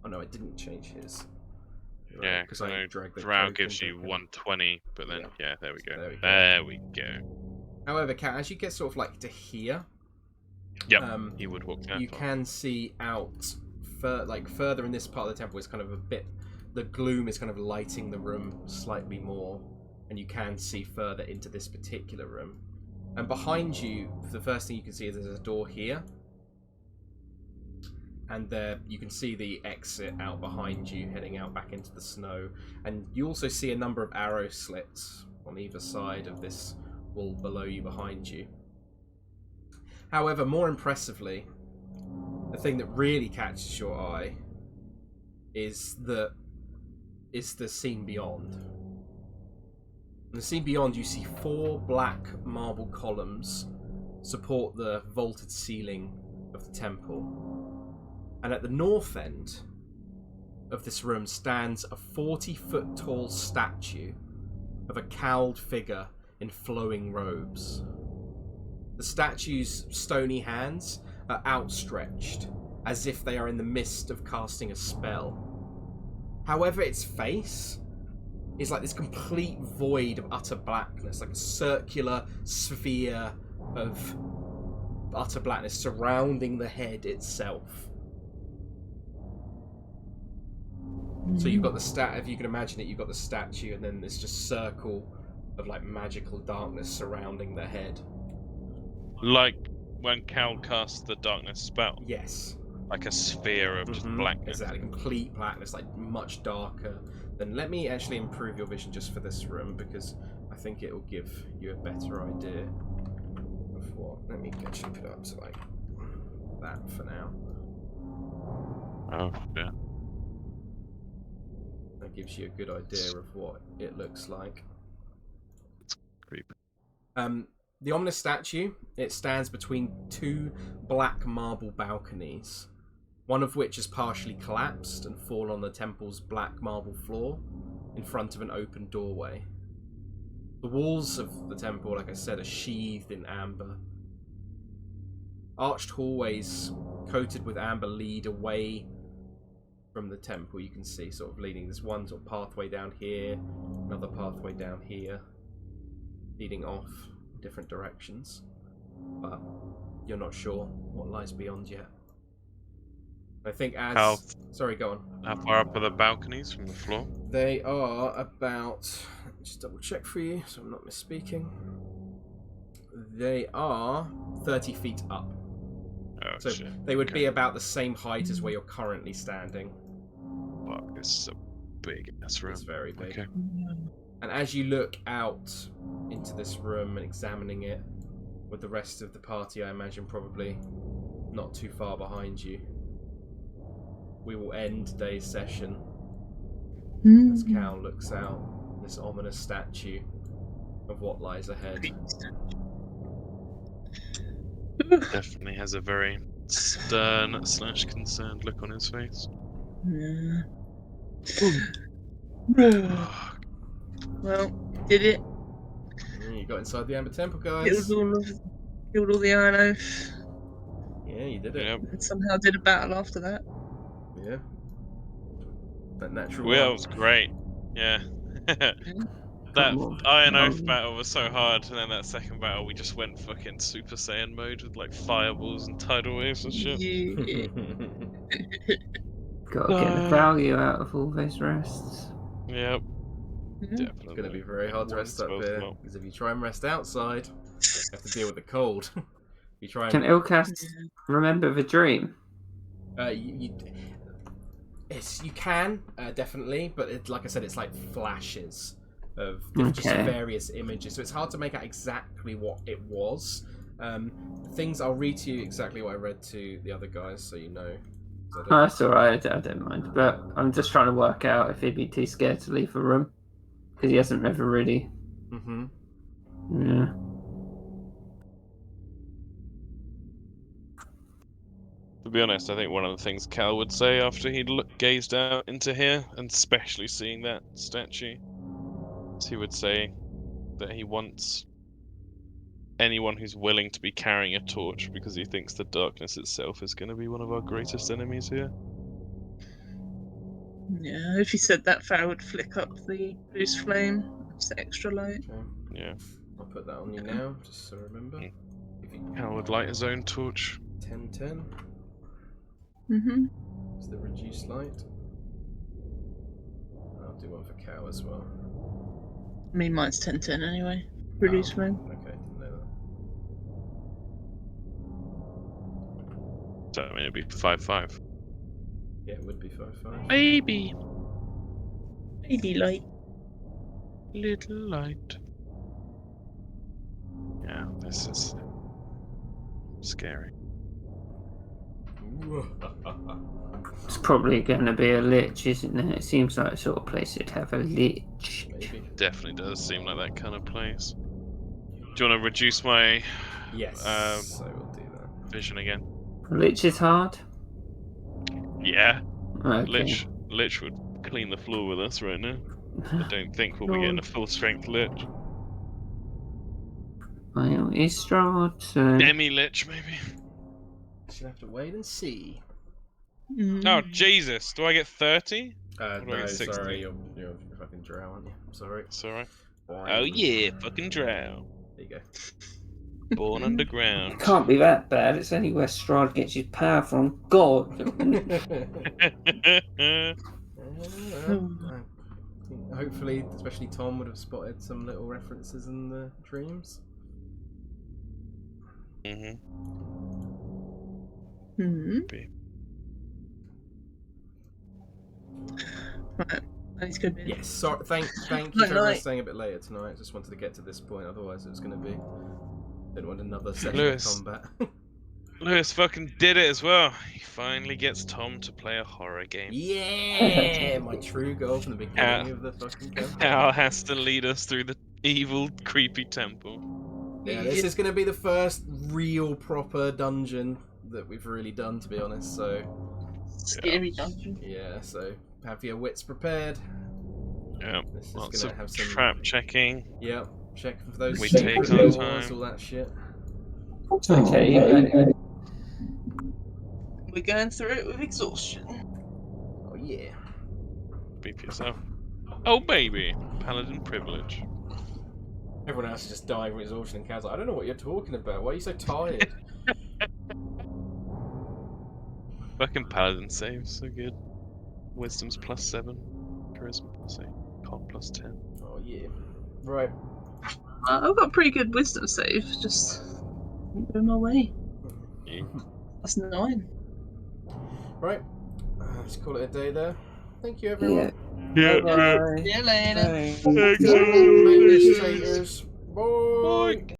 Oh no, I didn't change his. Yeah, because I dragged the Drow token, gives you okay. 120, but then there we go. There we go. However, Cal, as you get sort of like to here, he would walk down. you can see out further in this part of the temple is kind of a bit. The gloom is kind of lighting the room slightly more, and you can see further into this particular room. And behind you, the first thing you can see is there's a door here. And there you can see the exit out behind you, heading out back into the snow. And you also see a number of arrow slits on either side of this wall below you, behind you. However, more impressively, the thing that really catches your eye is the scene beyond. In the scene beyond, you see 4 black marble columns support the vaulted ceiling of the temple. And at the north end of this room stands a 40-foot tall statue of a cowled figure in flowing robes. The statue's stony hands are outstretched, as if they are in the midst of casting a spell. However, its face is like this complete void of utter blackness, like a circular sphere of utter blackness surrounding the head itself. So you've got the if you can imagine it, you've got the statue, and then this just circle of like magical darkness surrounding the head. Like when Cal casts the darkness spell. Yes. Like a sphere of just blackness. Exactly, complete blackness, like much darker. Then let me actually improve your vision just for this room, because I think it will give you a better idea of what. Let me actually put it up to like that for now. Oh, yeah. That gives you a good idea of what it looks like. It's creepy. The ominous statue, it stands between two black marble balconies, one of which is partially collapsed and fallen on the temple's black marble floor in front of an open doorway. The walls of the temple, like I said, are sheathed in amber. Arched hallways coated with amber lead away from the temple. You can see sort of leading, there's one sort of pathway down here, another pathway down here, leading off in different directions, but you're not sure what lies beyond yet. I think as... Sorry, go on. How far up are the balconies from the floor? They are about... Let me just double check for you so I'm not misspeaking. They are 30 feet up. Oh, so shit. They would be about the same height as where you're currently standing. Fuck, this is a big ass room. It's very big. Okay. And as you look out into this room and examining it, with the rest of the party, I imagine probably not too far behind you, we will end today's session as Cal looks out this ominous statue of what lies ahead. Definitely has a very stern / concerned look on his face. Well, did it. You got inside the Amber Temple, guys. Killed all the Iron Oath. Yeah, you did it. Yep. And somehow did a battle after that. Yeah. That natural. Well, it was great. Yeah. That Iron Oath battle was so hard, and then that second battle we just went fucking Super Saiyan mode with like fireballs and tidal waves and shit. Yeah. Gotta get the value out of all those rests. Yep. Definitely. It's going to be very hard to rest up here, because if you try and rest outside, you have to deal with the cold. If you try and... Can Ilkaas remember the dream? You can, definitely, but like I said, it's like flashes of just various images, so it's hard to make out exactly what it was. Things, I'll read to you exactly what I read to the other guys, so you know. Oh, that's alright, I don't mind, but I'm just trying to work out if he'd be too scared to leave the room, because he hasn't ever really... Yeah. To be honest, I think one of the things Cal would say after he'd gazed out into here, and especially seeing that statue, is he would say that he wants anyone who's willing to be carrying a torch, because he thinks the darkness itself is going to be one of our greatest enemies here. Yeah, if he said that, Farrah would flick up the boost flame. It's the extra light. Okay. Yeah. I'll put that on you now, just so remember. If you... Cal would light his own torch. 10-10. It's the reduced light. I'll do one for Cal as well. I mean, mine's 10-10 anyway. Reduced flame. Okay, didn't know that. So I mean, it'd be 5-5. Yeah, it would be 5-5. Baby light. little light. Yeah, this is scary. It's probably going to be a lich, isn't it? It seems like the sort of place that'd have a lich. Maybe. Definitely does seem like that kind of place. Do you want to reduce my Yes, I will do that. vision again? Lich is hard? Yeah. Okay. Lich would clean the floor with us right now. I don't think we'll be getting a full strength Lich. Well, it's Strahd's turn. Demi Lich, maybe. Just have to wait and see. Oh, Jesus. Do I get 30? No, do I get 60? sorry, you're fucking drow, aren't you? I'm sorry. It's alright. Oh, yeah, fucking drow. There you go. Born underground. It can't be that bad. It's only where Strahd gets his power from. God. Hopefully, especially Tom would have spotted some little references in the dreams. Mm-hmm. Right. He's good. Yes, sorry. Thank you for staying a bit later tonight. Just wanted to get to this point, otherwise it was going to be. Didn't want another session of combat. Lewis fucking did it as well. He finally gets Tom to play a horror game. Yeah, my true goal from the beginning of the fucking campaign. Al has to lead us through the evil, creepy temple. Yeah, this is going to be the first real proper dungeon that we've really done, to be honest. So scary dungeon. Yeah, so have your wits prepared. Yeah, this is lots gonna of have some trap checking. Yep, check for those. We take our doors, time. all that shit. Okay. We're going through it with exhaustion. Oh yeah. Beep yourself. Oh baby, paladin privilege. Everyone else is just dying from exhaustion, and Cal's like, I don't know what you're talking about. Why are you so tired? Fucking paladin saves, so good. Wisdom's +7, charisma +8, con +10. Oh yeah. Right. I've got a pretty good wisdom save. Just go my way. Yeah. That's 9. Right. Let's call it a day there. Thank you, everyone. Yeah. Bye. See you later. Excellent. Bye.